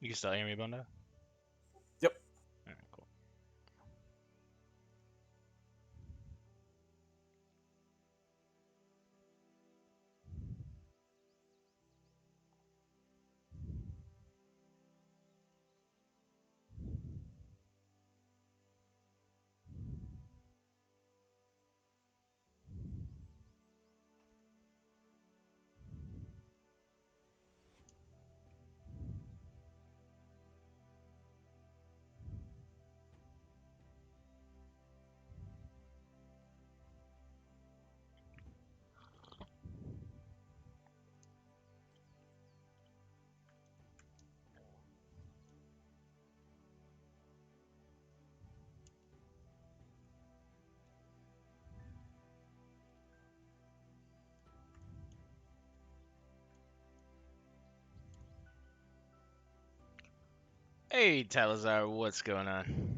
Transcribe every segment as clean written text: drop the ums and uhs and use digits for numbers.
You can still hear me, Bunda? Yep. Alright, cool. Hey, Talazar, what's going on?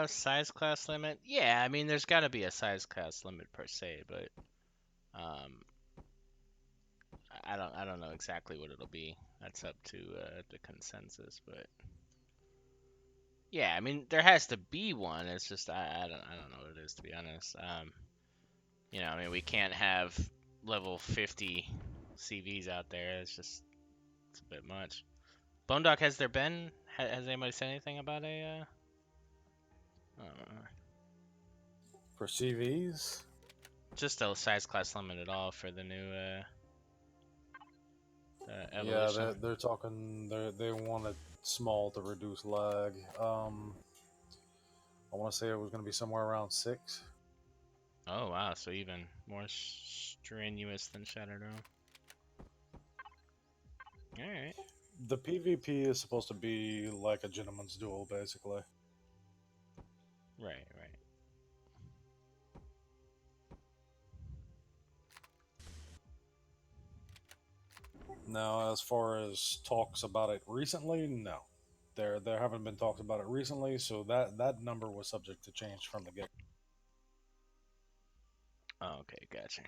Size class limit? Yeah, I mean, there's got to be a size class limit per se, but um, I don't know exactly what it'll be. That's up to the consensus, but Yeah, I mean there has to be one. It's just I don't know what it is to be honest. I mean we can't have level 50 CVs out there. It's a bit much. Bone Dog, has there been has anybody said anything about a For CVs, just a size class limit at all for the new yeah, evolution? they're talking. They want it small to reduce lag. I want to say it was going to be somewhere around 6. Oh wow, so even more strenuous than Shatterdome. All right. The PvP is supposed to be like a gentleman's duel, basically. Right, right. Now, as far as talks about it recently, no, there haven't been talks about it recently, so that number was subject to change from the get. Oh, okay, gotcha.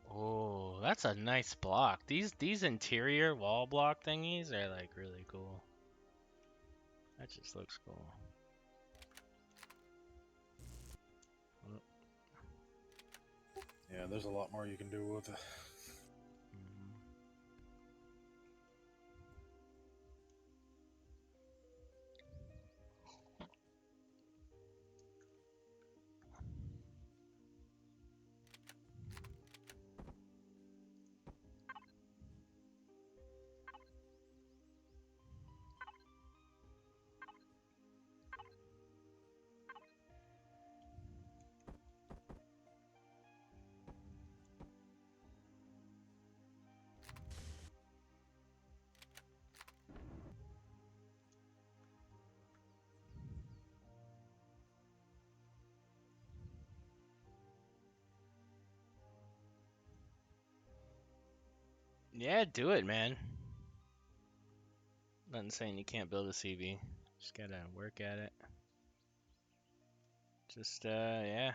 Oh, that's a nice block. These interior wall block thingies are like really cool. That just looks cool. Oh, Yeah, there's a lot more you can do with it. mhm. Yeah, do it, man. Nothing saying you can't build a CV. Just gotta work at it. Just yeah.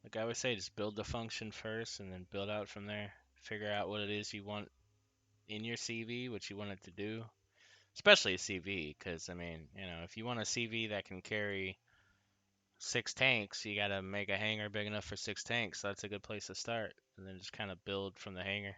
Like I always say, just build the function first and then build out from there. Figure out what it is you want in your CV, what you want it to do. Especially a CV, because I mean, if you want a CV that can carry 6 tanks, you gotta make a hangar big enough for 6 tanks. So that's a good place to start, and then just kind of build from the hangar.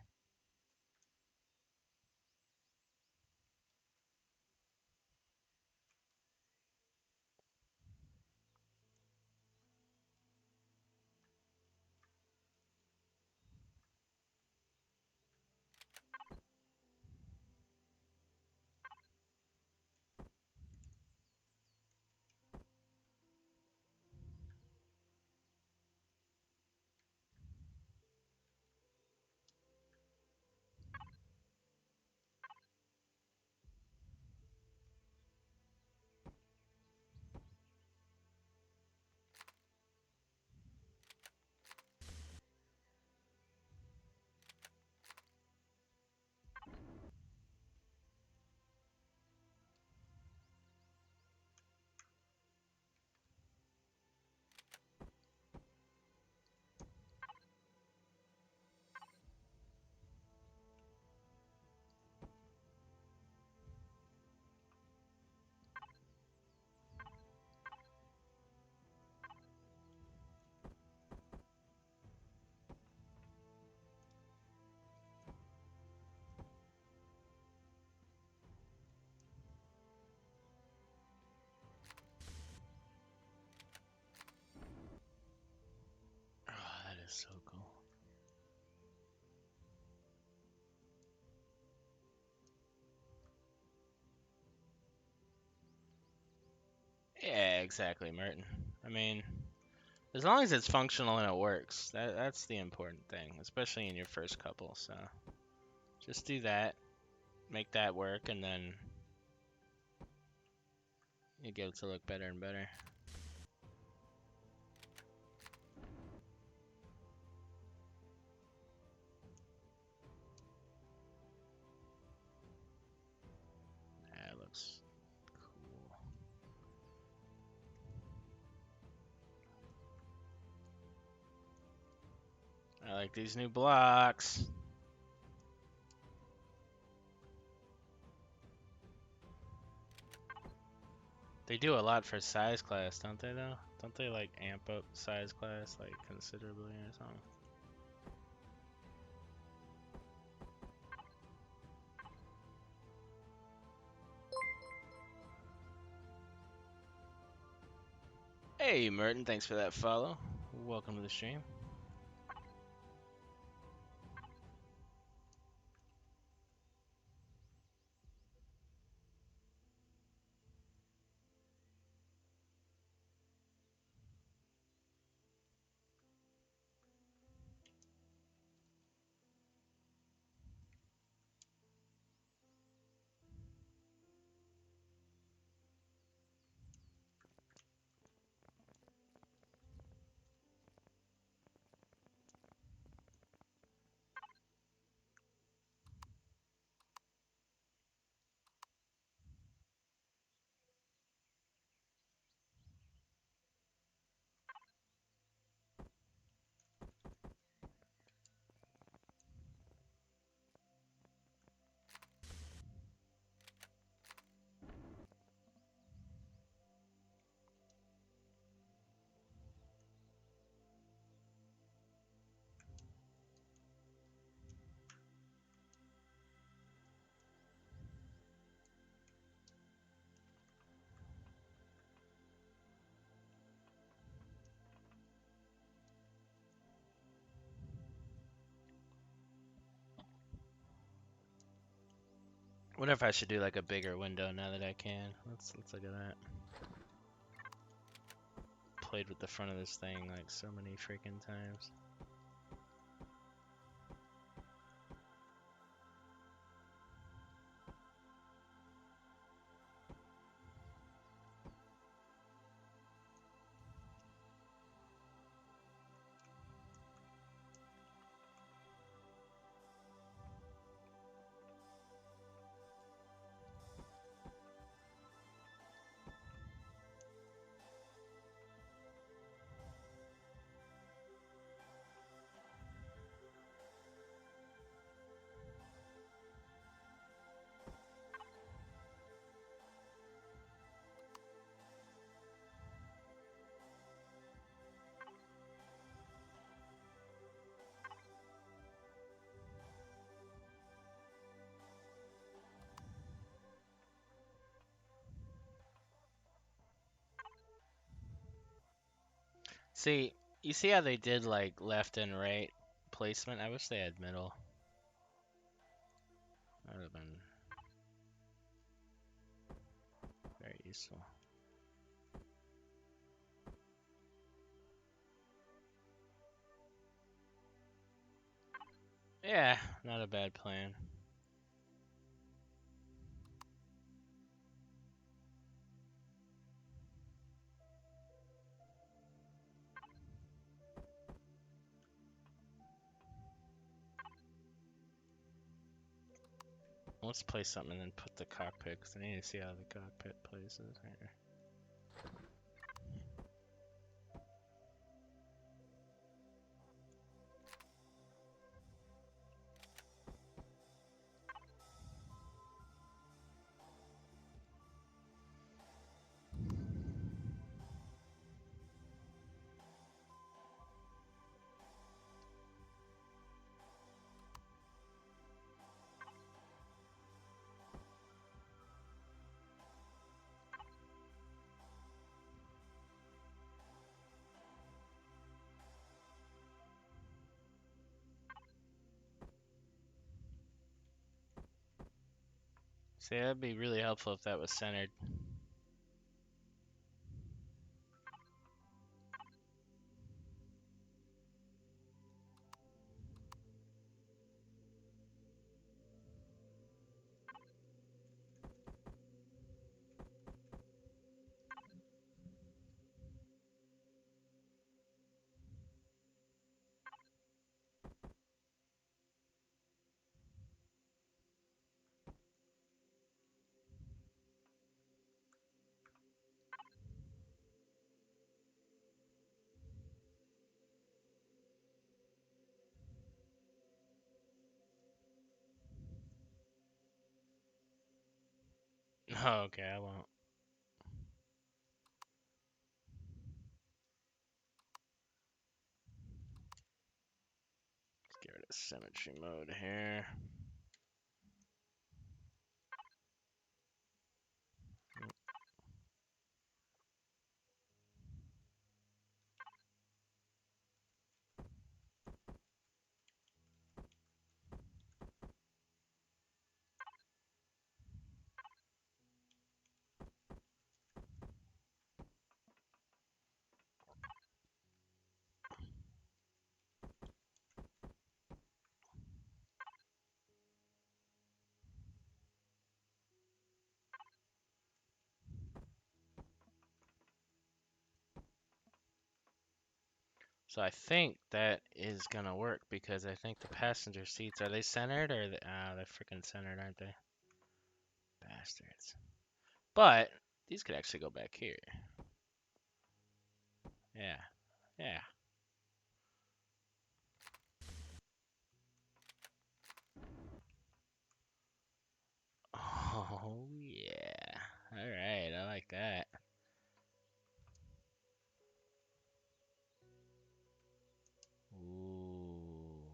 Yeah, exactly, Merton. I mean, as long as it's functional and it works, that's the important thing, especially in your first couple. So just do that, make that work, and then you get it to look better and better. That looks cool. I like these new blocks. They do a lot for size class, don't they though? Don't they like amp up size class like considerably or something? Hey Merton, thanks for that follow. Welcome to the stream. Wonder if I should do like a bigger window now that I can. Let's look at that. Played with the front of this thing like so many freaking times. See, you see how they did like left and right placement? I wish they had middle. That would have been very useful. Yeah, not a bad plan. Let's place something and then put the cockpit, because I need to see how the cockpit places here. See, that'd be really helpful if that was centered. Okay, I won't. Let's get rid of symmetry mode here. So I think that is gonna work because I think the passenger seats, are they centered or they're freaking centered, aren't they? Bastards. But these could actually go back here. Yeah. Yeah. Oh yeah. All right, I like that. Ooh.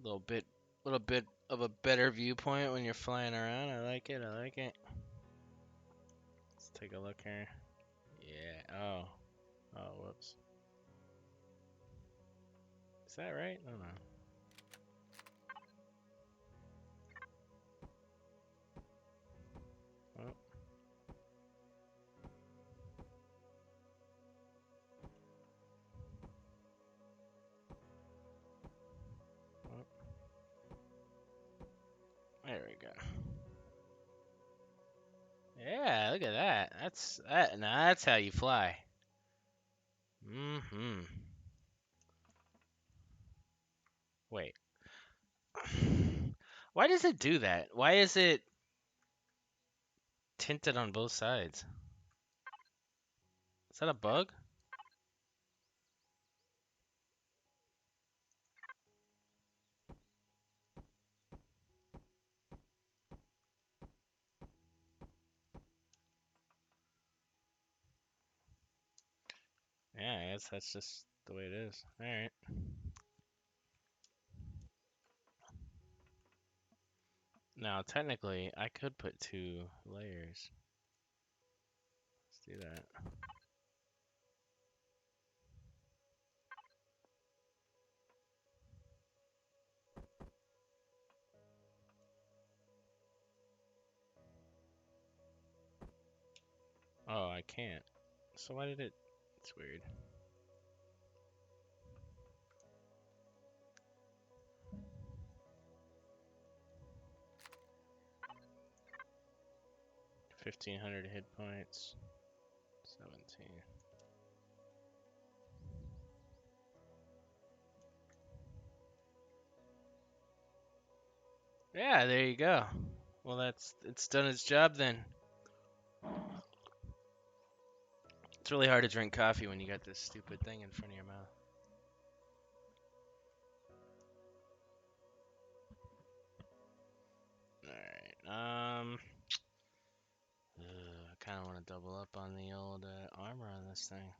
Little bit of a better viewpoint when you're flying around. I like it. I like it. Let's take a look here. Yeah. Oh. Oh, whoops. Is that right? I don't know. Oh, oh. There we go. Yeah, look at that. Now that's how you fly. Mm-hmm. Wait. Why does it do that? Why is it tinted on both sides? Is that a bug? Yeah, I guess that's just the way it is. Alright. Now, technically, I could put 2 layers. Let's do that. Oh, I can't. So why did it... It's weird. $1,500 hit points. 17. Yeah, there you go. Well, it's done its job then. It's really hard to drink coffee when you got this stupid thing in front of your mouth. Alright, I kind of want to double up on the old armor on this thing.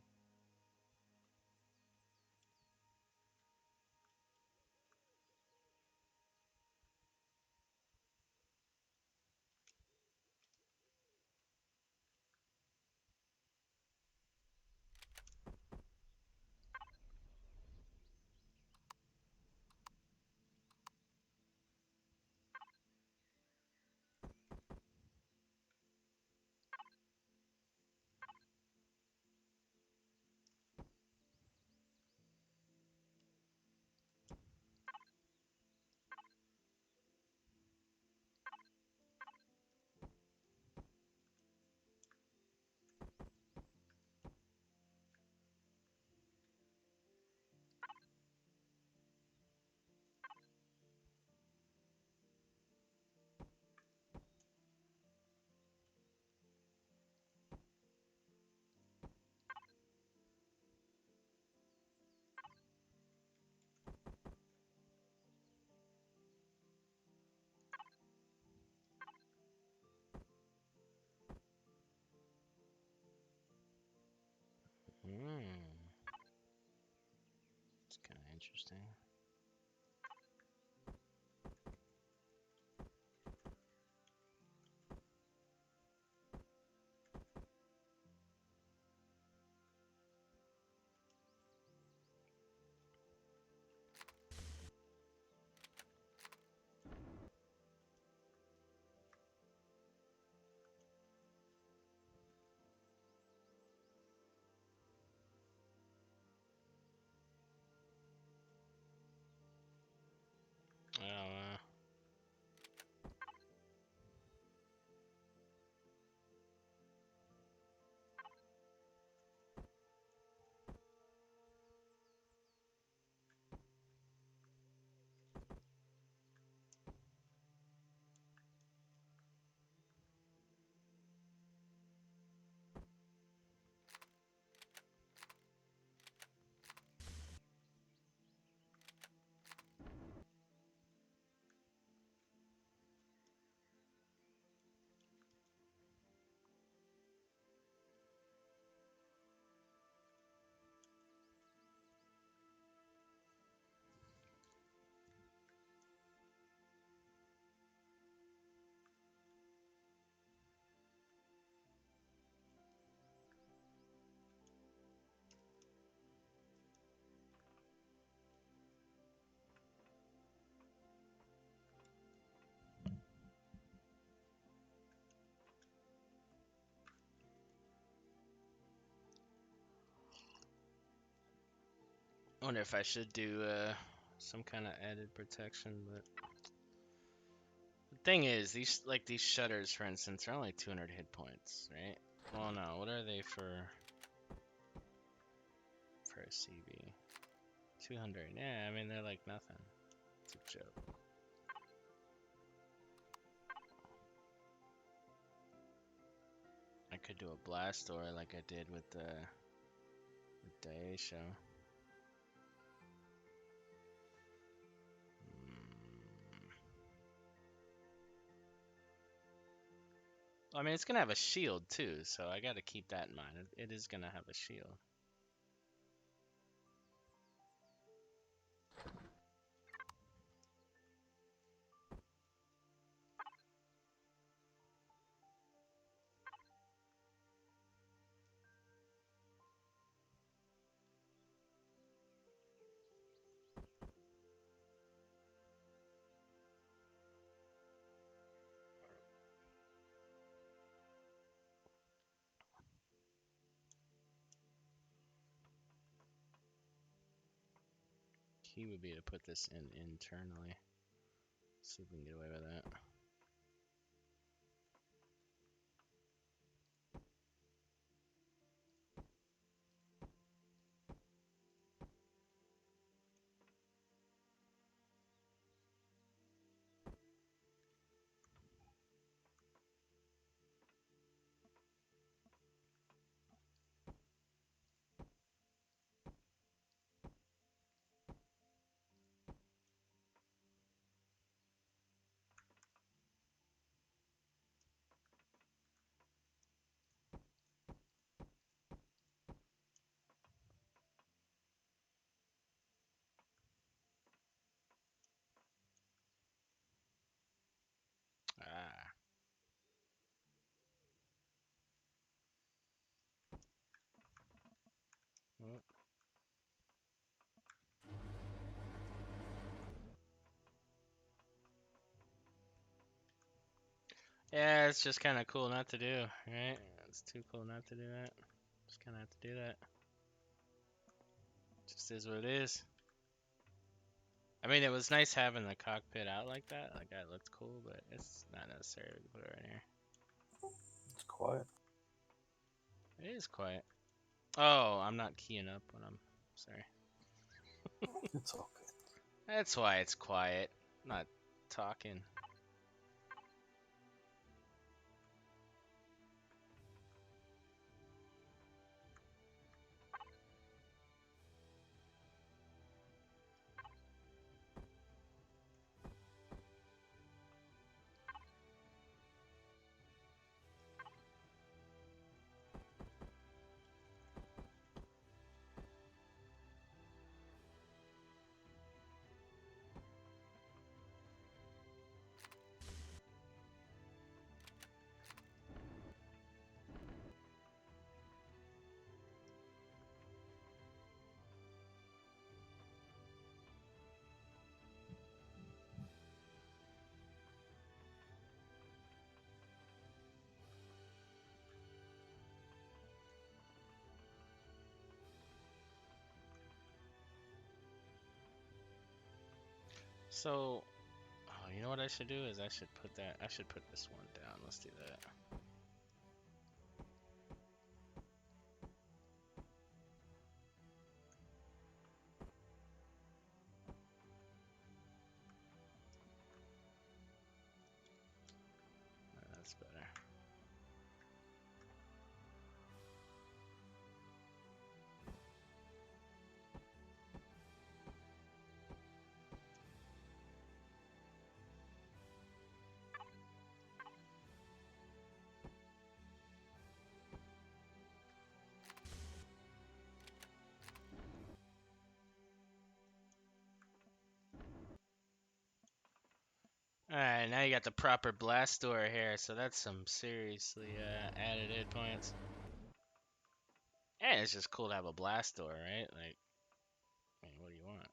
It's kind of interesting. I don't know. I wonder if I should do some kind of added protection, but the thing is, these shutters, for instance, are only 200 hit points, right? Well, no, what are they for a CB? 200. Yeah, I mean they're like nothing. It's a joke. I could do a blast door like I did with Daisho. I mean, it's gonna have a shield too, so I gotta keep that in mind. It is gonna have a shield. Key would be to put this in internally. See if we can get away with that. Ah. Oh. Yeah, it's just kind of cool not to do, right? It's too cool not to do that. Just kind of have to do that. Just is what it is. I mean, it was nice having the cockpit out like that. Like that looked cool, but it's not necessary to put it right here. It's quiet. It is quiet. Oh, I'm not keying up when I'm sorry. It's okay. That's why it's quiet. I'm not talking. So, oh, you know what I should do is I should put this one down. Let's do that. That's better. Alright, now you got the proper blast door here, so that's some seriously added hit points. And it's just cool to have a blast door, right? Like, I mean, what do you want?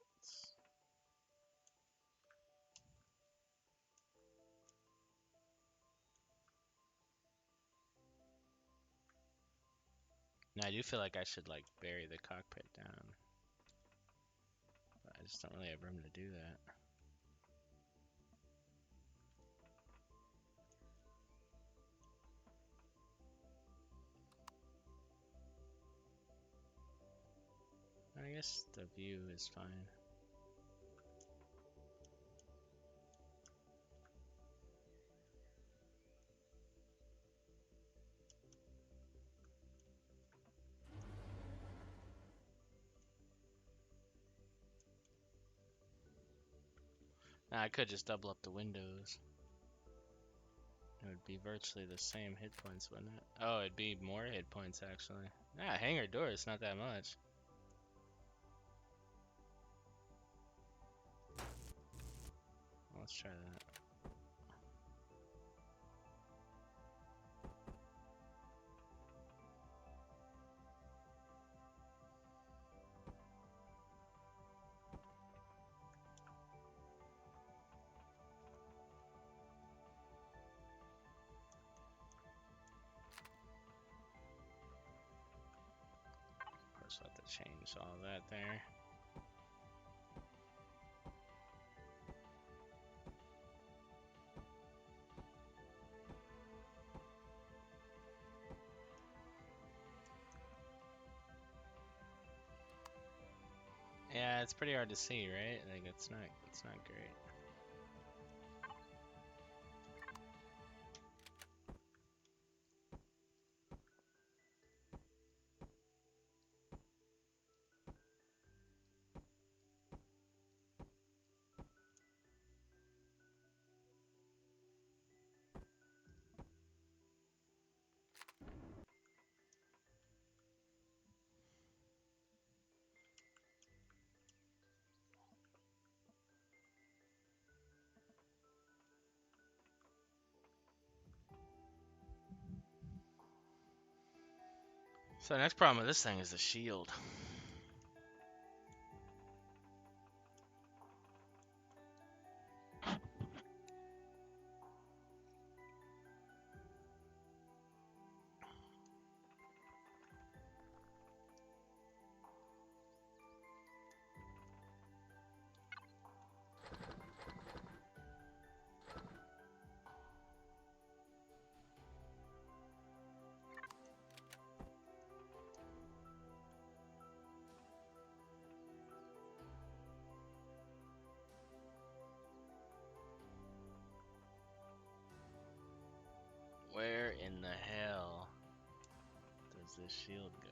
Now I do feel like I should like bury the cockpit down, but I just don't really have room to do that. I guess the view is fine. Now, I could just double up the windows. It would be virtually the same hit points, wouldn't it? Oh, it'd be more hit points actually. Ah, hangar door is not that much. Let's try that. Of course, I'll have to change all that there. Yeah, it's pretty hard to see, right? Like it's not great. So the next problem with this thing is the shield. Where in the hell does this shield go?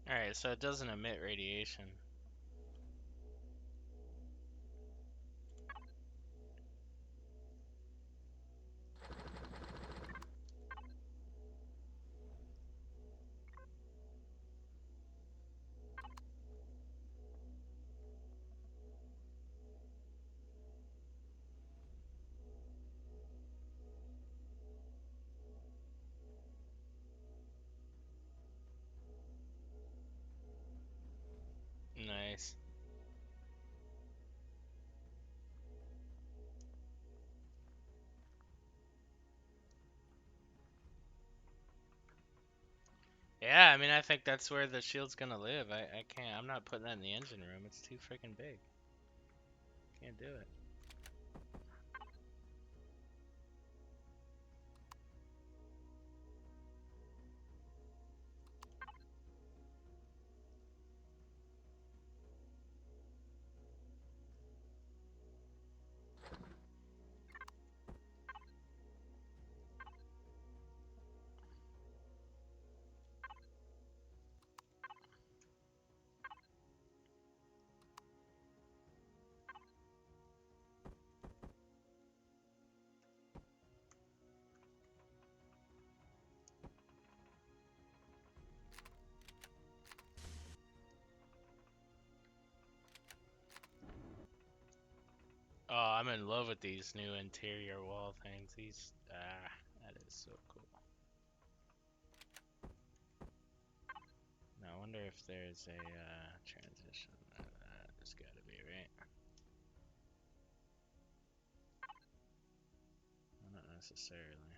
Alright, so it doesn't emit radiation. Nice. Yeah, I mean, I think that's where the shield's gonna live. I can't. I'm not putting that in the engine room. It's too freaking big. Can't do it. Oh, I'm in love with these new interior wall things. That is so cool. Now, I wonder if there's a transition. There's gotta be, right? Well, not necessarily.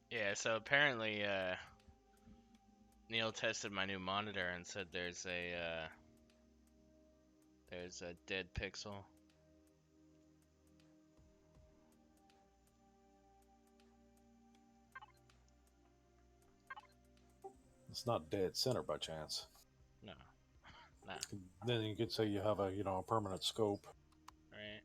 Yeah, so apparently, Neil tested my new monitor and said there's a dead pixel. It's not dead center by chance. No, nah, Then you could say you have a a permanent scope. right?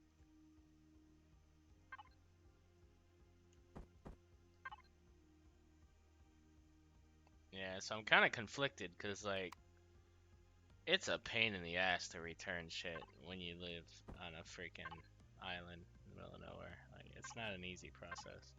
Yeah, so I'm kind of conflicted because like it's a pain in the ass to return shit when you live on a freaking island in the middle of nowhere. Like it's not an easy process.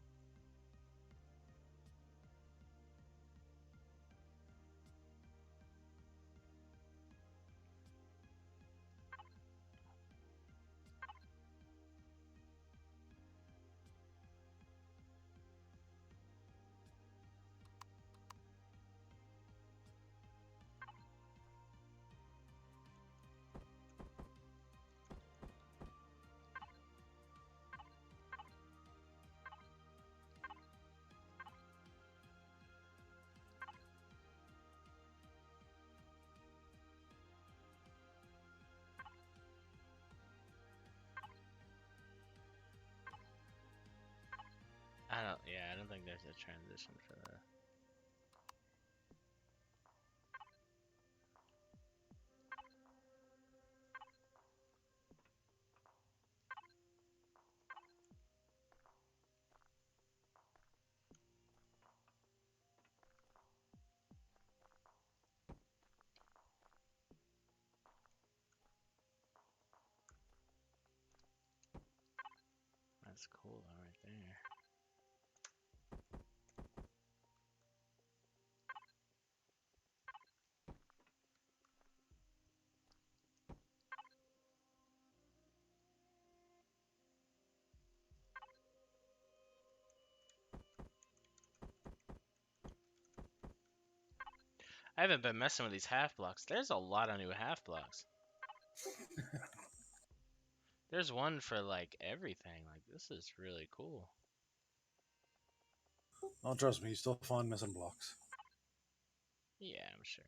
think there's a transition for the. That's cool though, right there. I haven't been messing with these half blocks. There's a lot of new half blocks. There's one for like everything. Like this is really cool. Oh, trust me, you still find missing blocks. Yeah, I'm sure.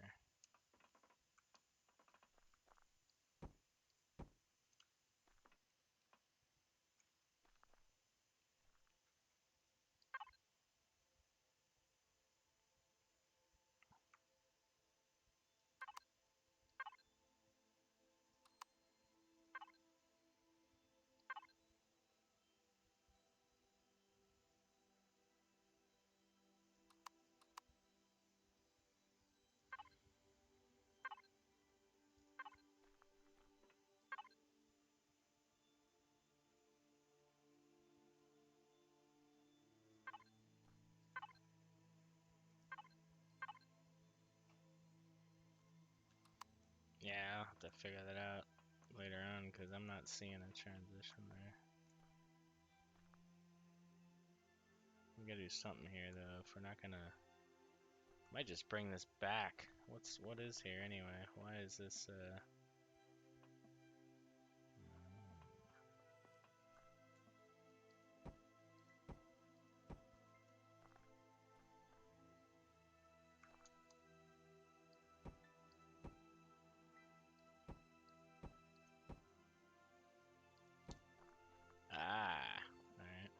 Yeah, I'll have to figure that out later on because I'm not seeing a transition there. We gotta do something here though. If we're not gonna, might just bring this back. What is here anyway? Why is this? Ah, all right.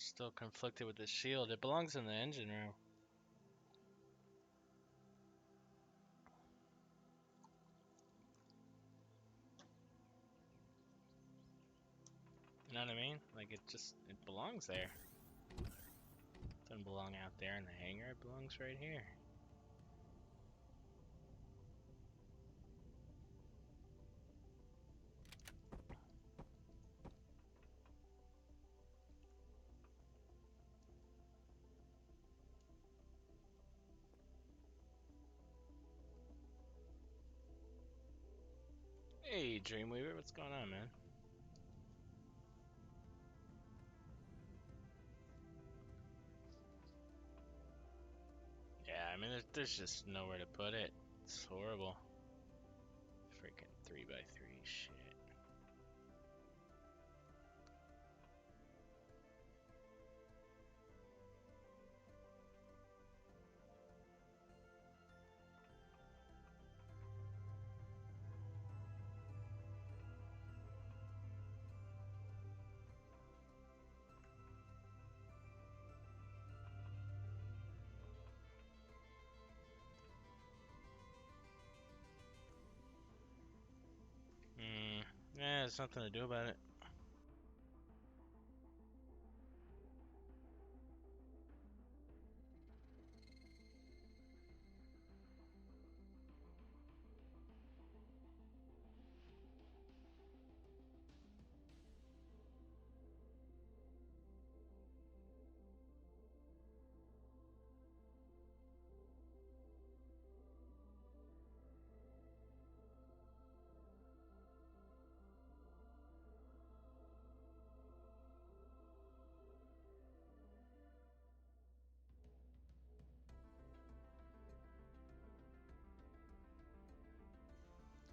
Still conflicted with the shield. It belongs in the engine room. You know what I mean? Like it belongs there. Doesn't belong out there in the hangar. It belongs right here. Hey, Dreamweaver, what's going on, man? Yeah, I mean, there's just nowhere to put it. It's horrible. Freaking 3x3 shit. Yeah, there's nothing to do about it.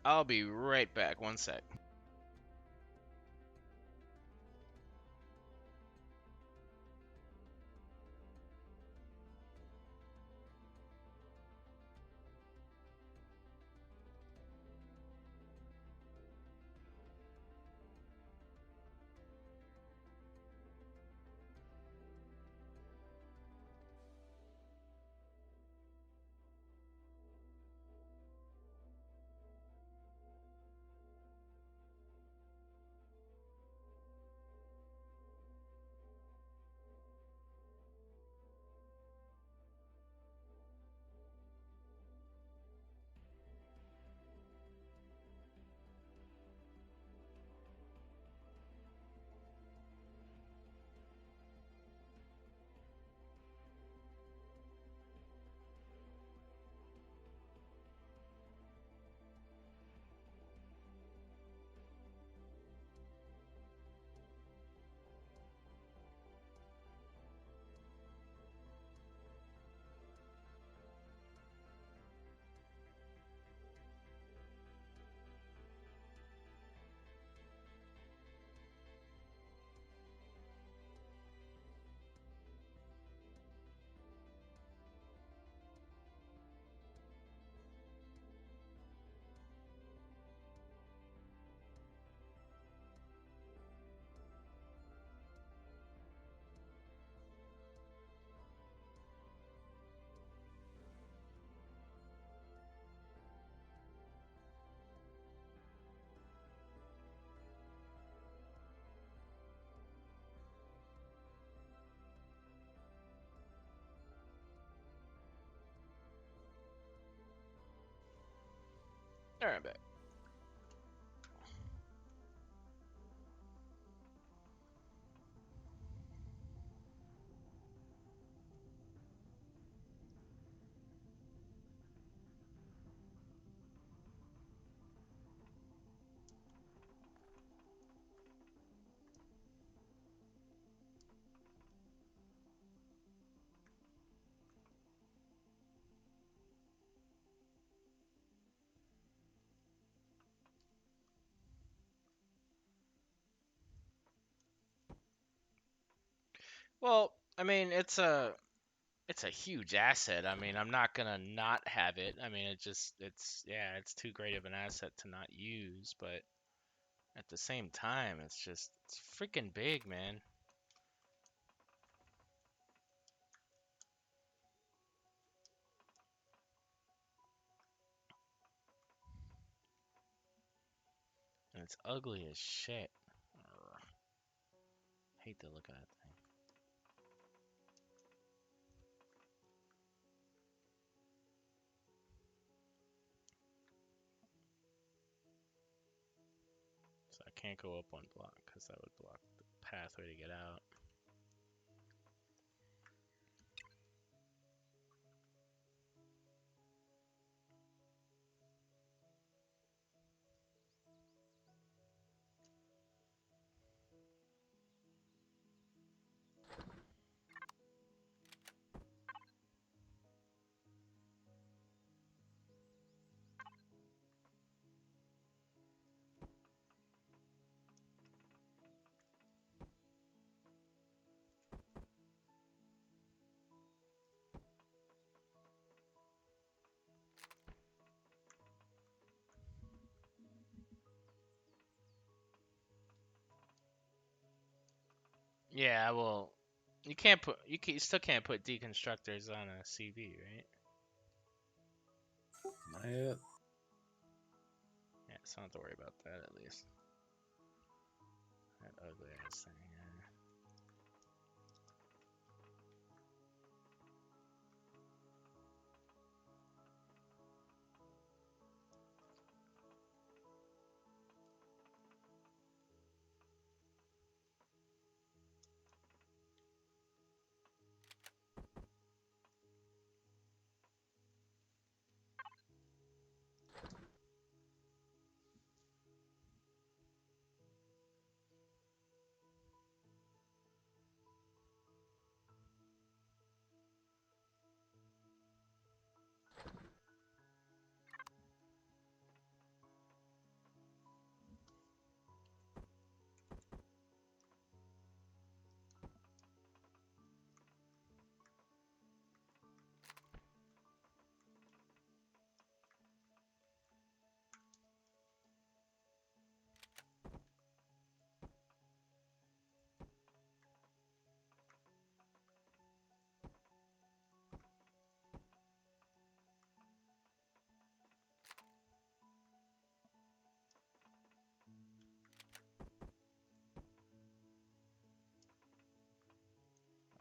I'll be right back. One sec. Alright, back. Well, I mean, it's a huge asset. I mean, I'm not gonna not have it. I mean, it's too great of an asset to not use, but at the same time, it's freaking big, man. it's ugly as shit. Ugh. Hate the look of that thing. So I can't go up one block because that would block the pathway to get out. Yeah, well, you still can't put deconstructors on a CV, right? Not yet. Yeah, so I don't have to worry about that at least. That ugly ass thing. Yeah.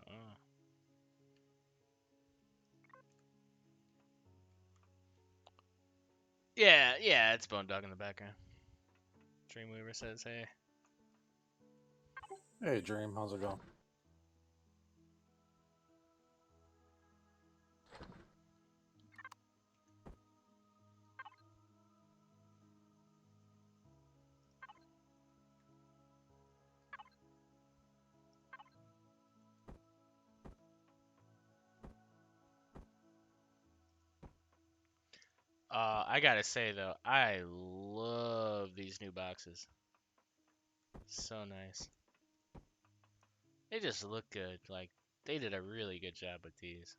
Oh. Yeah, it's Bone Dog in the background. Dreamweaver says, hey. Hey, Dream, how's it going? I gotta say though, I love these new boxes. So nice. They just look good. Like they did a really good job with these.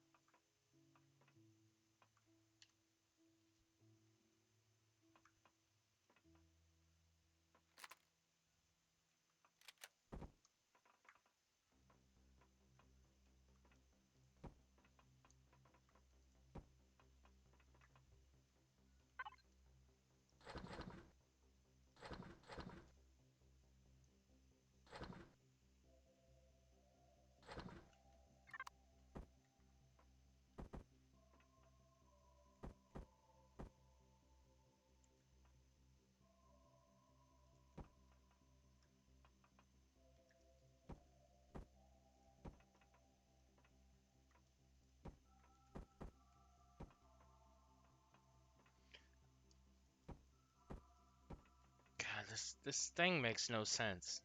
God, this thing makes no sense.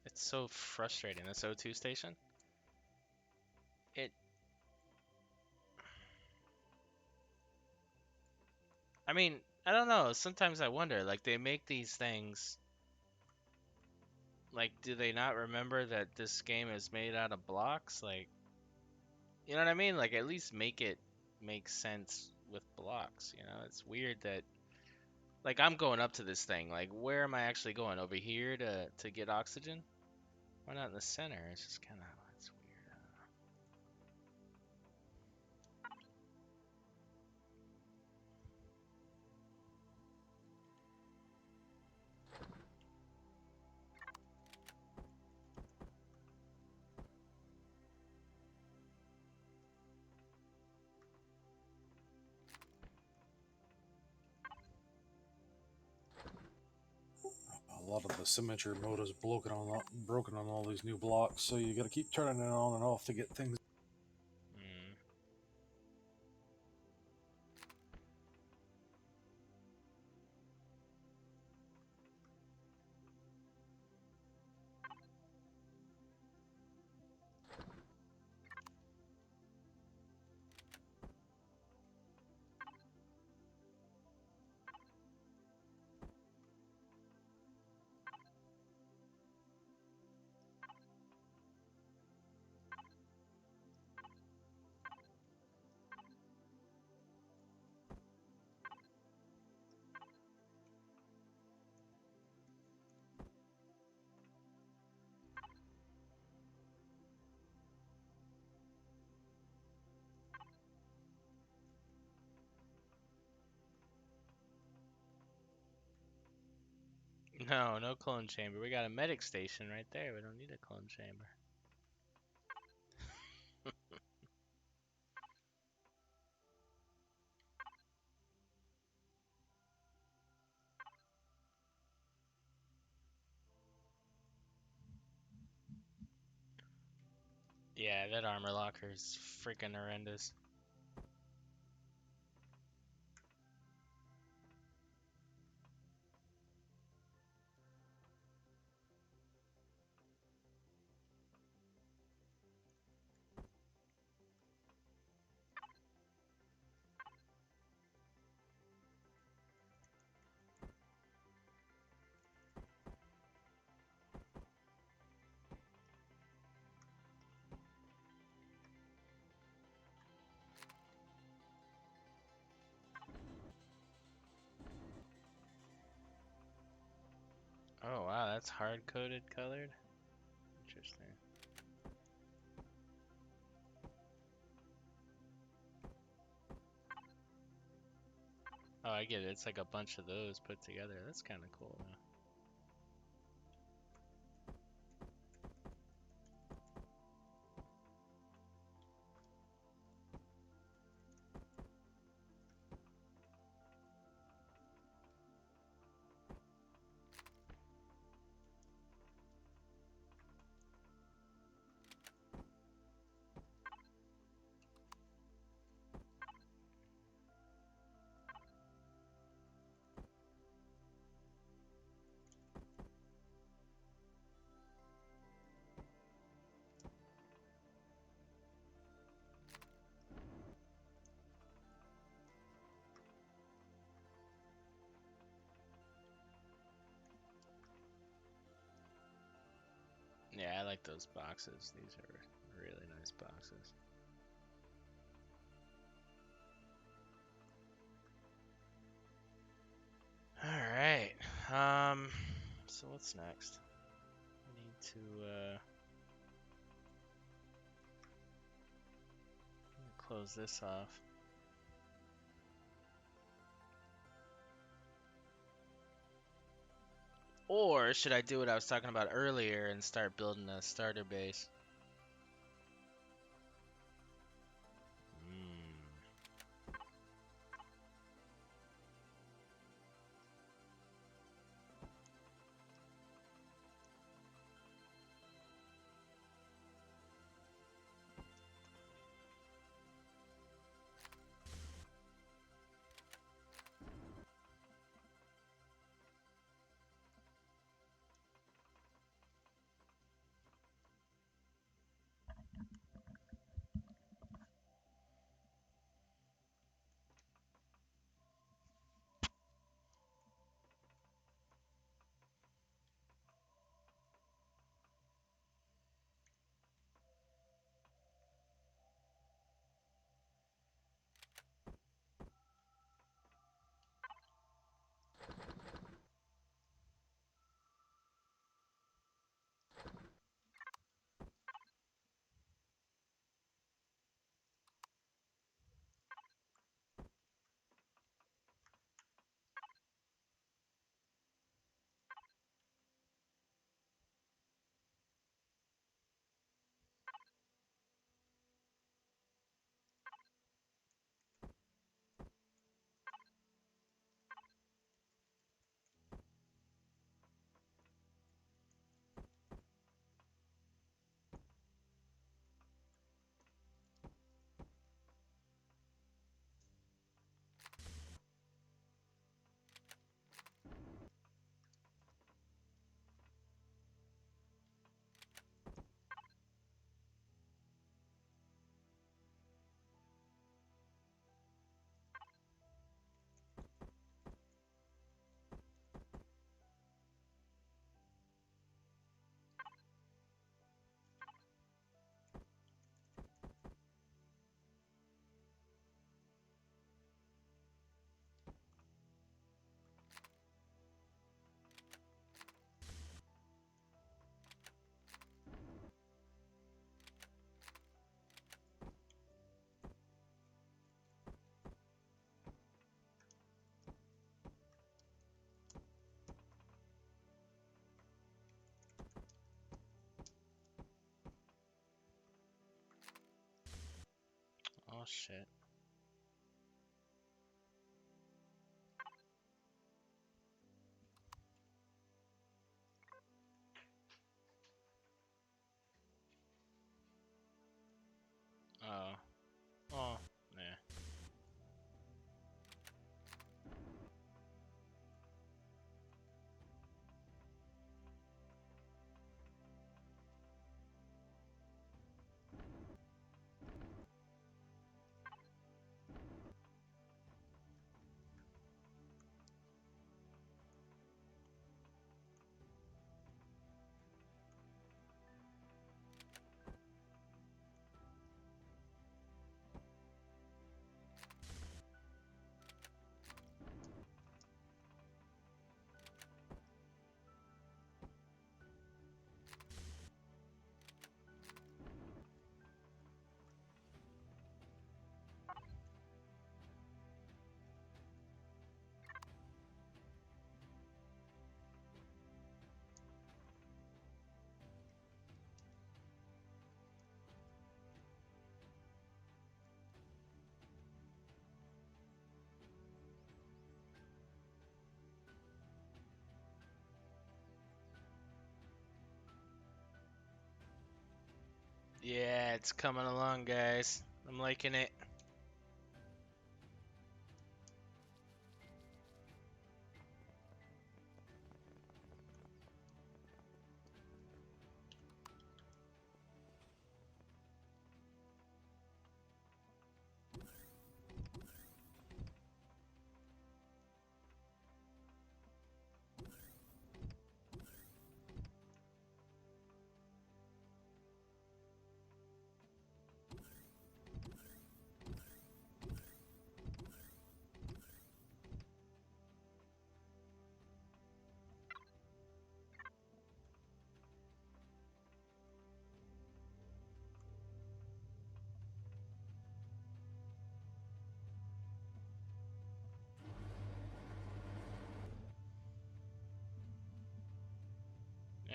It's so frustrating. This O2 station. It. I mean, I don't know. Sometimes I wonder. Like they make these things. Like, do they not remember that this game is made out of blocks? Like, you know what I mean? Like, at least make it make sense with blocks. You know, it's weird that like I'm going up to this thing. Like, where am I actually going? Over here to get oxygen? Why not in the center? It's just kind of it's weird. A lot of the symmetry mode is broken on all these new blocks, so you got to keep turning it on and off to get things. Mm. No, no clone chamber. We got a medic station right there. We don't need a clone chamber. Yeah, that armor locker is freaking horrendous. Oh wow, that's hard-coded colored. Interesting. Oh, I get it. It's like a bunch of those put together. That's kind of cool, though. Yeah, I like those boxes. These are really nice boxes. All right. So what's next? I need to close this off. Or should I do what I was talking about earlier and start building a starter base? Hmm. Oh shit. Oh. Oh. Yeah. Yeah, it's coming along, guys. I'm liking it.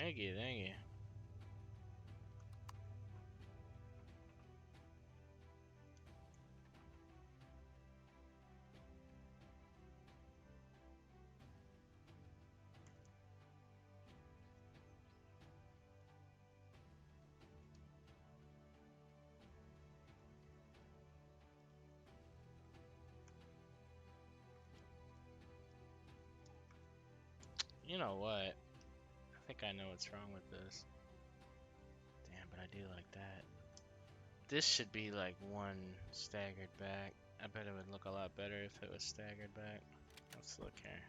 Thank you, thank you. You know what? I think I know what's wrong with this. Damn, but I do like that. This should be like one staggered back. I bet it would look a lot better if it was staggered back. Let's look here.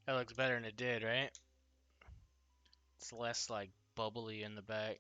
That looks better than it did, right? It's less like bubbly in the back.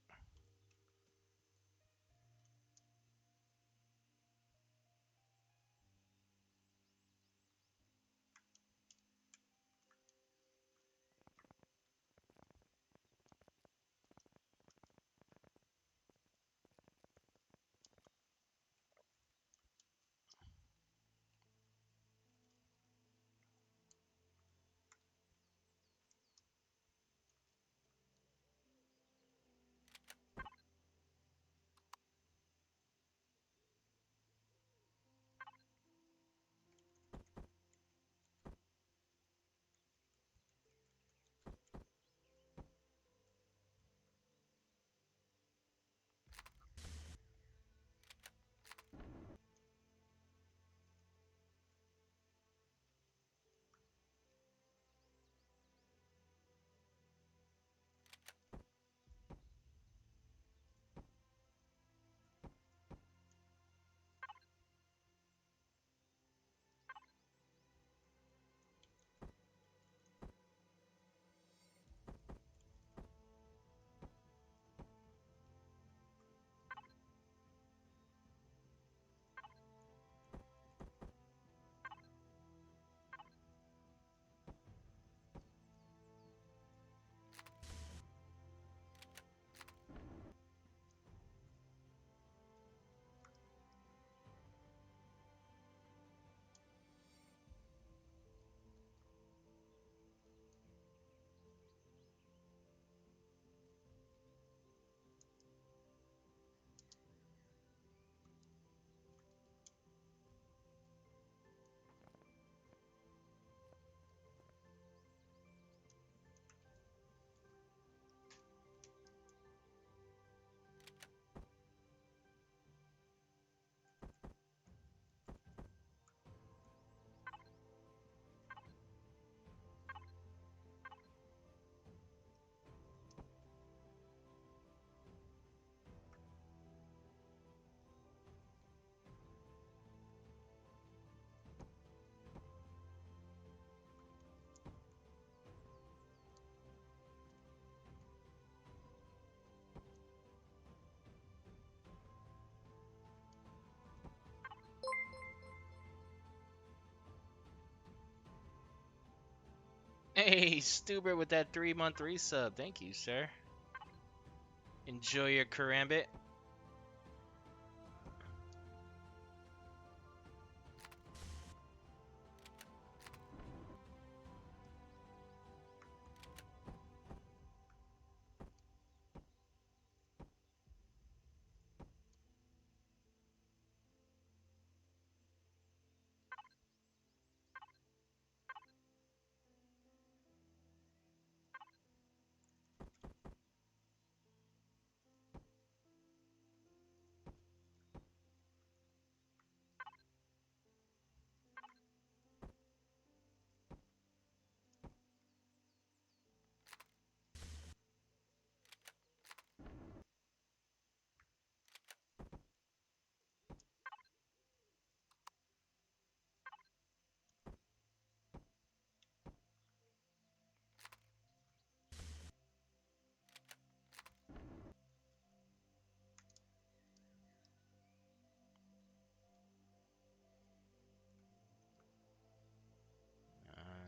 Hey, Stuber with that 3-month resub. Thank you, sir. Enjoy your karambit.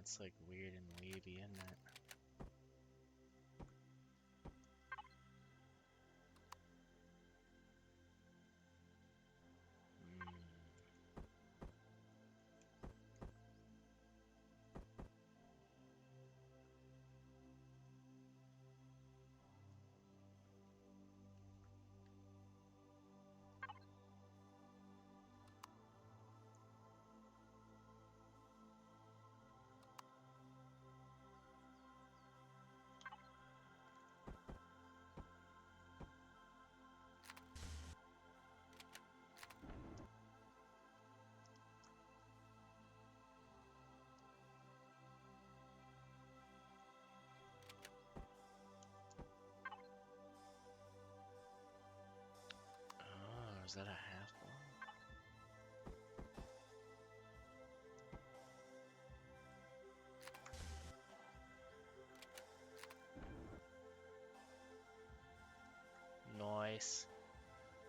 It's like weird and wavy, isn't it? Mm. Oh, is that a half one? Nice.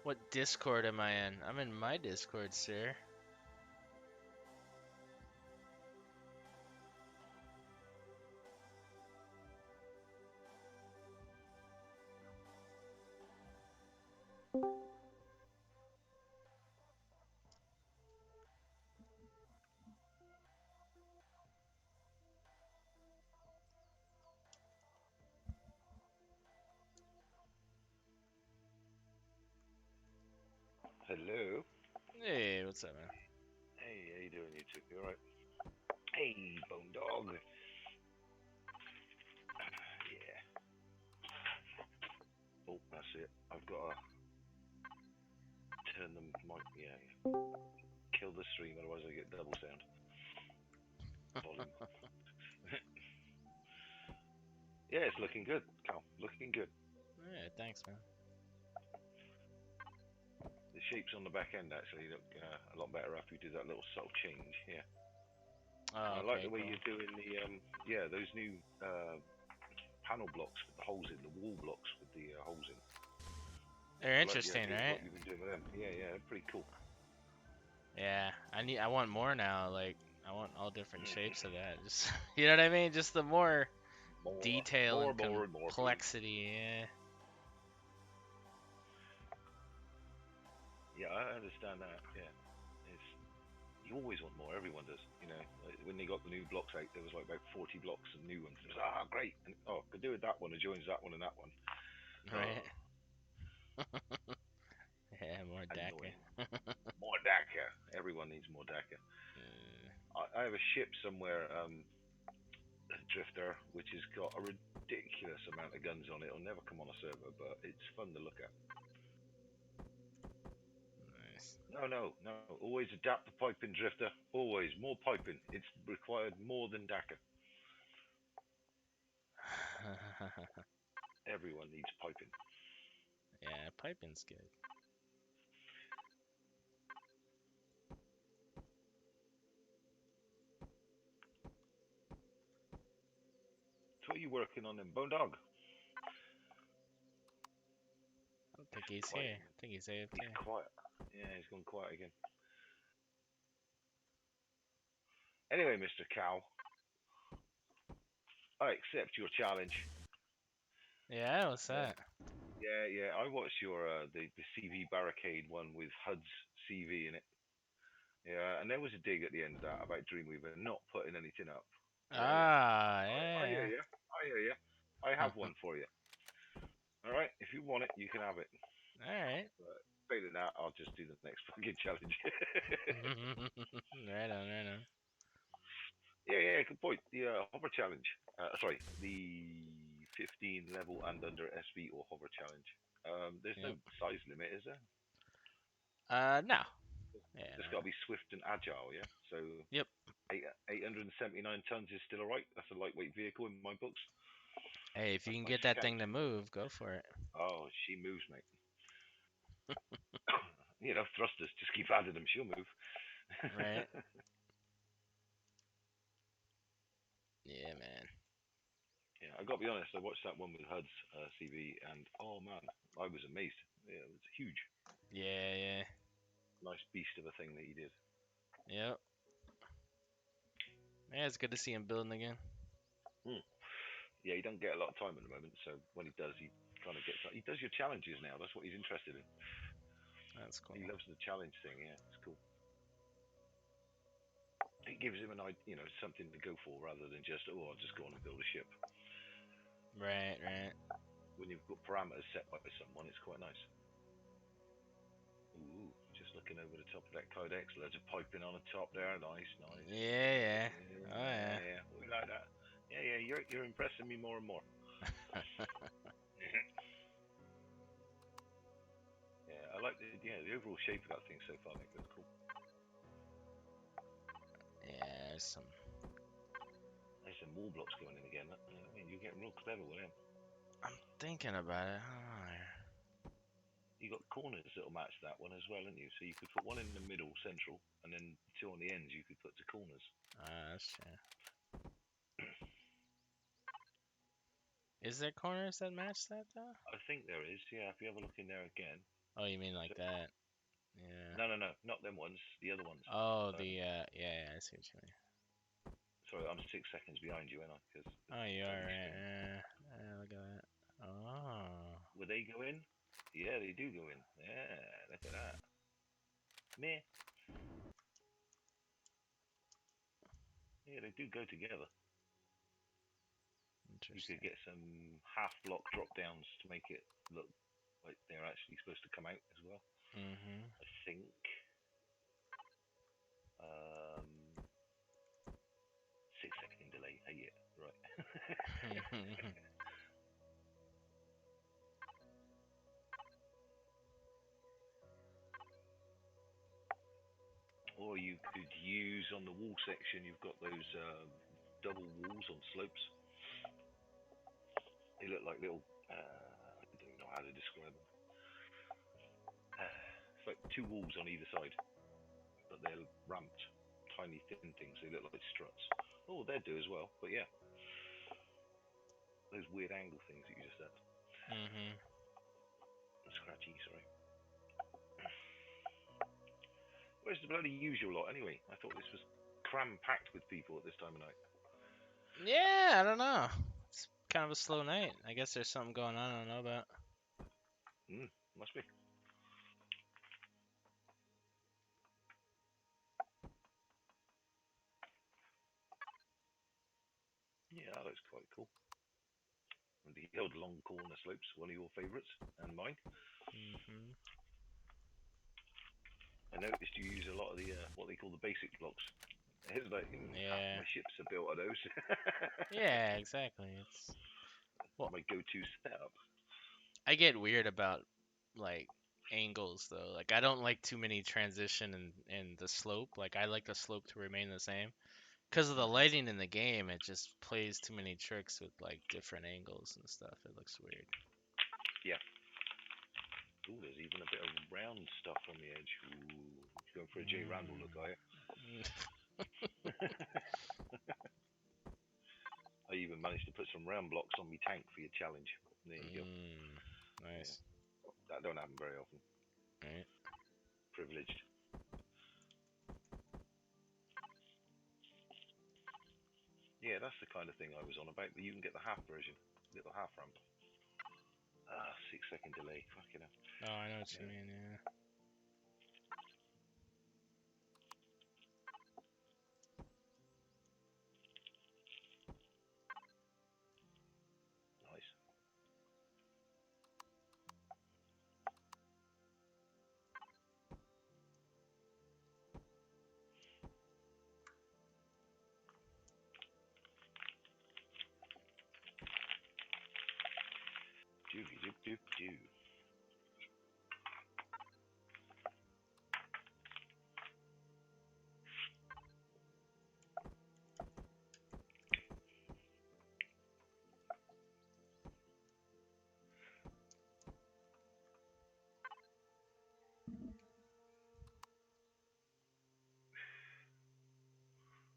What Discord am I in? I'm in my Discord, sir. Hello. Hey, what's up, man? Hey, how you doing, you two? You alright? Hey, Bone Dog. Yeah. Oh, that's it. I've got to turn the mic. Yeah. Kill the stream, otherwise I get double sound. Volume. Yeah, it's looking good, Cal. Looking good. Yeah, thanks, man. The shapes on the back end actually look a lot better after you did that little subtle change. Yeah. Oh, I like okay, the way cool. you're doing the yeah, those new panel blocks with the holes in, the wall blocks with the holes in. They're I like the interesting, idea of right? what you've been doing with them. Yeah, yeah, they're pretty cool. Yeah, I want more now. Like, I want all different Mm-hmm. shapes of that. Just, you know what I mean? Just the more More, detail more, and more, and more, please. complexity. Yeah. Yeah, I understand that. Yeah, it's you always want more. Everyone does. You know, like when they got the new blocks out, there was like about 40 blocks of new ones. It was great, and could do with that one. It joins that one and that one. Right. Yeah, more DACA. Annoying. More DACA. Everyone needs more DACA. Uh, I have a ship somewhere, a drifter, which has got a ridiculous amount of guns on it. It'll never come on a server, but it's fun to look at. nice. No, no, no. Always adapt the piping, drifter. Always more piping. It's required more than DACA. Everyone needs piping. Yeah, piping's good. So what are you working on then, Bone Dog? I don't think he's Quiet. here. I think he's AFK. He's quiet. Yeah, he's gone quiet again. Anyway, Mr. Cow, I accept your challenge. Yeah, what's Yeah, that? yeah, yeah. I watched your the CV barricade one with HUD's CV in it. Yeah, and there was a dig at the end of that about Dreamweaver not putting anything up. Yeah, yeah. Ah, I hear yeah. you. I hear you. I have one for you. All right, if you want it, you can have it. All right. But failing that, I'll just do the next fucking challenge. Right on, right on. Yeah, yeah, good point. The hover challenge. Sorry, the 15 level and under SV or hover challenge. There's no Yep. size limit, is there? No. Yeah, It's got no. to be swift and agile, yeah? So Yep. 879 tons is still alright. That's a lightweight vehicle in my books. Hey, if you That's can my get that scout. thing to move, go for it. Oh, she moves, mate. You know, thrusters, just keep adding them, she'll move. Right? Yeah, man. Yeah, I got to be honest, I watched that one with HUD's CV, and oh man, I was amazed. Yeah, it was huge. Yeah, yeah. Nice beast of a thing that he did. Yep. Yeah, it's good to see him building again. Hmm. Yeah, he don't get a lot of time at the moment, so when he does, he kind of gets. He does your challenges now. That's what he's interested in. That's cool. He loves the challenge thing. Yeah, it's cool. It gives him an idea, you know, something to go for rather than just I'll just go on and build a ship. Right, right. When you've got parameters set by someone, it's quite nice. Ooh, just looking over the top of that codex, loads of piping on the top there. Nice, nice. Yeah, yeah. Yeah, Oh, yeah. yeah, we like that. Yeah, yeah, you're impressing me more and more. Yeah, I like the overall shape of that thing so far. I think it's cool. Yeah, there's some. There's some wall blocks going in again. I mean, you're getting real clever with them. I'm thinking about it. Oh, You got corners that'll match that one as well, haven't you? So you could put one in the middle, central, and then two on the ends. You could put to corners. that's true. Is there corners that match that though? I think there is. Yeah, if you have a look in there again. Oh, you mean like So, that? Yeah. no, not them ones. The other ones. Oh, Um, yeah, I see what you mean. sorry, I'm 6 seconds behind you, ain't I? Because Oh, you are bloody right. stream. Look at that. Oh. Would they go in? Yeah, they do go in. Yeah, look at that. Meh. Yeah, they do go together. You could Interesting. get some half block drop downs to make it look like they're actually supposed to come out as well. Mm-hmm. I think. Um, 6 second delay. Hey, yeah, right. Or you could use on the wall section. You've got those double walls on slopes. They look like little. I don't even know how to describe them. It's like two walls on either side, but they're ramped, tiny thin things. They look like struts. Oh, they do as well. But yeah, those weird angle things that you just said. Mm-hmm. Scratchy, sorry. Where's the bloody usual lot anyway? I thought this was cram packed with people at this time of night. Yeah, I don't know. It's kind of a slow night. I guess there's something going on I don't know about. Must be. Yeah, that looks quite cool. And the old long corner slopes, one of your favourites and mine. Mm-hmm. I noticed you use a lot of the what they call the basic blocks. It's like half Yeah. my ships are built of those. Yeah, exactly. It's well, My go-to setup. I get weird about like angles though. Like I don't like too many transition and the slope. Like I like the slope to remain the same. Because of the Mm-hmm. lighting in the game, it just plays too many tricks with like different angles and stuff. It looks weird. Yeah. Ooh, there's even a bit of round stuff on the edge. Ooh, going for a J Randall look, are you? Mm. I even managed to put some round blocks on my tank for your challenge. There you go. Yeah, Nice. that don't happen very often. Right. Privileged. Yeah, that's the kind of thing I was on about. But you can get the half version, little half ramp. 6 second delay. Fucking hell. Oh, I know what you Yeah, mean. Yeah. nice. Dooby doop doop doo.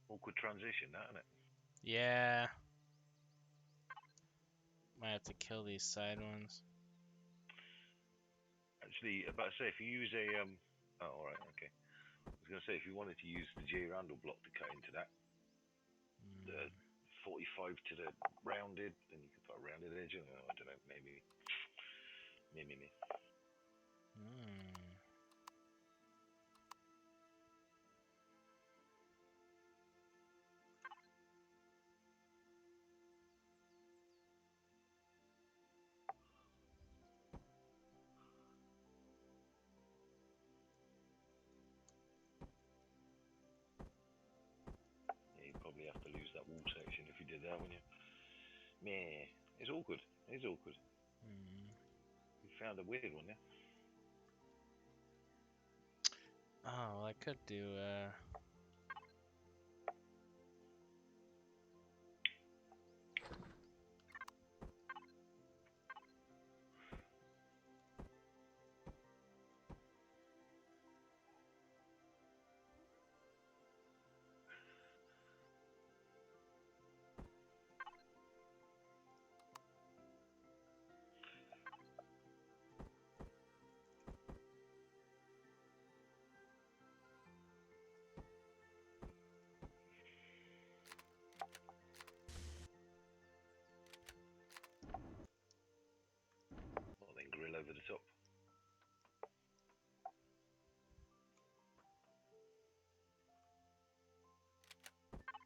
Awkward transition, that, isn't it? Yeah. Might have to kill these side ones. Actually, about to say, if you use a oh, all right, okay. I was gonna say if you wanted to use the J Randall block to cut into that, the Mm. 45 to the rounded, then you could put a rounded edge in. I don't know, maybe. Me. Mm. Yeah, you'd probably have to lose that wall section if you did that, wouldn't you? Meh. It's awkward. It's awkward. Mm. You found a weird one, yeah? Oh, well, I could do.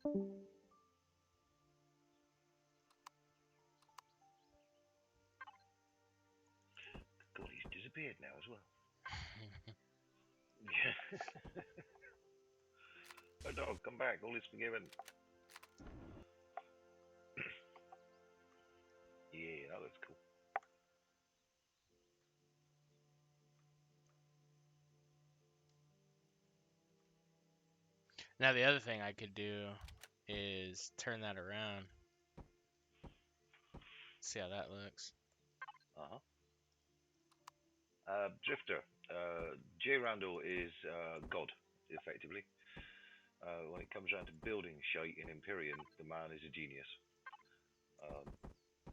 God, he's disappeared now as well. Yeah. Oh dog, come back. All is forgiven. Yeah, that looks cool. Now the other thing I could do is turn that around. See how that looks. Uh-huh. Drifter. J. Randall is God, effectively. When it comes around to building shite in Empyrion, the man is a genius. Um,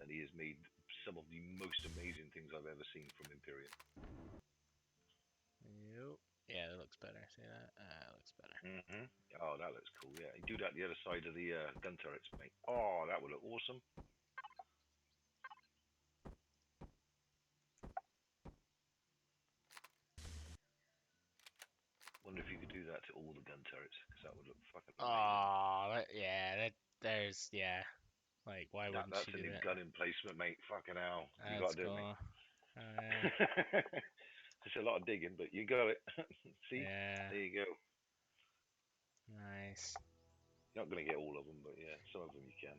and he has made some of the most amazing things I've ever seen from Empyrion. Yep. Yeah, that looks better. See that? That looks better. Mm-hmm. Oh, that looks cool. Yeah, you do that the other side of the gun turrets, mate. Oh, that would look awesome. Wonder if you could do that to all the gun turrets, because that would look fucking amazing. Oh, yeah. Like, why wouldn't That's she a do new that? gun emplacement, mate. Fucking hell, you That's got to do it, cool. mate. Oh yeah. It's a lot of digging, but you got it. See, Yeah. there you go. Nice. You're not gonna get all of them, but yeah, some of them you can.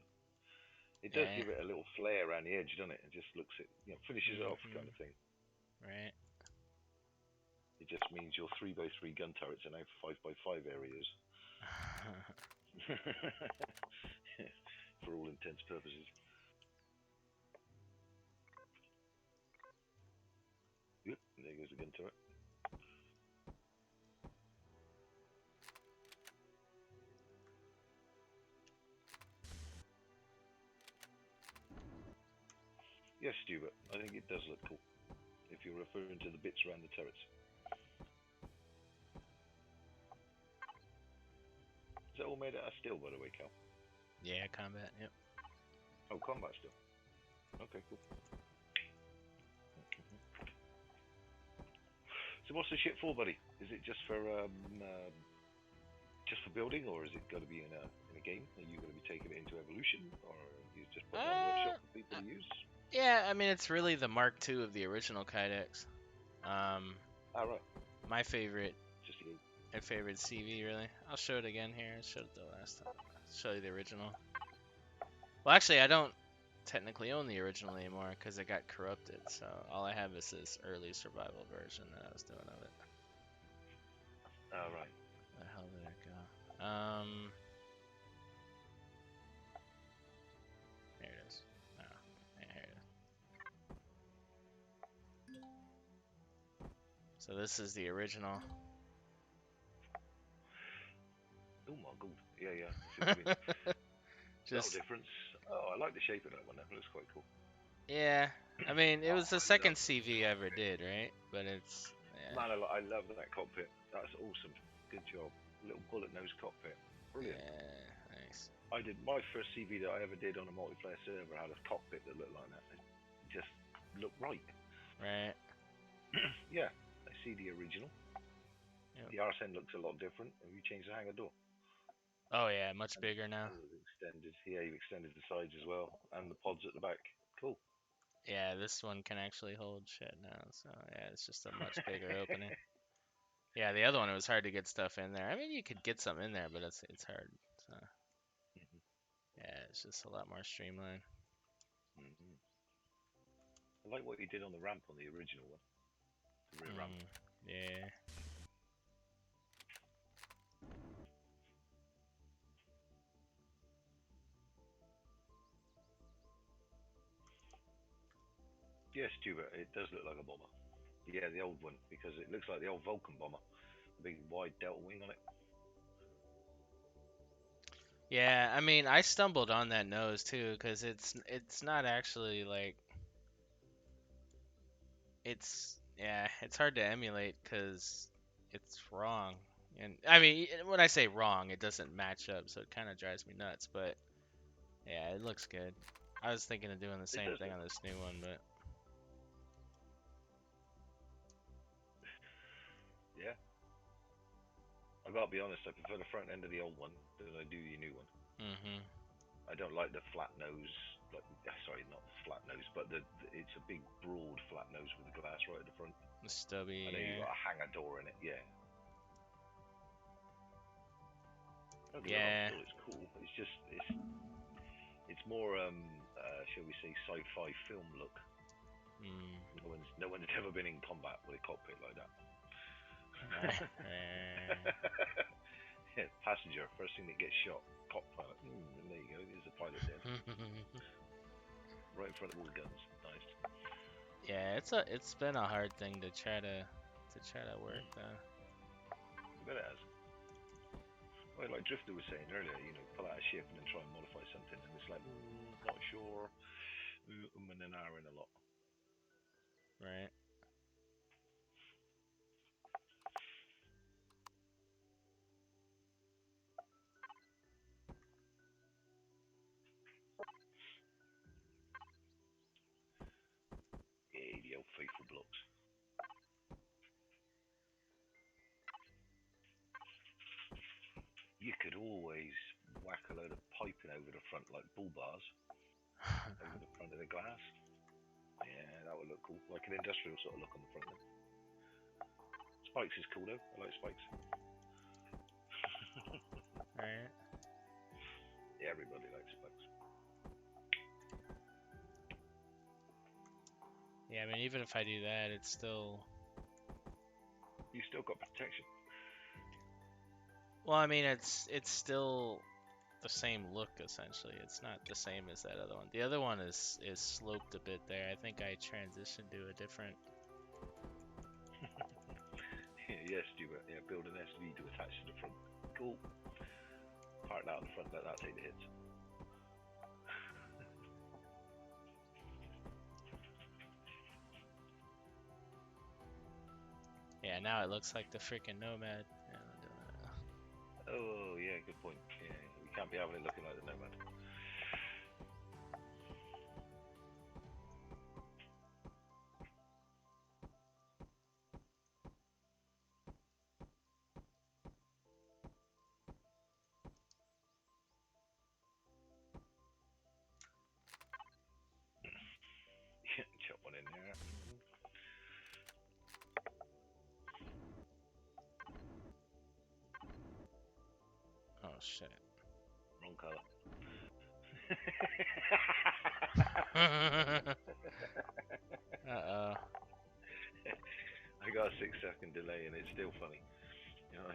It does Yeah. give it a little flair around the edge, doesn't it? It just looks it, finishes it off kind Mhm. of thing. Right. It just means your 3x3 gun turrets are now 5x5 areas. For all intents purposes. Yep, there goes the gun turret. Yes, Stuart, I think it does look cool. If you're referring to the bits around the turrets. Is that all made out of steel, by the way, Cal? Yeah, combat. Yep. Oh, combat steel. Okay, cool. So what's the ship for, buddy? Is it just for building, or is it going to be in a game? Are you going to be taking it into evolution, or are you just putting it on workshop for people Uh, to use? yeah. I mean, it's really the Mark II of the original Kydex. Ah, right. My favorite, Just to go. my favorite CV. Really. I'll show it again here. I showed it the last time. I'll show you the original. Well, actually, I don't technically own the original anymore because it got corrupted. So all I have is this early survival version that I was doing of it. Ah, right. Where the hell did it go? Here it is. Oh, yeah, here it is. So this is the original. Oh my god. Yeah, yeah. I see what you mean. Little Just difference. Oh, I like the shape of that one. That looks quite cool. yeah. I mean, it Oh, was the I love second that CV I ever cockpit. did, right? But it's yeah, Man, I love that cockpit. That's awesome. Good job. Little bullet nose cockpit. Brilliant. yeah, nice. I did my first CV that I ever did on a multiplayer server had a cockpit that looked like that. It just looked right. Right. Yeah, I see the original. Yep. The RSN looks a lot different. Have you changed the hangar door? Oh yeah, much bigger now. And it's extended. Yeah, you've extended the sides as well, and the pods at the back. Cool. Yeah, this one can actually hold shit now. So yeah, it's just a much bigger opening. Yeah, the other one it was hard to get stuff in there. I mean, you could get some in there, but it's hard. So yeah, it's just a lot more streamlined. Mm-hmm. I like what you did on the ramp on the original one, the rear ramp. Yeah. Yes, Stuart, it does look like a bomber. Yeah, the old one, because it looks like the old Vulcan bomber. The big wide delta wing on it. Yeah, I mean, I stumbled on that nose too because it's not actually like it's hard to emulate because it's wrong. And I mean, when I say wrong, it doesn't match up, so it kind of drives me nuts. But yeah, it looks good. I was thinking of doing the It same does thing look. on this new one, but Yeah. I I've got to be honest. I prefer the front end of the old one than I do the new one. Mm-hmm. I don't like the flat nose. Like, sorry, not the flat nose, but it's a big, broad flat nose with the glass right at the front. The stubby. I know you've Yeah. got a hanger door in it. Yeah. Don't get me wrong. Yeah. Still, it's cool. It's just it's more shall we say sci-fi film look. Mm. No one's ever been in combat with a cockpit like that. Yeah, passenger, first thing that gets shot, cockpilot. And there you go. There's a pilot dead, right in front of all the guns. Nice. Yeah, it's been a hard thing to try to work though. I bet it has. Well, like Drifter was saying earlier, pull out a ship and then try and modify something, and it's like, not sure. And an hour in a lot. Right. Yeah, the old faithful blocks. You could always whack a load of piping over the front, like bull bars, over the front of the glass. Yeah, that would look cool. Like an industrial sort of look on the front end. Spikes is cool though. I like spikes. Right. Yeah, everybody likes spikes. Yeah, I mean, even if I do that, it's still. You still got protection. Well, I mean, it's still the same look essentially. It's not the same as that other one. The other one is sloped a bit there. I think I transitioned to a different. Yes, Stuart. Yeah, build an SV to attach to the front. Cool. Park that on the front, let that take the hits. Yeah, now it looks like the freaking Nomad. Yeah, Oh, yeah, good point. Yeah, we can't be having it looking like the Nomad. Chop one in there. Oh shit. Wrong colour. Uh-oh. I got a 6-second delay and it's still funny. You know,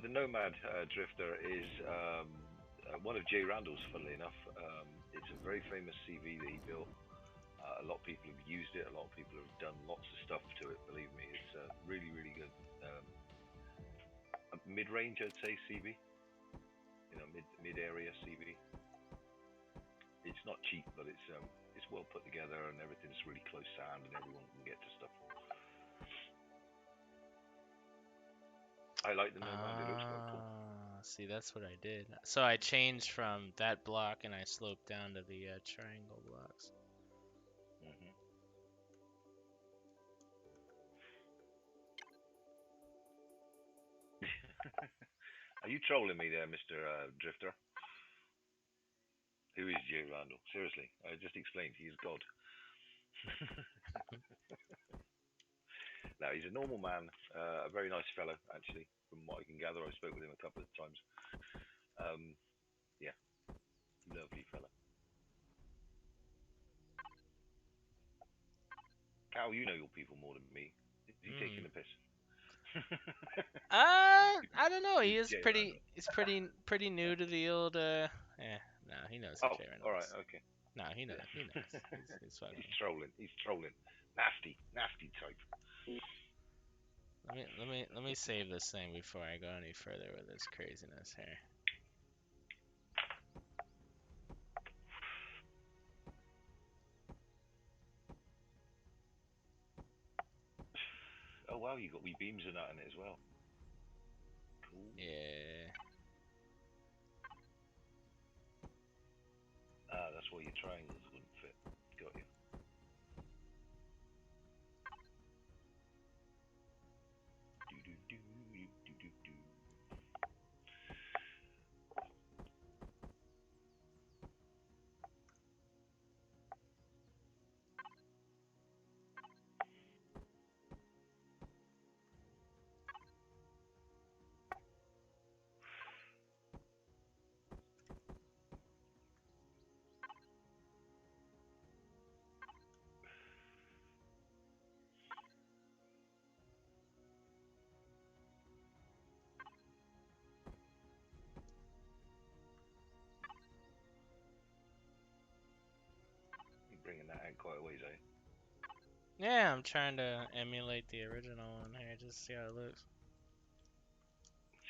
the Nomad Drifter is one of Jay Randall's, funnily enough. It's a very famous CV that he built. A lot of people have used it. A lot of people have done lots of stuff to it. Believe me, it's really, really good. A mid-range, I'd say, CV. Mid-area CV. It's not cheap, but it's well put together and everything's really close sound and everyone can get to stuff. I like the Nomad. It looks quite cool. See, that's what I did. So I changed from that block and I sloped down to the triangle blocks. Mm-hmm. Are you trolling me there, Mr. Drifter? Who is Jay Randall? Seriously, I just explained he's God. No, he's a normal man, a very nice fellow, actually, from what I can gather. I spoke with him a couple of times. Yeah, lovely fella. Cal, you know your people more than me. Is he taking the piss? I don't know. He Who's is Jay pretty. Randall? He's pretty new to the old. No, he knows who Oh, Jay Reynolds all right, is. okay. No, he knows. Yeah. He knows. He's fucking. He's trolling. He's trolling. Nasty, nasty type. Let me save this thing before I go any further with this craziness here. Oh wow, you got wee beams and that in it as well. Cool. Yeah. Ah, that's why your triangles wouldn't fit. Got you. Do do do You're bringing that out quite a ways, eh? Yeah, I'm trying to emulate the original one here, just to see how it looks.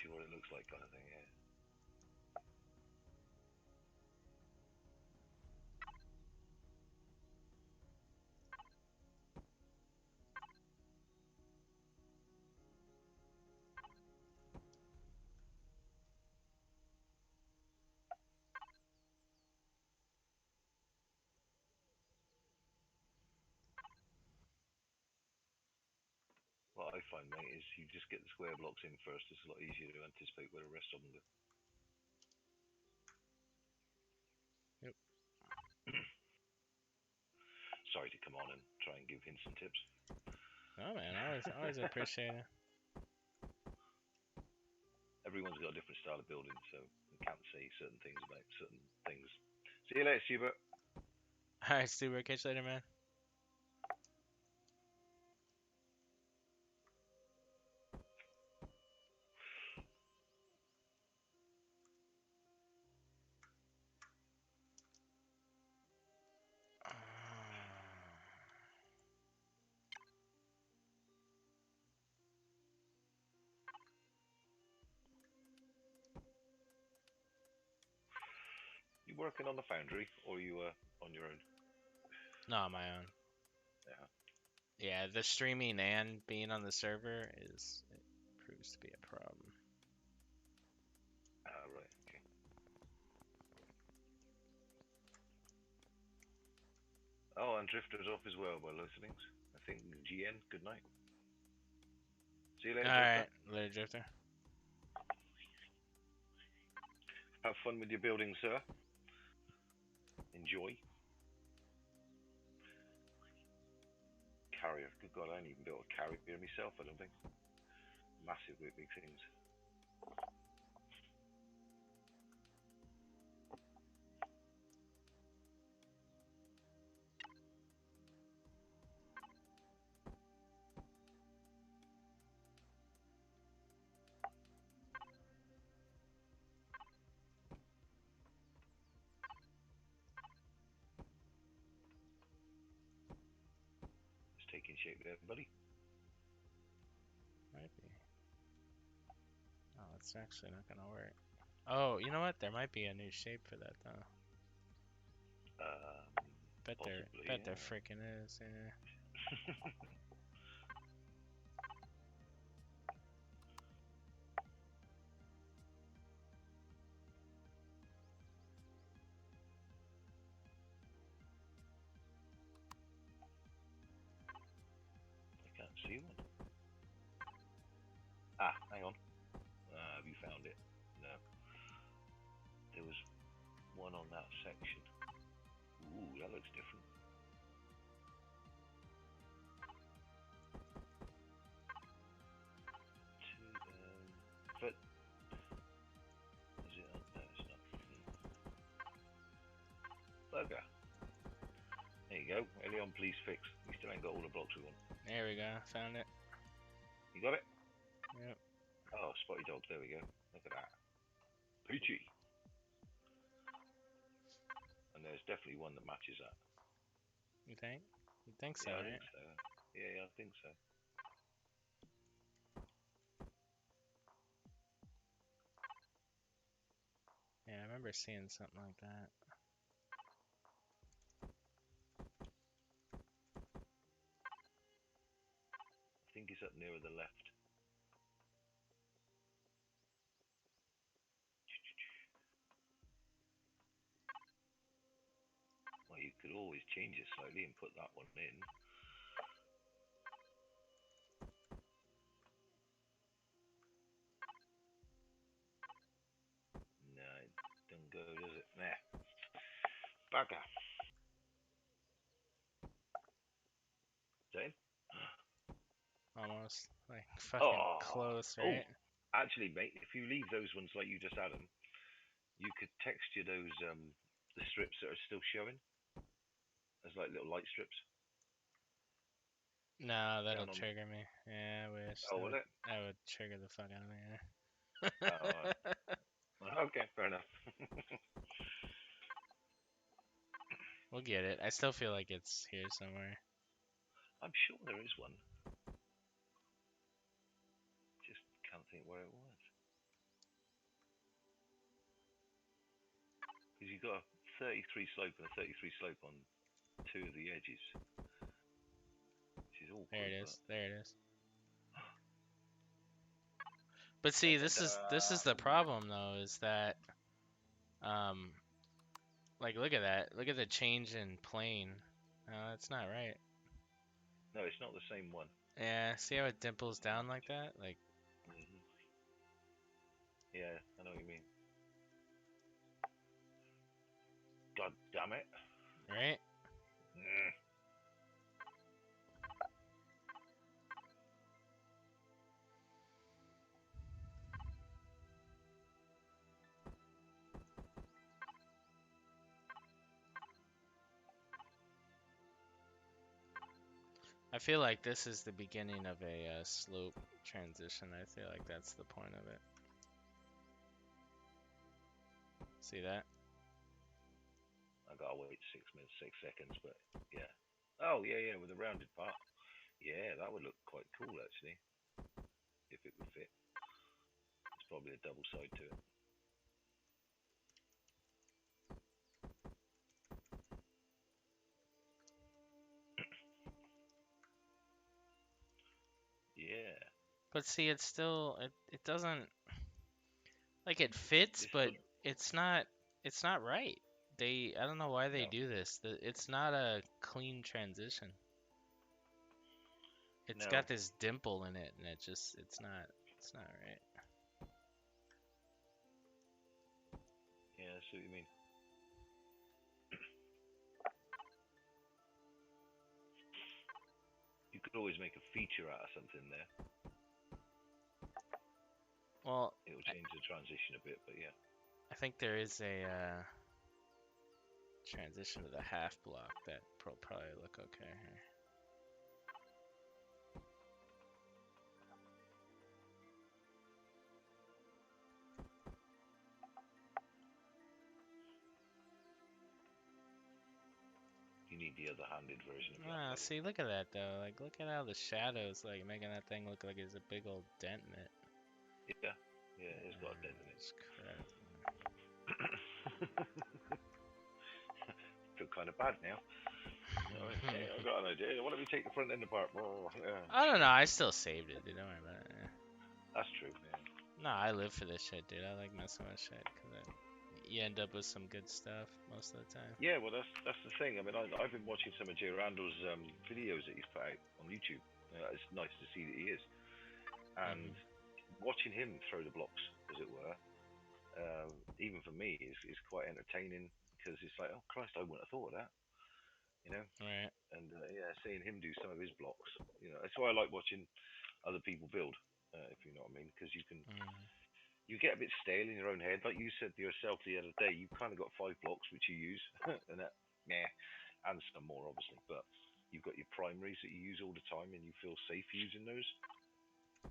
See what it looks like, kind of thing. Yeah. What I find, mate, is you just get the square blocks in first. It's a lot easier to anticipate where the rest of them go. Yep. Sorry to come on and try and give hints and tips. Oh man, always appreciate it. Everyone's got a different style of building, so you can't say certain things about certain things. See you later, Hubert. Alright, Stuart, catch you later, man. You working on the foundry, or you on your own? No, on my own. Yeah. Yeah, the streaming and being on the server it proves to be a problem. Ah, right. Okay. Oh, and Drifter's off as well, by the looks of things. I think GN. Good night. See you later, Alright, Drifter. later, Drifter. Have fun with your building, sir. Enjoy. Carrier. Good God, I ain't even built a carrier myself, I don't think. Massive, great big things. It's taking shape there, buddy. Might be. Oh, it's actually not gonna work. Oh, you know what? There might be a new shape for that though. Possibly, Bet there yeah. freaking is. Yeah. I can't see one. Ah, hang on. Have you found it? No. There was one on that section. Ooh, that looks different. But is it? No, it's not. Bugger. There you go. Elion, please fix. We still ain't got all the blocks we want. There we go. Found it. You got it? Yep. Oh, spotty dog. There we go. Look at that. Peachy. And there's definitely one that matches that. You think? You think so, Yeah, I right? think so. Yeah, I think so. Yeah, I remember seeing something like that. I think it's up nearer the left. Well, you could always change it slightly and put that one in. bugger. Zane? Almost. Like, fucking Oh, close, oh. right? Actually, mate, if you leave those ones like you just had them, you could texture those the strips that are still showing as like little light strips No, that'll down on. trigger me. Yeah, I wish. Oh, will it? That would trigger the fuck out of me. Oh, Yeah. okay, fair enough. We'll get it. I still feel like it's here somewhere. I'm sure there is one. Just can't think where it was. Because you've got a 33 slope and a 33 slope on two of the edges, which is awkward. There it But is. There it is. But see, this is da-da-da. the problem though, is that like look at that. Look at the change in plane. No, that's not right. No, it's not the same one. Yeah, see how it dimples down like that? Like, Hmm. Yeah, I know what you mean. God damn it. right? Mm. I feel like this is the beginning of a slope transition. I feel like that's the point of it. See that? I gotta wait 6 minutes, 6 seconds, but yeah. Oh, yeah, yeah, with a rounded part. Yeah, that would look quite cool actually, if it would fit. It's probably a double side to it. Yeah. But see, it's still it doesn't like it fits, This but would. it's not right. I don't know why they No. do this. It's not a clean transition. It's No. got this dimple in it, and it's not right. Yeah, I see what you mean. You could always make a feature out of something there. Well, It'll change the transition a bit, but yeah. I think there is a transition to the half block that probably look okay here. You need the other-handed version of that. Ah, Buddy. see, look at that though. Like, look at how the shadows like making that thing look like it's a big old dent in it. Yeah. Yeah, it's got a dent in it. It's crap. Feel kind of bad now. Okay, I've got an idea. Why don't we take the front end apart? Yeah, I don't know. I still saved it, dude. Don't worry about it. Yeah. that's true. Yeah. No, I live for this shit, dude. I like messing with shit because you end up with some good stuff most of the time. Yeah, well, that's the thing. I mean, I've been watching some of Jay Randall's videos that he's put out on YouTube. It's nice to see that he is, and watching him throw the blocks, as it were, even for me, is quite entertaining because it's like, oh Christ, I wouldn't have thought of that, you know. Right. And yeah, seeing him do some of his blocks, that's why I like watching other people build, if you know what I mean, because you get a bit stale in your own head. Like you said yourself the other day, you've kind of got 5 blocks which you use, and that, yeah, and some more obviously, but you've got your primaries that you use all the time, and you feel safe using those.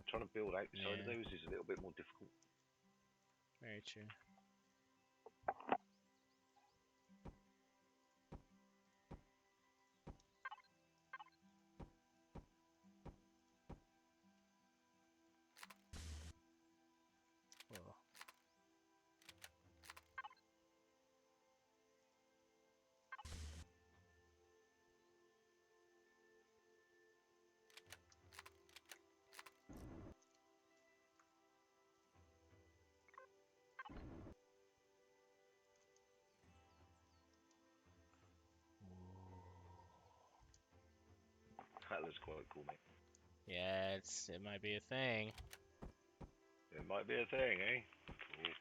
Trying to build outside of Yeah. those is a little bit more difficult. Very true. Well. That looks quite cool, mate. Yeah, it might be a thing. It might be a thing, eh? Cool.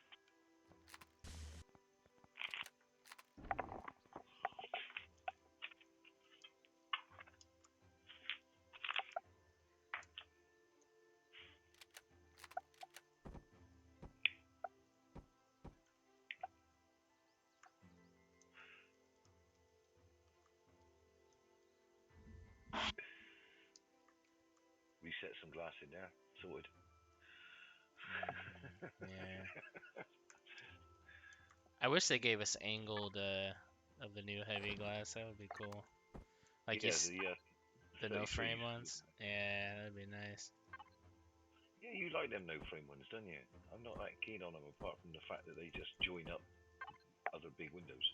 set some glass in there. Sorted. Yeah. I wish they gave us angled of the new heavy glass. That would be cool. Like Yeah, the the no 33s. frame ones. Yeah, that'd be nice. Yeah, you like them no frame ones, don't you? I'm not that keen on them, apart from the fact that they just join up other big windows.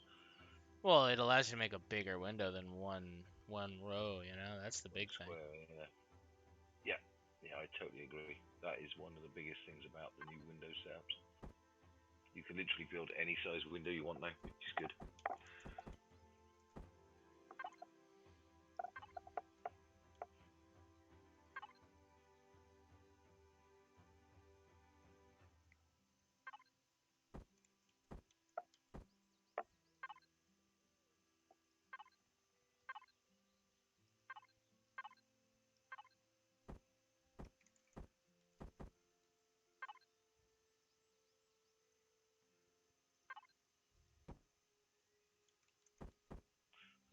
Well, it allows you to make a bigger window than one row. You know, that's the big thing. Square, yeah. Yeah, yeah, I totally agree. That is one of the biggest things about the new Windows setups. You can literally build any size window you want now, which is good.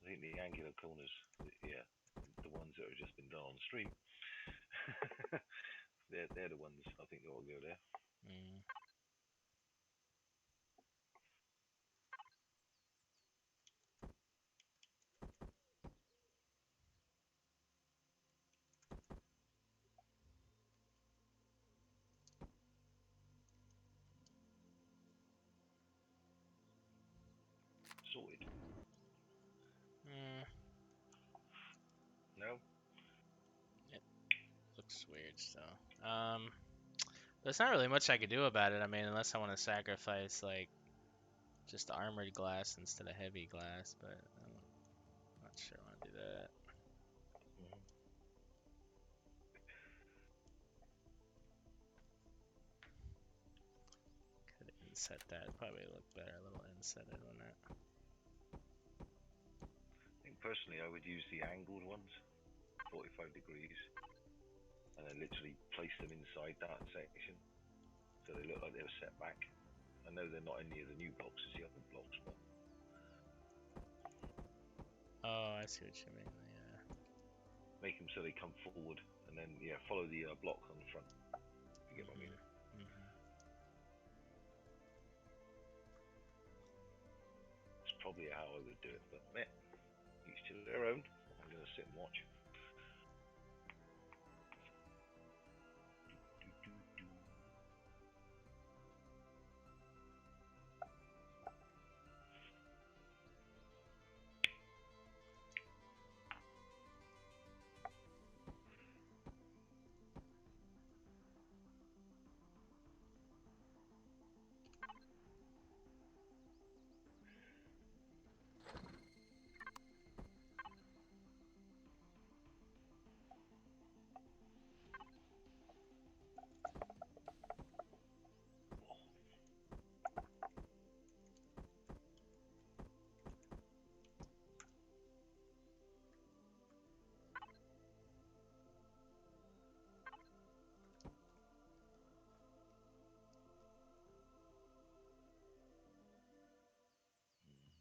I think the angular corners, yeah, the ones that have just been done on the street, they're the ones I think that will go there. Mm. Sorted. Mm. No? It looks weird still. There's not really much I could do about it. I mean, unless I want to sacrifice like just armored glass instead of heavy glass, but I'm not sure I want to do that. Mm-hmm. Could inset that. Probably look better a little insetted, wouldn't it? I think personally I would use the angled ones, 45 degrees, and then literally place them inside that section so they look like they're set back. I know they're not any of the new blocks as the other blocks, but Oh, I see what you mean. Yeah. make them so they come forward, and then yeah, follow the block on the front. If you get what I mean. Mhm. It's probably how I would do it, but meh, each to their own. I'm gonna sit and watch.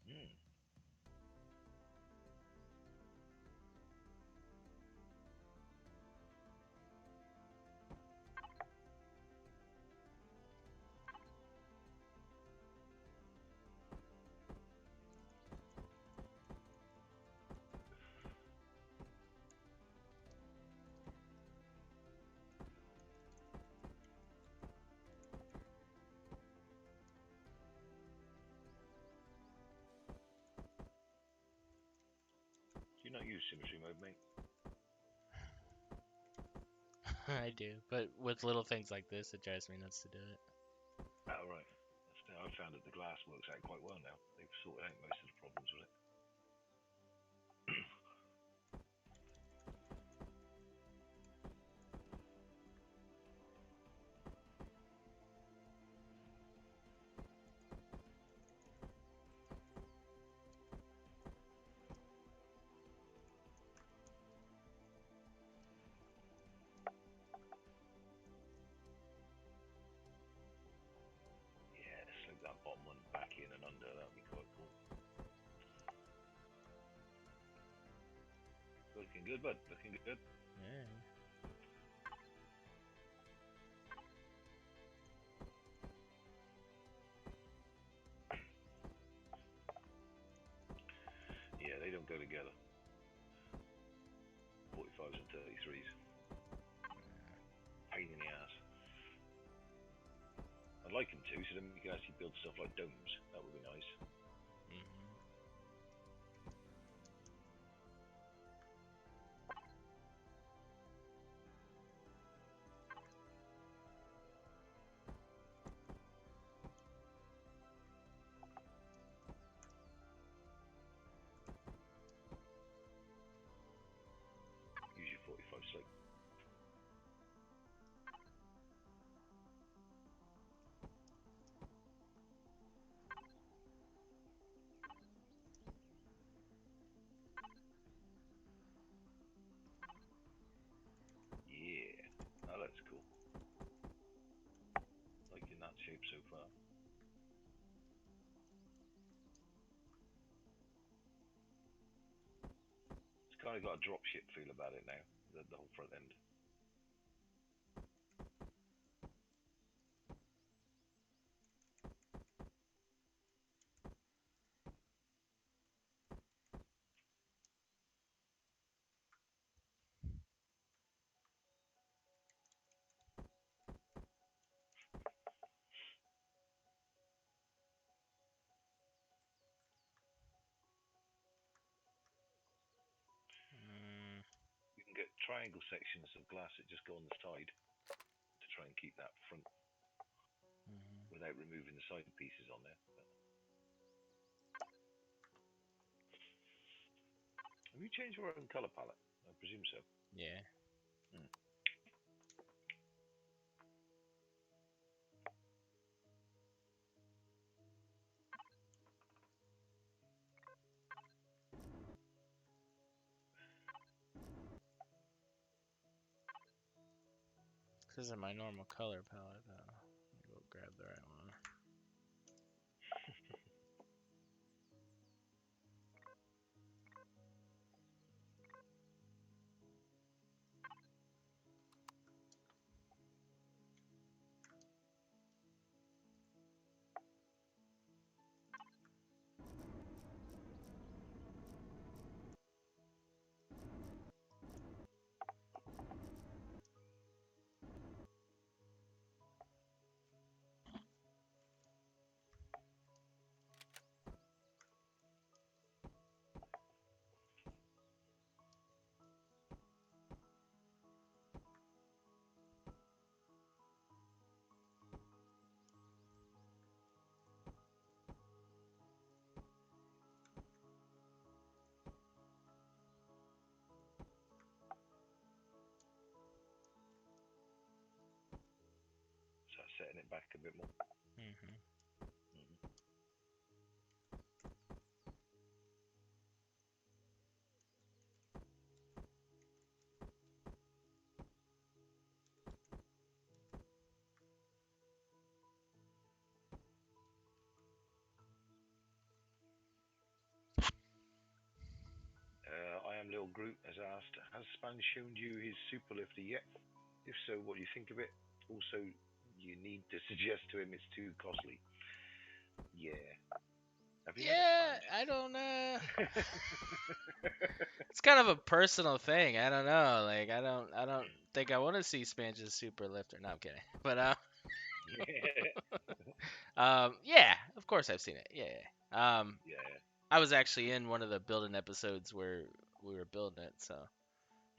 Hmm. Do you not use symmetry mode, mate? I do, but with little things like this, it drives me nuts to do it. Oh, right. I've found that the glass works out quite well now. They've sorted out most of the problems with it. Yeah, slip that bottom one back in and under. That'd be quite cool. Looking good, bud. Looking good. Yeah. like them to, so then we can actually build stuff like domes. That would be nice. Mm-hmm. Use your 45 slate. Yeah, that looks cool. Liking that shape so far. It's kind of got a dropship feel about it now, the whole front end. Mm-hmm. You can get triangle sections of glass that just go on the side to try and keep that front without removing the side pieces on there. But have you changed your own color palette? I presume so. Yeah. Hmm. This isn't my normal color palette though. Let me go grab the right one. So setting it back a bit more. Mm-hmm. Mm-hmm. I am Little Groot has asked, has Span shown you his super lifter yet? If so, what do you think of it? Also, you need to suggest to him it's too costly. Yeah. Have you had it, Yeah, Sponge? I don't know. It's kind of a personal thing. I don't know. Like I don't think I want to see Spange's super lifter. No, I'm kidding. But yeah, of course I've seen it. Yeah, yeah. Yeah. I was actually in one of the building episodes where we were building it, so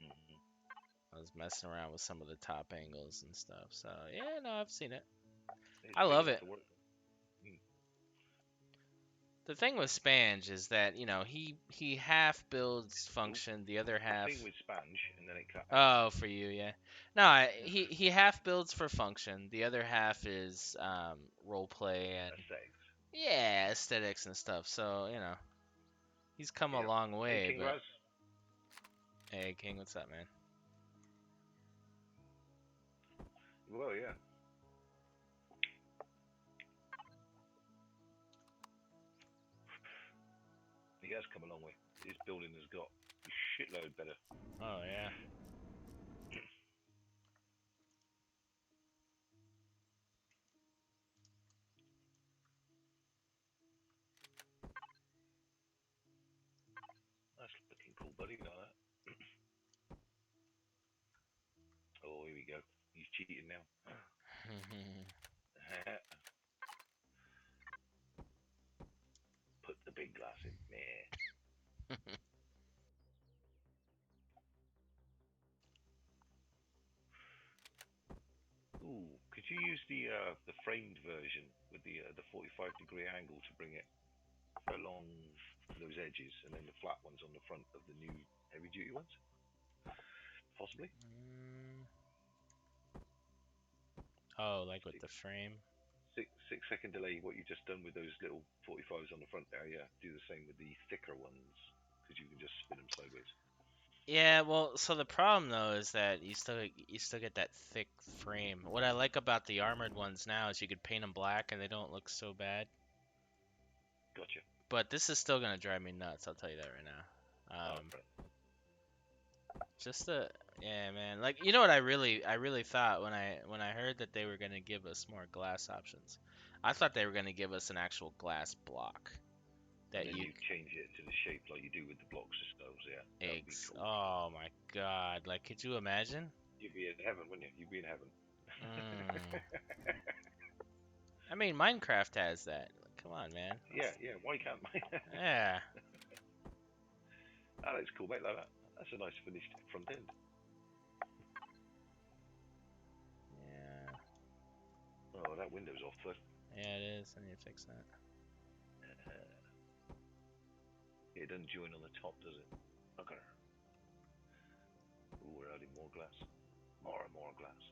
Mm-hmm. I was messing around with some of the top angles and stuff. So yeah, no, I've seen it. It's I big love enough it. to work. Mm. The thing with Spange is that he half builds Oh, function, the other the half. thing with Sponge, and then it cut out. Oh, for you, yeah. No, he half builds for function. The other half is role play and Aesthetics. yeah, aesthetics and stuff. So he's come a Yep. long Hey, way. King But Raz. hey, King, what's up, man? Well, yeah. He has come a long way. His building has got a shitload better. Oh yeah. That's looking cool, buddy. Like that. Oh, here we go. He's cheating now. expensive. Meh. Ooh, could you use the framed version with the 45-degree angle to bring it along those edges, and then the flat ones on the front of the new heavy duty ones? Possibly. Oh, like with Six, the frame. 6 second delay. What you just done with those little 45s on the front there? Yeah, do the same with the thicker ones because you can just spin them sideways. Yeah, well, so the problem though is that you still get that thick frame. What I like about the armored ones now is you could paint them black and they don't look so bad. Gotcha. But this is still gonna drive me nuts. I'll tell you that right now. Oh, right. Just the yeah, man. Like you know what I really thought when I heard that they were gonna give us more glass options. I thought they were gonna give us an actual glass block And that then you you change it to the shape like you do with the blocks themselves. Yeah, that would be eggs. cool. Oh my God! Like, could you imagine? You'd be in heaven, wouldn't you? You'd be in heaven. Mm. I mean, Minecraft has that. Come on, man. Yeah, yeah. Why can't mine? Yeah. That looks cool, mate. Like that. That's a nice finished front end. Yeah. Oh, that window's off though. Yeah, it is. I need to fix that. It doesn't join on the top, does it? Okay. Ooh, we're adding more glass. More and more glass.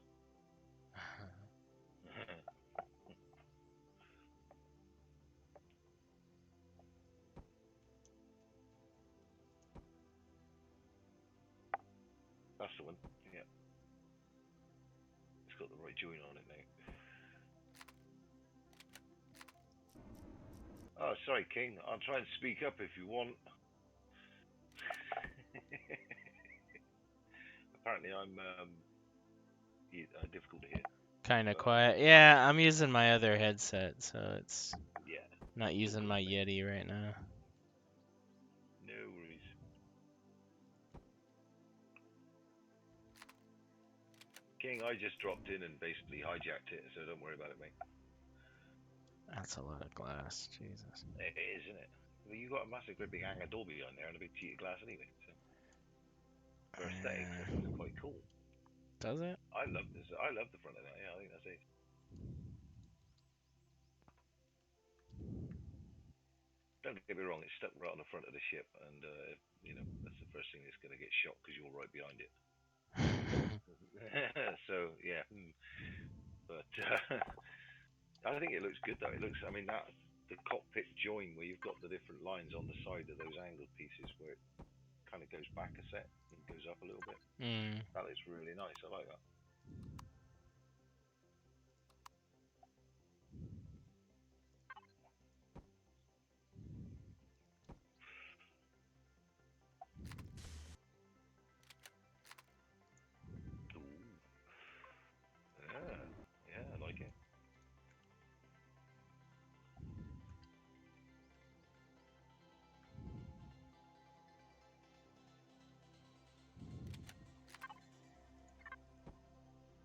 That's the one. Yeah. It's got the right join on it now. Oh, sorry, King. I'll try and speak up if you want. Apparently, I'm difficult to hear. Kind of But quiet. Yeah, I'm using my other headset, so it's yeah, not all using good, my mate. Yeti right now. No worries. King, I just dropped in and basically hijacked it, so don't worry about it, mate. That's a lot of glass. Jesus. It is, isn't it? Well, you got a massive, great big hang Adobe on there and a big sheet of glass anyway. So for aesthetics, it looks quite cool. Does it? I love this. I love the front of that. Yeah, I think that's it. Don't get me wrong, it's stuck right on the front of the ship, and that's the first thing that's going to get shot because you're right behind it. So yeah, but I think it looks good though. It looks, I mean, that the cockpit join where you've got the different lines on the side of those angled pieces where it kind of goes back a set and goes up a little bit. Mm. That looks really nice. I like that. Ooh, yeah, yeah, I like it.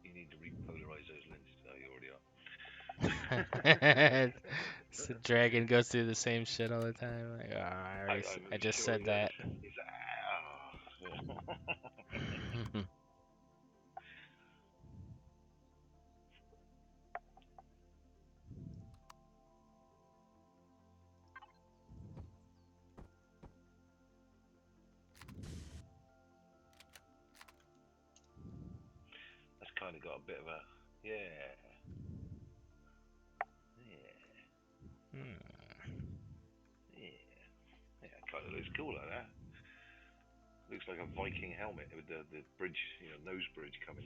You need to repolarize those lenses. Oh, you already are. So dragon goes through the same shit all the time. Like, oh, I'm I just sure said he does. that. He's ah. That's kind of got a bit of a yeah, yeah, yeah, yeah. Kind of looks cool like that. Looks like a Viking helmet with the bridge, nose bridge coming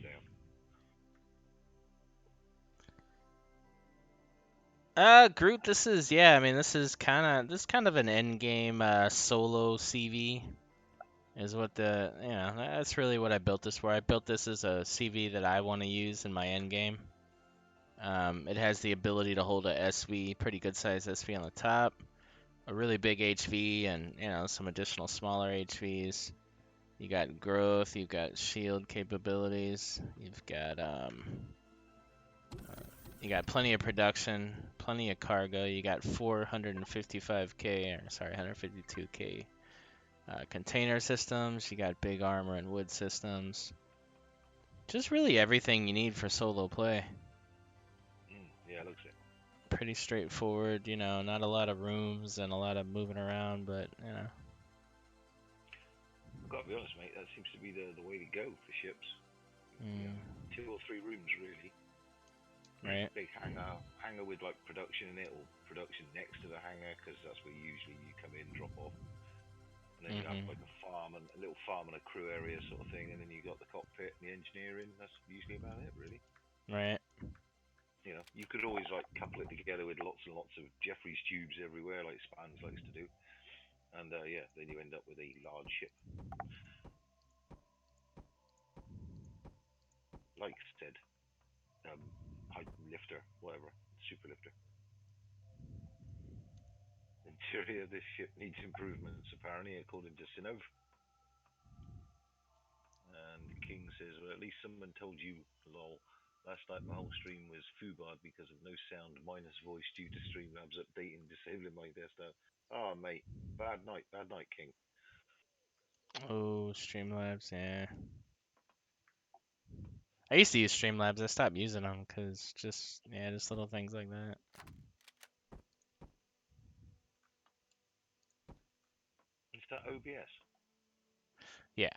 down. Groot, this is yeah. I mean, this is kind of an end game solo CV is what that's really what I built this for. I built this as a CV that I want to use in my end game. It has the ability to hold a SV, pretty good size SV on the top, a really big HV, and some additional smaller HVs. You got growth, you've got shield capabilities, you've got You got plenty of production, plenty of cargo. You got 455k, or sorry, 152k container systems. You got big armor and wood systems. Just really everything you need for solo play. Yeah, looks it. Pretty straightforward, you know, not a lot of rooms and a lot of moving around, but, you know. I've got to be honest, mate. That seems to be the way to go for ships. You know, 2 or 3 rooms really. Right. Big hangar with like production in it, or production next to the hangar, because that's where usually you come in, drop off, and then you have like a farm and a little farm and a crew area sort of thing, and then you got the cockpit and the engineering. That's usually about it, really. Right. You know, you could always like couple it together with lots and lots of Jeffrey's tubes everywhere, like Spans likes to do, and yeah, then you end up with a large ship. Like said, high lifter, whatever, super lifter. Interior of this ship needs improvements, apparently, according to Sinov. And King says, well, at least someone told you, lol. Last night my whole stream was foobarred because of no sound minus voice due to Streamlabs updating, disabling my desktop. Oh, mate. Bad night, King. Oh, Streamlabs, yeah. I used to use Streamlabs. I stopped using them because just little things like that. Is that OBS? Yeah.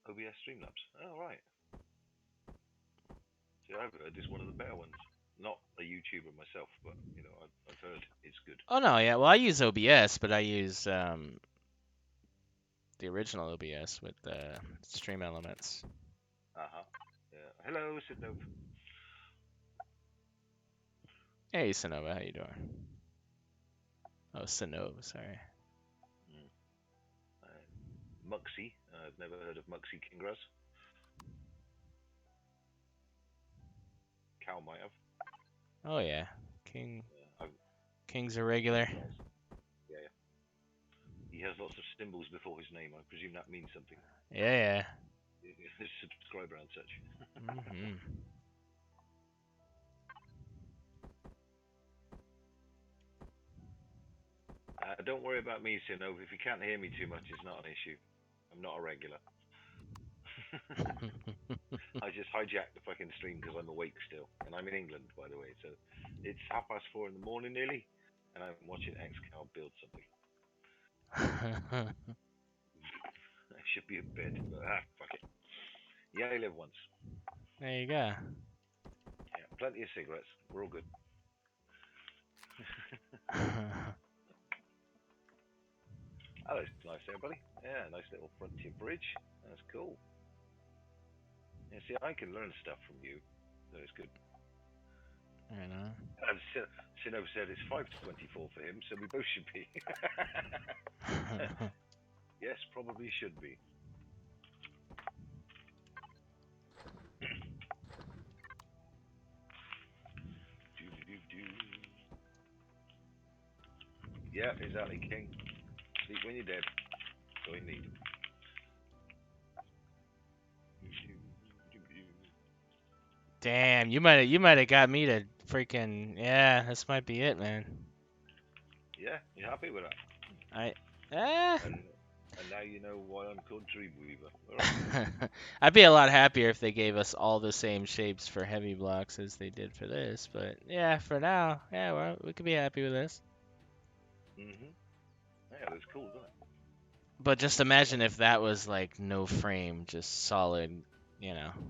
OBS Streamlabs. Oh, right. See, I've heard it's one of the better ones. Not a YouTuber myself, but, you know, I've heard it's good. Oh no, yeah. Well, I use OBS, but I use the original OBS with the Stream Elements. Uh-huh. Yeah. Hello, Sidnov. Hey, Sonova, how you doing? Oh, Sonova, sorry. Muxie. I've never heard of Muxie Kingras. Cal might have. Oh yeah, King. Yeah, King's a regular. yeah. He has lots of symbols before his name. I presume that means something. Yeah, His subscriber and such. yeah. Don't worry about me, Sinov. If you can't hear me too much, it's not an issue. I'm not a regular. I just hijacked the fucking stream because I'm awake still, and I'm in England, by the way. So it's 4:30 in the morning nearly, and I'm watching XCal build something. I should be in bed, but fuck it. You only live once. There you go. Yeah, plenty of cigarettes. We're all good. Oh, that's nice there, buddy. Yeah, nice little frontier bridge. That's cool. Yeah, see, I can learn stuff from you. So it's good. I know. As Sino said, it's 5:24 for him, so we both should be. Yes, probably should be. Yeah, exactly, King. Sleep when you're dead. That's all you need. Damn, you might have got me to freaking this might be it, man. Yeah, you happy with that? Eh. And now you know why I'm called Dreamweaver. Right. I'd be a lot happier if they gave us all the same shapes for heavy blocks as they did for this, but yeah, for now, yeah, well, we could be happy with this. Yeah, that's cool, isn't it? But just imagine if that was like no frame, just solid,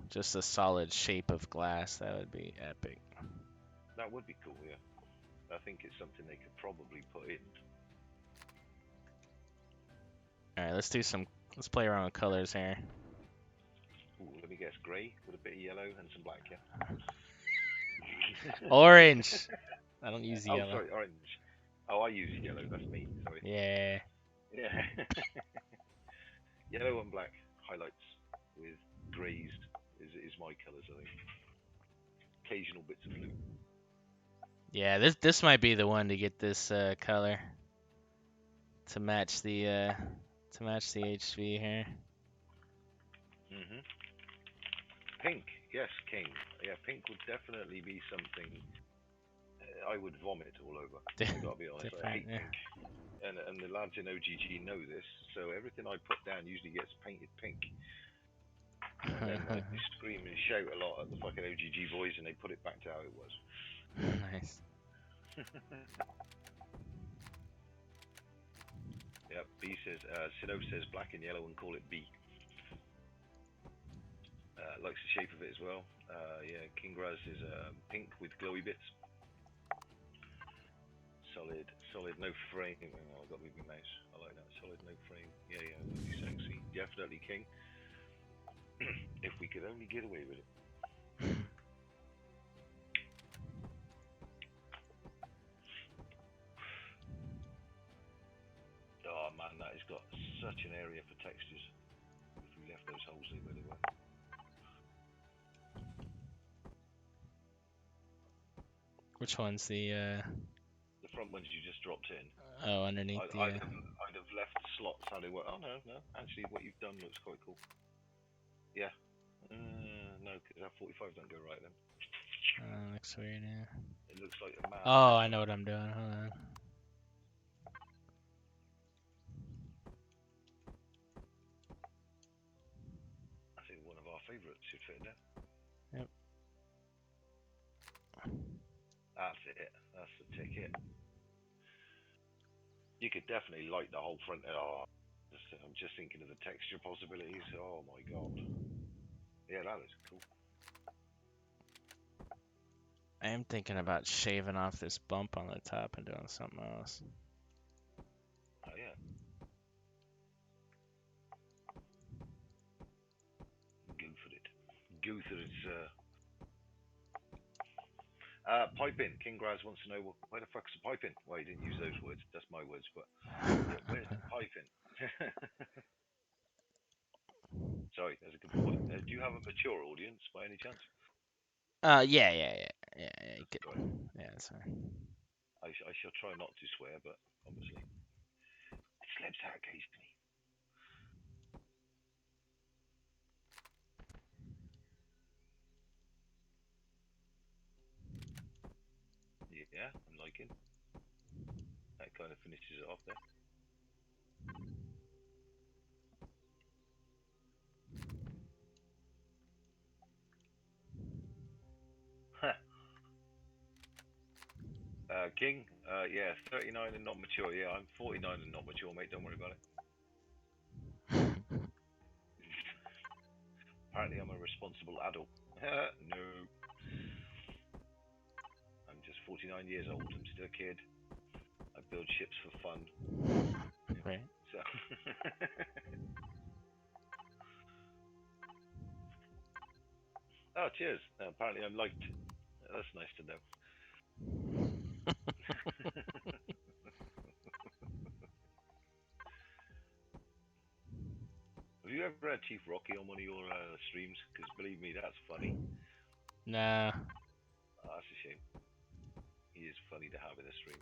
just a solid shape of glass. That would be epic. That would be cool, yeah. I think it's something they could probably put in. All right, let's play around with colors here. Ooh, let me guess, grey with a bit of yellow and some black, yeah? Orange. I don't use yellow. Oh, sorry, orange. Oh, I use yellow. That's me. Sorry. Yeah. Yeah. Yellow and black highlights with greys is my colours, I think. Occasional bits of blue. Yeah, this might be the one to get this color to match the HV here. Pink, yes, king. Yeah, pink would definitely be something I would vomit all over. I gotta be honest, I Different, hate yeah. pink. And the lads in OGG know this, so everything I put down usually gets painted pink. And then I scream and shout a lot at the fucking OGG boys, and they put it back to how it was. Nice. Yep, B says, Sido says black and yellow and call it B. Likes the shape of it as well. Yeah, King Graz is pink with glowy bits. Solid, no frame. Oh, I got moving mouse. I like that. Solid, no frame. Yeah, that'd be sexy. Definitely king. If we could only get away with it. Oh man, that has got such an area for textures. If we left those holes there where they were. Which one's the The front ones you just dropped in. oh, underneath the I'd have left the slots how they were. Oh no. Actually, what you've done looks quite cool. Yeah. No, because that 45 don't go right then. looks weird, yeah. It looks like a man. Oh, I know what I'm doing. Hold on. I think one of our favourites should fit in there. Yep. That's it. That's the ticket. You could definitely light the whole front. Oh, I'm just thinking of the texture possibilities. Oh my god. Yeah, that is cool. I am thinking about shaving off this bump on the top and doing something else. Oh yeah. Go for it. Go for it, sir. Piping. King Graz wants to know where the fuck's the piping? Well, he didn't use those words. That's my words, but where's the piping? Sorry, that's a good point. Do you have a mature audience by any chance? Yeah. You could, Sorry. yeah, that's fine. I shall try not to swear, but obviously it slips out occasionally. Yeah, I'm liking. That kind of finishes it off there. King, yeah, 39 and not mature. Yeah, I'm 49 and not mature, mate. Don't worry about it. Apparently, I'm a responsible adult. No. I'm just 49 years old. I'm still a kid. I build ships for fun. Right. So. Oh, cheers. Apparently, I'm liked. That's nice to know. Have you ever had Chief Rocky on one of your streams? Because believe me, that's funny. Nah. Oh, that's a shame. He is funny to have in a stream.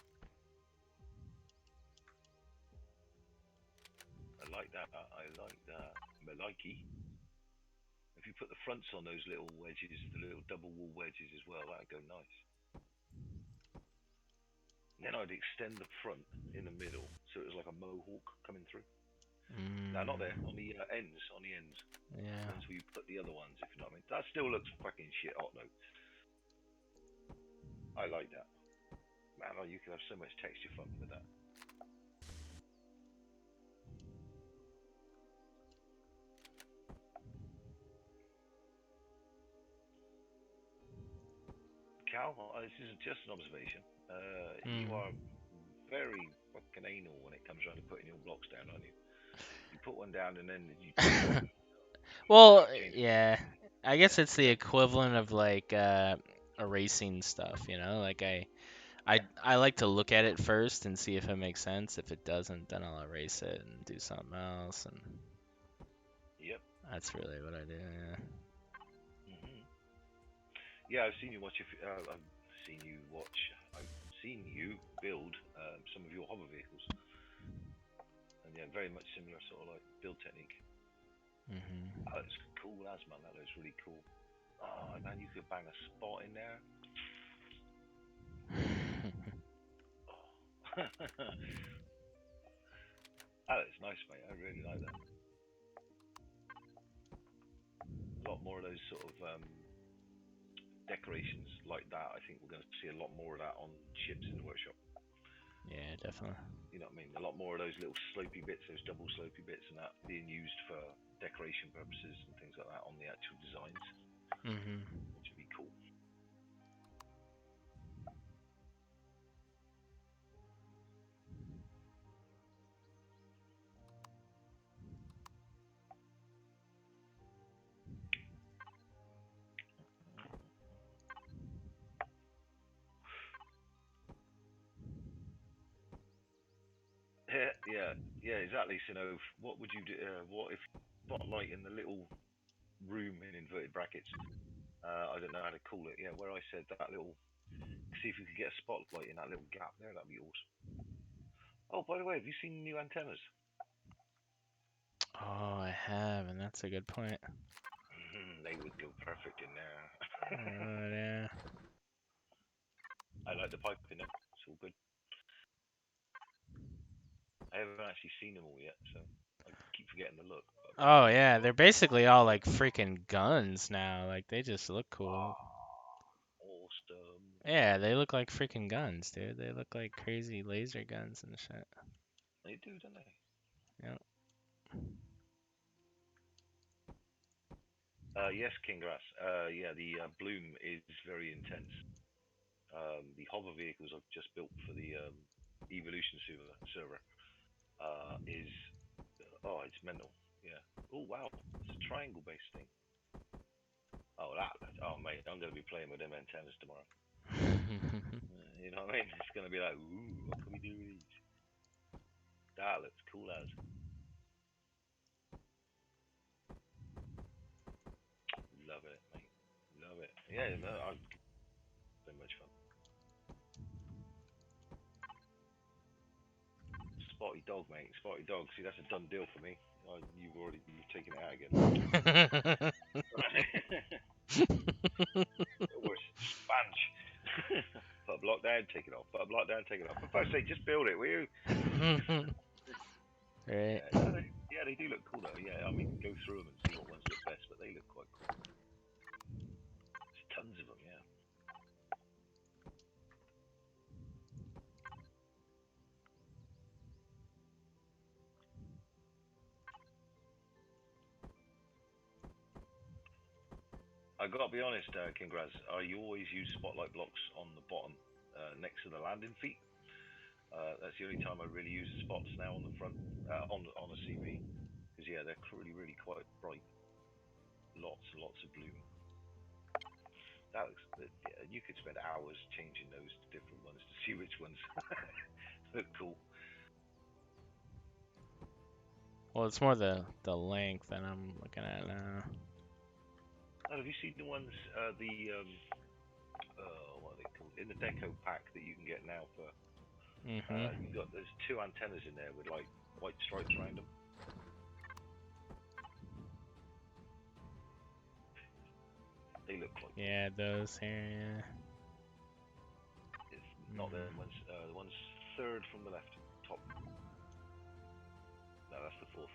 I like that. I like that. Maliki. If you put the fronts on those little wedges, the little double wall wedges as well, that'd go nice. And then I'd extend the front in the middle, so it was like a mohawk coming through. No, not there. On the ends. On the ends. Yeah. Once we put the other ones, if you know what I mean. That still looks fucking shit hot though. I like that. Man, oh, you could have so much texture fun with that. Cal, this isn't just an observation. You are very fucking anal when it comes around to putting your blocks down, aren't you? You put one down and then you Well, change. yeah. I guess Yeah, it's the equivalent of like erasing stuff, you know? Like yeah, I like to look at it first and see if it makes sense. If it doesn't, then I'll erase it and do something else, and yep. that's really what I do. Yeah. Yeah, I've seen you watch. I've seen you watch. I've seen you build some of your hover vehicles, and yeah, very much similar sort of like build technique. Mhm. That looks cool as man. That looks really cool. Oh man, you could bang a spot in there. Oh. That looks nice, mate. I really like that. A lot more of those sort of decorations like that. I think we're going to see a lot more of that on ships in the workshop. Yeah, definitely. You know what I mean? A lot more of those little slopey bits, those double slopey bits, and that being used for decoration purposes and things like that on the actual designs, which would be cool. Yeah, exactly. So, what would you do? What if spotlight in the little room in inverted brackets? I don't know how to call it. Yeah, where I said that little. See if we could get a spotlight in that little gap there. That'd be awesome. Oh, by the way, have you seen new antennas? Oh, I have, and that's a good point. They would go perfect in there. Yeah. I like the pipe in them. It's all good. I haven't actually seen them all yet, so I keep forgetting to look. But I'm Oh, sure. yeah. They're basically all like freaking guns now. Like they just look cool. Awesome. Yeah, they look like freaking guns, dude. They look like crazy laser guns and shit. They do, don't they? Yep. Yes, King Grass. Yeah, the bloom is very intense. The hover vehicles I've just built for the Evolution server is oh, it's mental. Yeah. Oh wow, it's a triangle-based thing. Oh oh mate, I'm gonna be playing with them antennas tomorrow. You know what I mean? It's gonna be like, ooh, what can we do with these? That looks cool as. Love it, mate. Love it. Yeah, no, I've so much fun. Spotty dog, mate. Spotty dog. See, that's a done deal for me. You've taken it out again. Worse, sponge. Put a block down, take it off. Put a block down, take it off. For fuck's sake, just build it, will you? Right. Yeah, no, they do look cool though. Yeah, I mean, go through them and see what ones look best, but they look quite cool. There's tons of them, yeah. I gotta be honest, King Graz, I always use spotlight blocks on the bottom, next to the landing feet. That's the only time I really use the spots now on the front, on a CV, because yeah, they're really quite bright. Lots and lots of bloom. Yeah, you could spend hours changing those to different ones to see which ones look cool. Well, it's more the length that I'm looking at now. And have you seen the ones, what are they called? In the deco pack that you can get now for, there's two antennas in there with like white stripes around them. They look quite cool. Yeah, those here. It's not the ones, the one's third from the left, top. No, that's the fourth.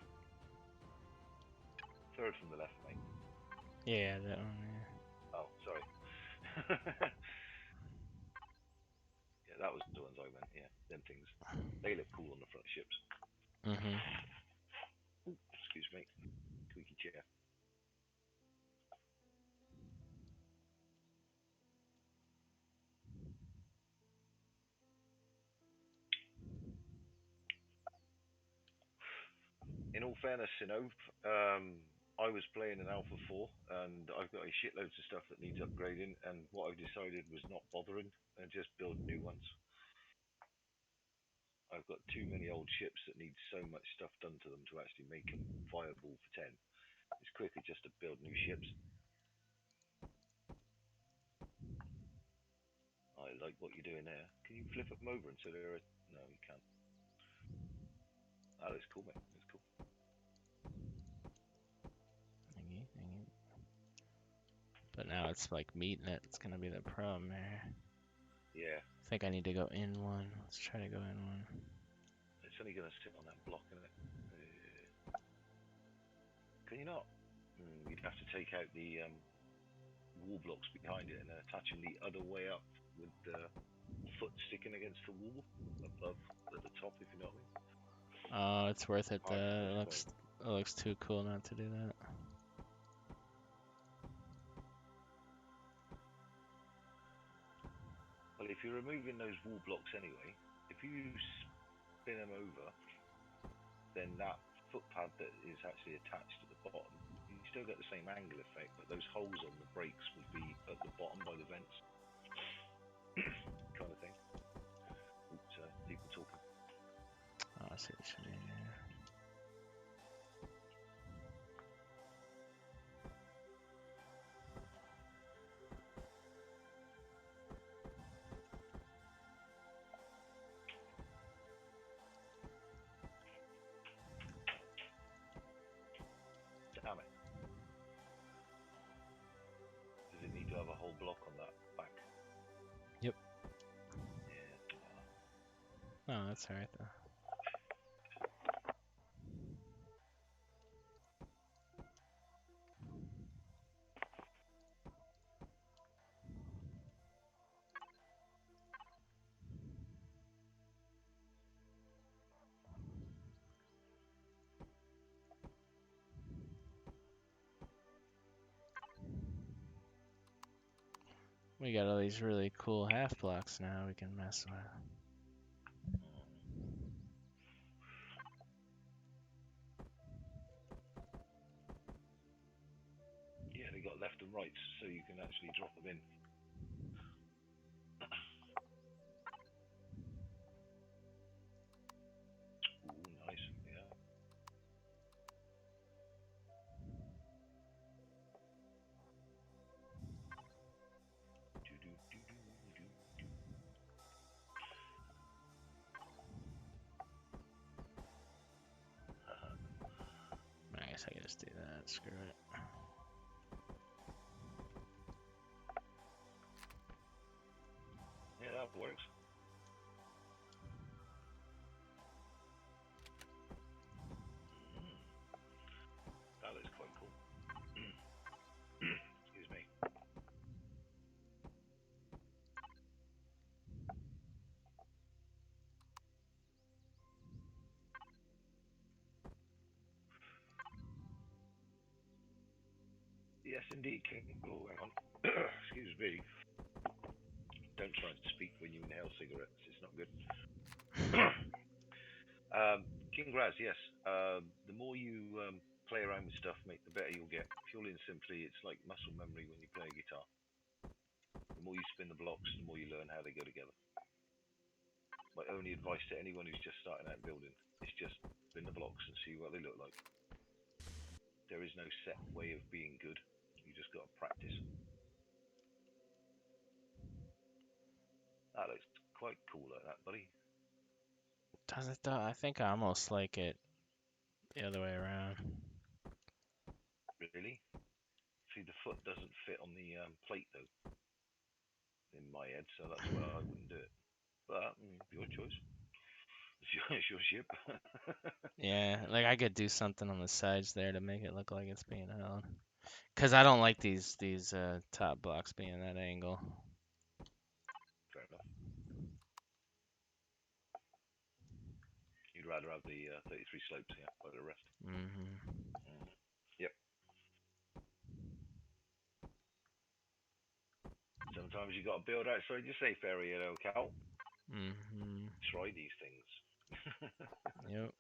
Third from the left, mate. Yeah, that one. Yeah. Oh, sorry. Yeah, that was the ones I meant. Yeah, them things. They look cool on the front ships. Ooh, excuse me. Squeaky chair. In all fairness, I was playing an Alpha 4, and I've got a shitloads of stuff that needs upgrading, and what I've decided was not bothering and just build new ones. I've got too many old ships that need so much stuff done to them to actually make them viable for 10. It's quicker just to build new ships. I like what you're doing there. Can you flip them over until they're... No, you can't. Oh, that's cool, mate. That's cool. But now it's like meeting it. It's gonna be the problem here. Yeah, I think I need to go in one. Let's try to go in one. it's only going to sit on that block, isn't it? Can you not? You'd have to take out the wall blocks behind it and then attach them the other way up with the foot sticking against the wall above at the top, if you know what I mean. Oh, it's worth it. Hard to It looks too cool not to do that. Well, if you're removing those wall blocks anyway, if you spin them over, then that footpad that is actually attached at the bottom, you still get the same angle effect, but those holes on the brakes would be at the bottom by the vents, kind of thing. Oops, people talking. Oh, I see what you mean. Yeah. Damn it. Does it need to have a whole block on that back? Yep. Yeah. Oh, that's alright though. We got all these really cool half blocks now we can mess with. Yeah, they got left and right, so you can actually drop them in. Ooh, nice. Yeah. I guess I can just do that. Screw it. Yeah, that works. That looks quite cool. Excuse me. Yes, indeed, King. Oh, hang on. Excuse me. Don't try and speak when you inhale cigarettes. It's not good. King Graz, yes. The more you play around with stuff, mate, the better you'll get. Purely and simply, it's like muscle memory when you play a guitar. The more you spin the blocks, the more you learn how they go together. My only advice to anyone who's just starting out building is just spin the blocks and see what they look like. There is no set way of being good. You just got to practice. That looks quite cool like that, buddy. Does it though? I think I almost like it the other way around. Really? See, the foot doesn't fit on the plate though, in my head, so that's why I wouldn't do it. But your choice. It's your ship. Yeah, like I could do something on the sides there to make it look like it's being held. Cause I don't like these top blocks being at that angle. Fair enough. You'd rather have the 33 slopes, yeah, like the rest. Yep. Sometimes you got to build outside your safe area, though, Cal. Try these things. Yep.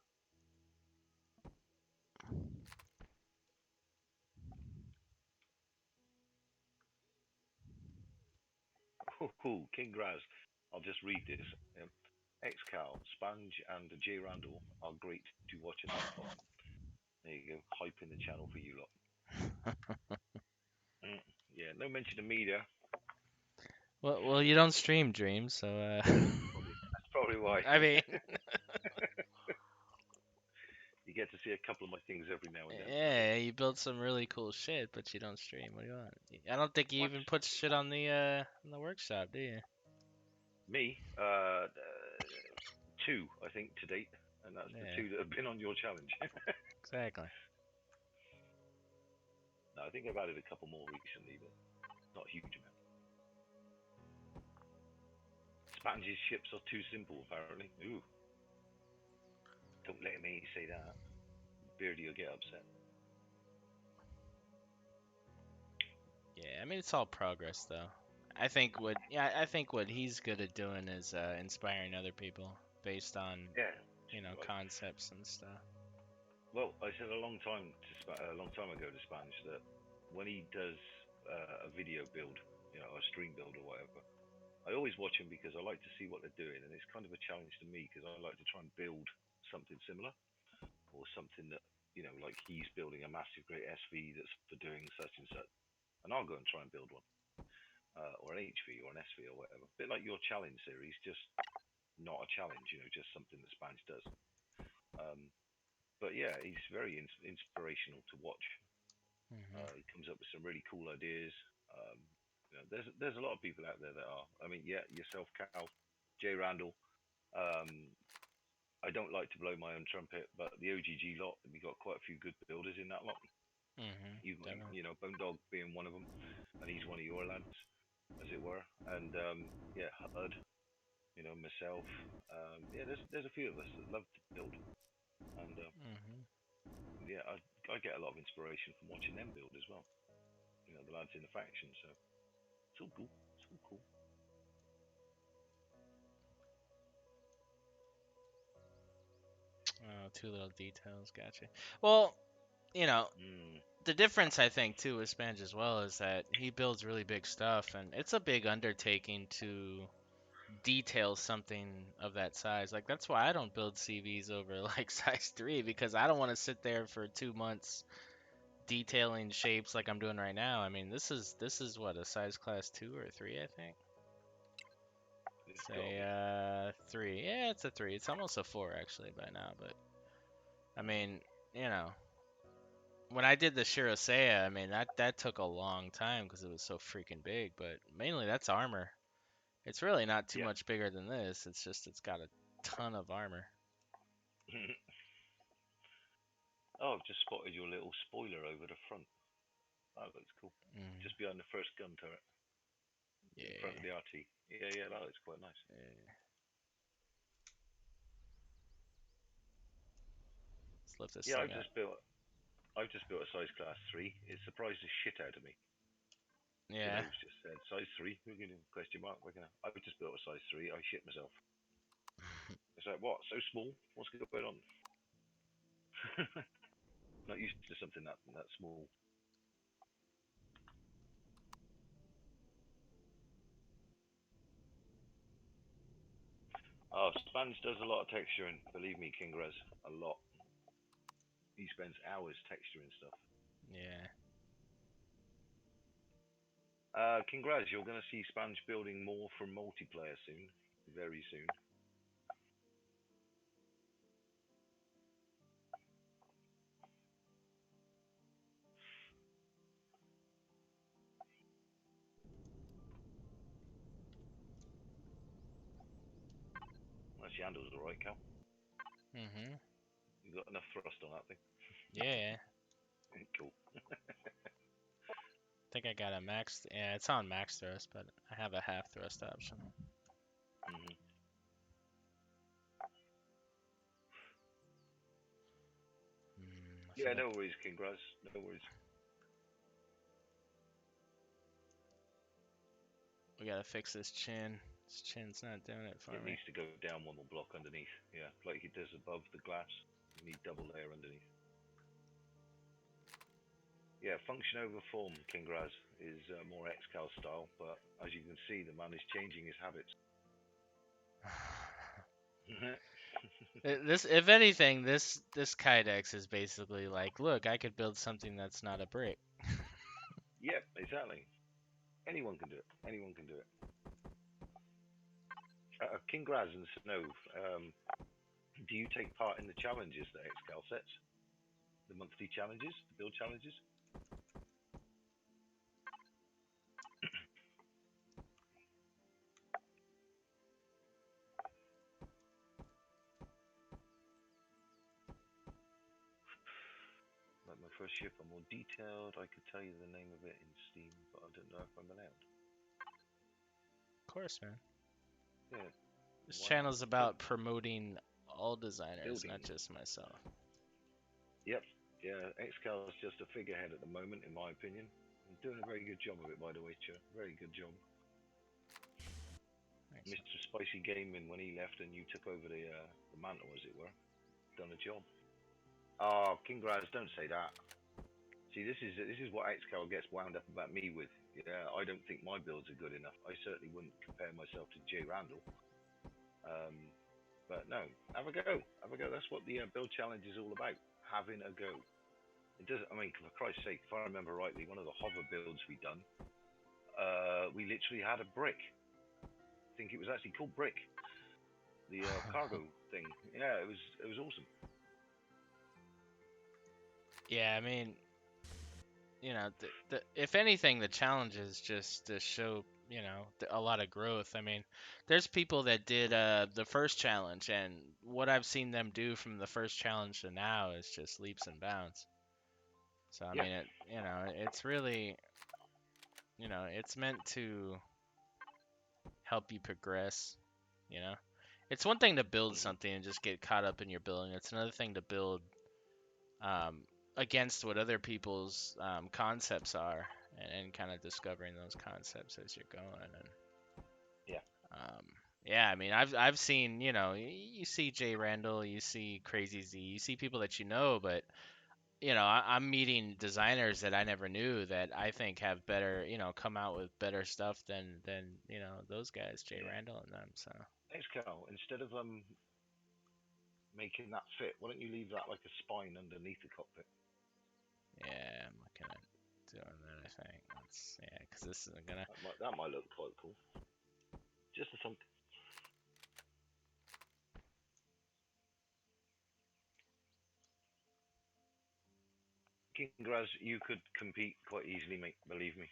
Cool. King Graz. I'll just read this. XCal, Sponge, and J Randall are great to watch and have fun. There you go. Hyping the channel for you lot. Yeah, no mention of media. Well, you don't stream Dreams, so That's probably why. I mean, You get to see a couple of my things every now and then. Yeah, you build some really cool shit, but you don't stream. What do you want? I don't think you What? even put shit on the workshop, do you? Me? Two, I think, to date, and that's the Yeah, two that have been on your challenge. exactly. No, I think I've added a couple more recently, but not a huge amount. Sponge's ships are too simple, apparently. Ooh, don't let me say that. Beardy will get upset. Yeah, I mean it's all progress though. I think what he's good at doing is inspiring other people based on Yeah, right. concepts and stuff. Well, I said a long time ago to Sponge that when he does a video build, a stream build or whatever, I always watch him because I like to see what they're doing, and it's kind of a challenge to me because I like to try and build something similar or something that like he's building a massive great SV that's for doing such and such, and I'll go and try and build one, or an HV or an SV or whatever. A bit like your challenge series, just not a challenge, just something that Sponge does. Um, but yeah, he's very inspirational to watch. Mhm. He comes up with some really cool ideas. Um, there's a lot of people out there that are. I mean, yeah, yourself, Cal, Jay Randall. Um, I don't like to blow my own trumpet, but the OGG lot, we got quite a few good builders in that lot. Mhm. You, Definitely. Bone Dog being one of them, and he's one of your lads, as it were. And yeah, Hud, myself. Yeah, there's a few of us that love to build, and Mhm. yeah, I get a lot of inspiration from watching them build as well. The lads in the faction, so it's all cool. It's all cool. Oh, two little details. Gotcha. Well, you know, Mm, the difference I think too with Spange as well is that he builds really big stuff, and it's a big undertaking to detail something of that size. Like that's why I don't build CVs over like size 3 because I don't want to sit there for 2 months detailing shapes like I'm doing right now. I mean, this is what a size class 2 or 3, I think. it's gotta Say be. 3. Yeah, it's a 3. It's almost a 4 actually by now, but I Mm, mean, you know, when I did the Shirosea, I mean that took a long time because it was so freaking big, but mainly that's armor. It's really not too yeah. much bigger than this. It's just it's got a ton of armor. Oh, I've just spotted your little spoiler over the front. That looks cool. Mm, Just behind the first gun turret, in front of yeah. the RT. Yeah, yeah, that looks quite nice. Yeah. Let's lift this Yeah, thing up. I've just built a size class 3. It surprised the shit out of me. Yeah. Gno's just said size 3. We're gonna question mark. I've just built a size 3. I shit myself. It's like what? So small? What's going on? Not used to something that small. Oh, Spans does a lot of texturing. Believe me, King Rez, a lot. He spends hours texturing stuff. Yeah. King Raz, you're going to see Spans building more from multiplayer soon, very soon. That Yandle's alright, Cal. Mhm. You got enough thrust on that thing. Yeah. Cool. I think I got a max. Yeah, it's on max thrust, but I have a half thrust option. Hmm. I feel Yeah, like no worries, King Raz. No worries. we gotta fix this chin. This chin's not doing it for It me. needs to go down one more block underneath. Yeah, like it does above the glass. You need double layer underneath. Yeah, function over form, King Raz, is more XCal style, but as you can see, the man is changing his habits. This, if anything, this Kydex is basically like, look, I could build something that's not a brick. Yep, exactly. Anyone can do it. Anyone can do it. King Graz and Snow, do you take part in the challenges that XCal sets? the monthly challenges, the build challenges. Like my first ship are more detailed. I could tell you the name of it in Steam, but I don't know if I'm allowed. Of course, man. Yeah, This why not? channel's about promoting all designers, Building. not just myself. Yep. Yeah, XCal is just a figurehead at the moment, in my opinion. I'm doing a very good job of it, by the way, Chair. Very good job. Thanks. Mr. Spicy Gaming, when he left and you took over the mantle, as it were, done a job. Oh, King Graz, don't say that. See, this is what XCal gets wound up about me with. Yeah, I don't think my builds are good enough. I certainly wouldn't compare myself to Jay Randall. But no, have a go. Have a go. That's what the build challenge is all about. Having a go. It does. I mean, for Christ's sake, if I remember rightly, one of the hover builds we done, we literally had a brick. I think it was actually called Brick, the cargo thing. Yeah, it was awesome. Yeah, I mean, you know, if anything, the challenge is just to show, you know, a lot of growth. I mean, there's people that did the first challenge, and what I've seen them do from the first challenge to now is just leaps and bounds. So I Yeah. mean, you know, it's really, you know, it's meant to help you progress. You know, it's one thing to build Hmm. something and just get caught up in your building. It's another thing to build um, against what other people's concepts are, and kind of discovering those concepts as you're going. And Yeah. um, yeah, I mean, I've seen, you know, you see Jay Randall, you see Crazy Z, you see people that you know, but you know, I'm meeting designers that I never knew that I think have better, you know, come out with better stuff than you know those guys, Jay Yeah. Randall and them. So XCal, instead of making that fit, why don't you leave that like a spine underneath the cockpit? yeah, I'm looking at doing that. I think that's yeah, because this isn't gonna. That might look quite cool. Just a thunk. King Graz, you could compete quite easily, mate. Believe me.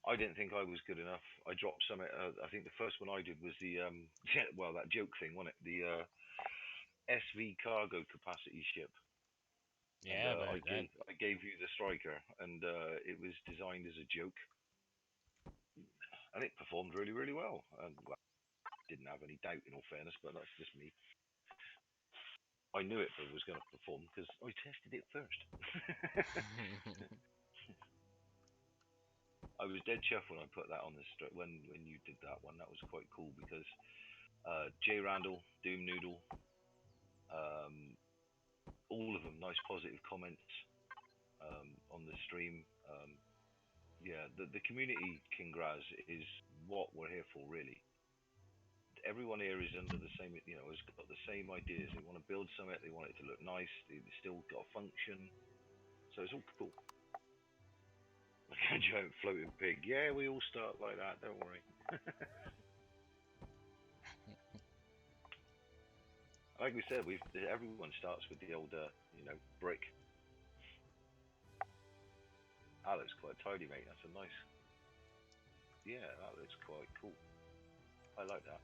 I didn't think I was good enough. I dropped some. I think the first one I did was the yeah, well, that joke thing, wasn't it? The SV cargo capacity ship, and Yeah, but that I gave you the striker, and it was designed as a joke, and it performed really really well. And well, didn't have any doubt, in all fairness, but that's just me. I knew it was going to perform because I tested it first. I was dead chuffed when I put that on the when you did that one. That was quite cool because Jay Randall, Doom Noodle, um, all of them nice positive comments on the stream. Yeah, the community King Graz is what we're here for, really. Everyone here is under the same, you know, has got the same ideas. They want to build something, they want it to look nice, they still got a function, so it's all cool. Like a giant floating pig. Yeah, we all start like that. Don't worry. Like we said, everyone starts with the old, you know, brick. That looks quite tidy, mate. That's a nice. Yeah, that looks quite cool. I like that.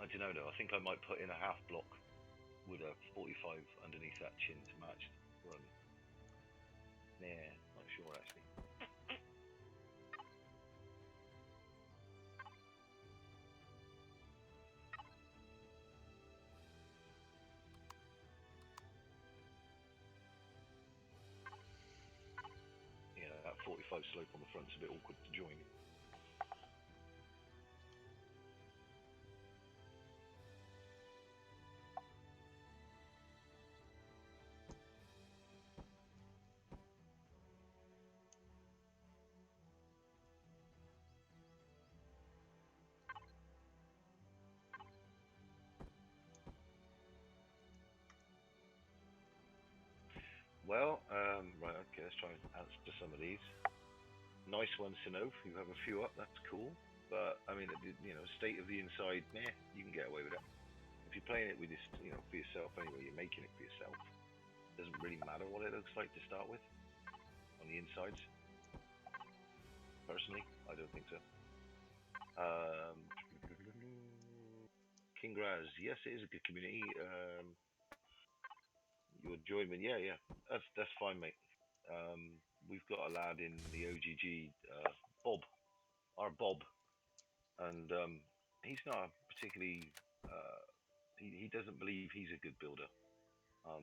I don't know though. I think I might put in a half block with a 45 underneath that chin to match the run. Yeah, not sure actually. Yeah, that 45 slope on the front's a bit awkward to join. Well, right, okay, let's try and answer some of these. Nice one, Sinov. You have a few up, that's cool. But I mean, state of the inside, meh, you can get away with it. If you're playing it with this, for yourself anyway, you're making it for yourself. It doesn't really matter what it looks like to start with on the insides. Personally, I don't think so. Um, King Raz, yes, it is a good community. Your joyman, yeah, yeah, that's fine, mate. We've got a lad in the OGG, Bob, our Bob, and he's not a particularly. He doesn't believe he's a good builder,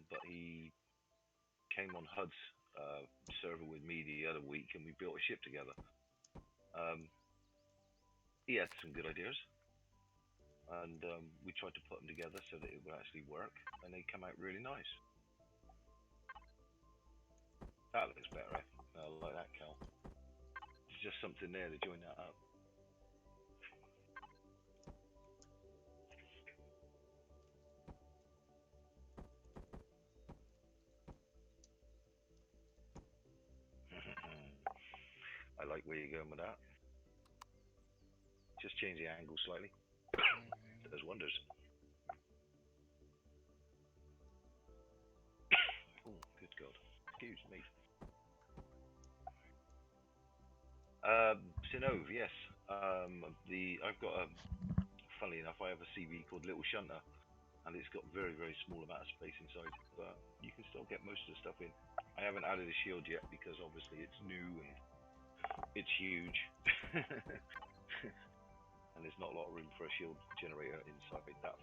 but he came on HUD's server with me the other week, and we built a ship together. Um, he had some good ideas, and we tried to put them together so that it would actually work, and they come out really nice. That looks better, eh? I like that, Cal. There's just something there to join that up. I like where you're going with that. Just change the angle slightly. Mm-hmm. Does wonders. Oh, good God. Excuse me. Sinove, yes. I've got a. Funnily enough, I have a CV called Little Shunter, and it's got very, very small amount of space inside, but you can still get most of the stuff in. I haven't added a shield yet because obviously it's new and it's huge, and there's not a lot of room for a shield generator inside that.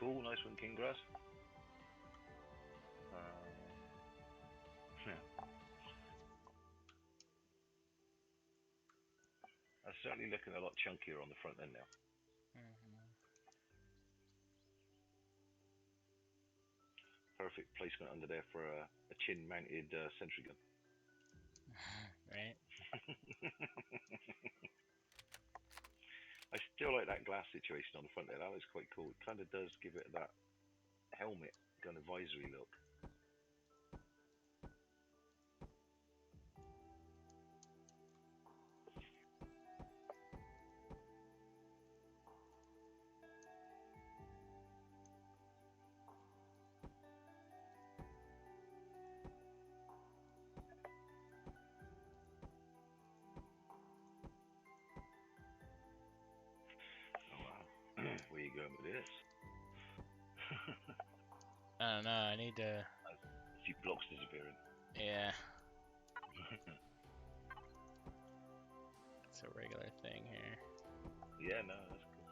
Cool, nice one, King Grass. Yeah. That's certainly looking a lot chunkier on the front end now. Mm-hmm. Perfect placement under there for a chin-mounted sentry gun. Right. I still like that glass situation on the front there. That was quite cool. It kind of does give it that helmet kind of visory look. Oh wow, where you going with this? I don't know. I need to. A few blocks disappearing. Yeah. It's a regular thing here. Yeah, no, that's cool.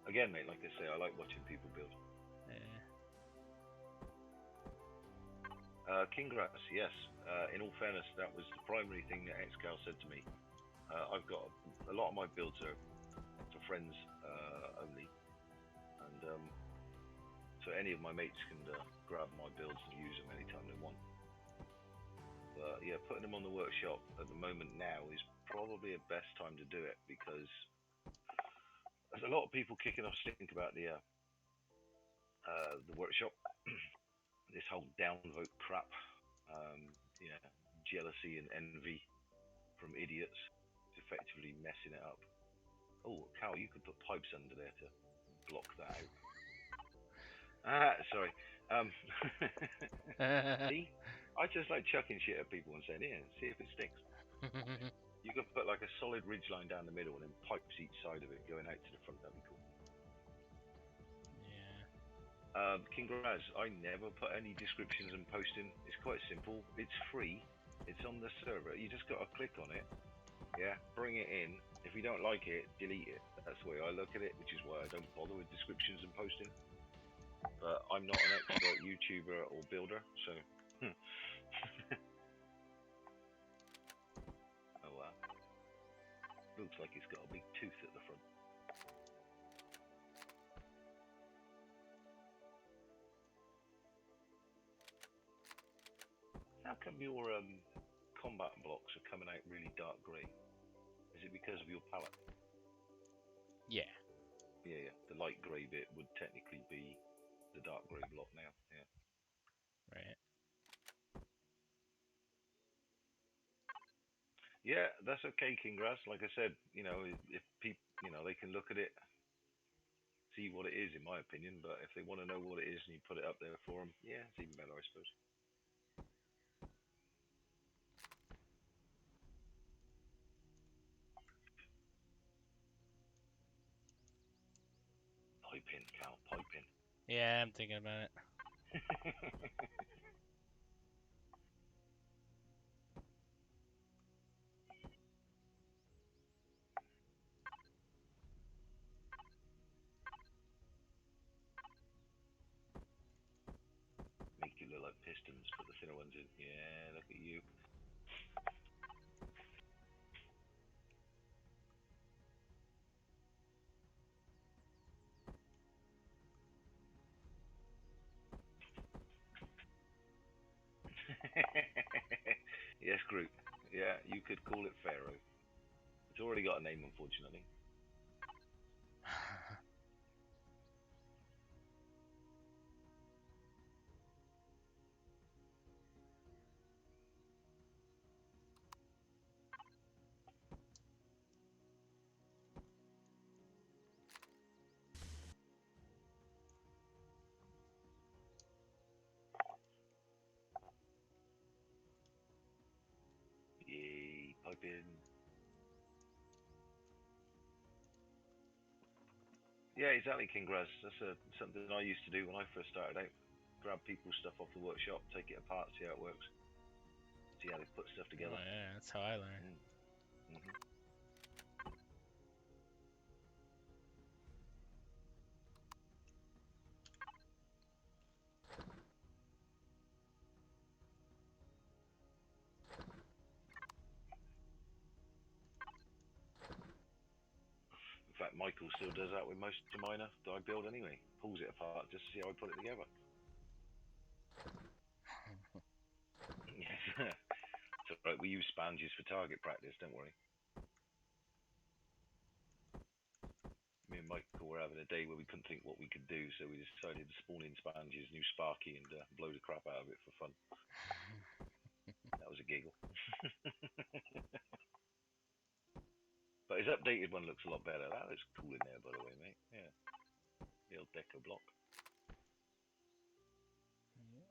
Again, mate, like I say, I like watching people build. Yeah. King Grass, yes. In all fairness, that was the primary thing that XCal said to me. I've got a lot of my builds are for friends only, and so any of my mates can grab my builds and use them anytime they want. But yeah, putting them on the workshop at the moment now is probably the best time to do it because there's a lot of people kicking off stink about the workshop. This whole downvote crap, yeah, jealousy and envy from idiots, effectively messing it up. Oh, Cal, you could put pipes under there to block that out. Sorry. See, I just like chucking shit at people and saying, "Yeah, see if it sticks." You could put like a solid ridge line down the middle and then pipes each side of it going out to the front. That'd be cool. Yeah. King Raz, I never put any descriptions and posting. It's quite simple. It's free. It's on the server. You just got to click on it. Yeah, bring it in. If you don't like it, delete it. That's the way I look at it, which is why I don't bother with descriptions and posting. But I'm not an expert YouTuber or builder, so. Oh wow. Looks like it's got a big tooth at the front. your combat blocks are coming out really dark grey, is it because of your palette? Yeah. Yeah, yeah. The light grey bit would technically be the dark grey block now. Yeah. Right. Yeah, that's okay, King Grass. Like I said, if people, they can look at it, see what it is, in my opinion. But if they want to know what it is and you put it up there for them, yeah, it's even better, I suppose. Pipe in, Cal, pipe in. Yeah, I'm thinking about it. Make it look like pistons, put the thinner ones in. Yeah, look at you. Yes, Groot. Yeah, you could call it Pharaoh. It's already got a name, unfortunately. Yay, pipe in. Yeah, exactly, King Graz. That's something I used to do when I first started out. Grab people's stuff off the workshop, take it apart, see how it works, see how they put stuff Oh together. yeah, that's how I learned. Mm-hmm. In fact, Michael still does that with most of mine that I build anyway. Pulls it apart just to see how I put it together. Yes. So, right, we use sponges for target practice, don't worry. Me and Michael were having a day where we couldn't think what we could do, so we decided to spawn in sponges, new Sparky, and blow the crap out of it for fun. That was a giggle. But his updated one looks a lot better. That looks cool in there, by the way, mate. Yeah. The old deco block. Mm-hmm.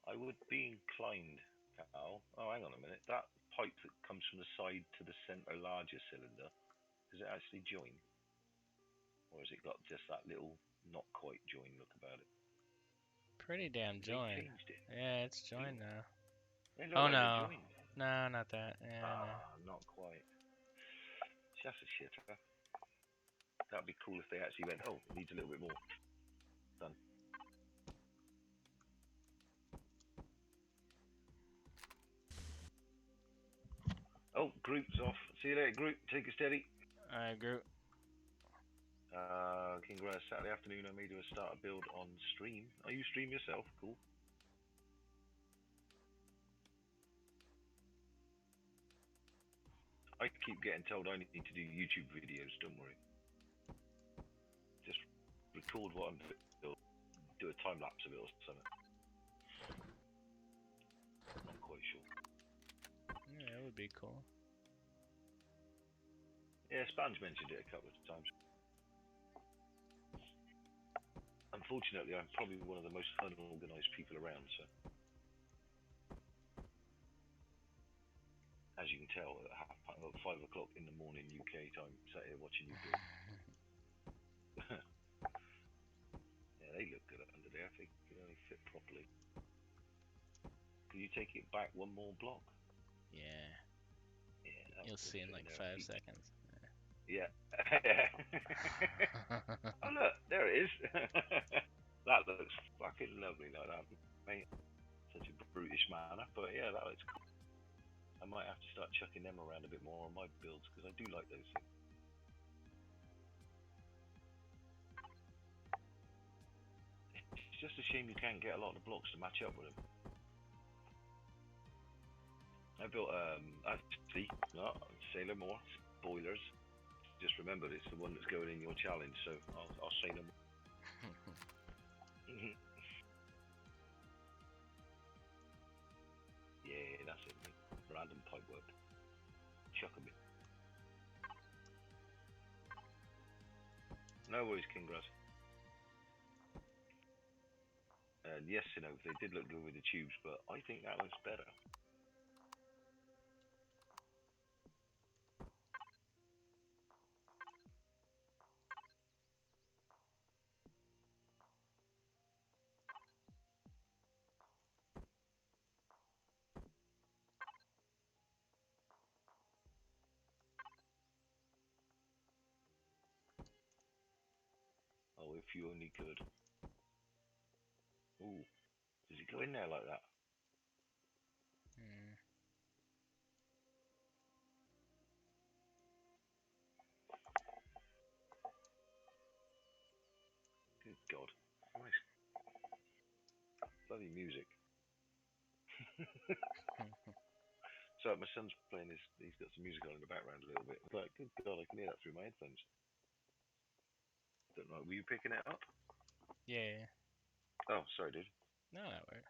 I would be inclined, Cal. Oh, hang on a minute. That pipe that comes from the side to the centre larger cylinder, does it actually join? Or has it got just that little not quite join look about it? Pretty damn They joined. changed it. Yeah, it's joined now. They look Oh like they're no. joined. No, not that. Yeah, no. Not quite. That's a shitter. That'd be cool if they actually went, oh, it needs a little bit more. Done. Oh, Groot's off. See you later, Groot. Take it steady. Alright, Groot. King Grass, Saturday afternoon I made you a starter build on stream. Oh, you stream yourself? Cool. I keep getting told I need to do YouTube videos, don't worry. Just record what I'm doing, do a time lapse of it or something. Not quite sure. Yeah, that would be cool. Yeah, Sponge mentioned it a couple of times. Unfortunately, I'm probably one of the most unorganised people around, so. As you can tell, at 5 o'clock in the morning UK time, sat here watching you build. Yeah, they look good under there if they can only fit properly. Can you take it back one more block? Yeah. Yeah, You'll see in like 5 seconds. Yeah. Oh look, there it is. That looks fucking lovely like that, mate. Such a brutish manner, but yeah, that looks cool. might have to start chucking them around a bit more on my builds because I do like those things. It's just a shame you can't get a lot of the blocks to match up with them. I built actually no, Sailor more spoilers. Just remember it's the one that's going in your challenge, so I'll say no more. Yeah, that's it, mate. Random pipe work. Chuck 'em in. No worries, Kingras. And yes, you know, they did look good with the tubes, but I think that looks better. Oh, if you only could. Ooh, does it go in there like that? Mm. Good God. Nice. Bloody music. So my son's playing his, he's got some music on in the background a little bit. It's like, good God, I can hear that through my headphones. Don't know, were you picking it up? Yeah. Oh, sorry, dude. No, that worked.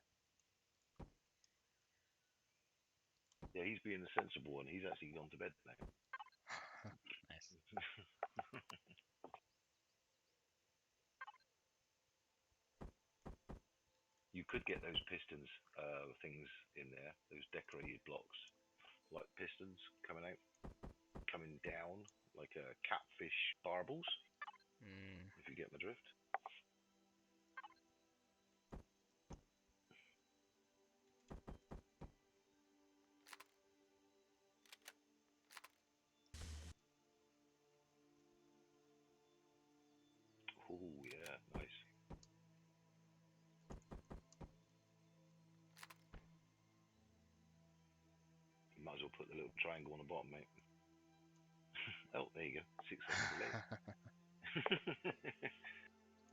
Yeah, he's being the sensible one. He's actually gone to bed now. Nice. You could get those pistons things in there, those decorated blocks, like pistons coming down, like catfish barbels, Mm. if you get my drift. Oh, yeah, nice. You might as well put the little triangle on the bottom, mate. Oh, there you go. 6 seconds delay.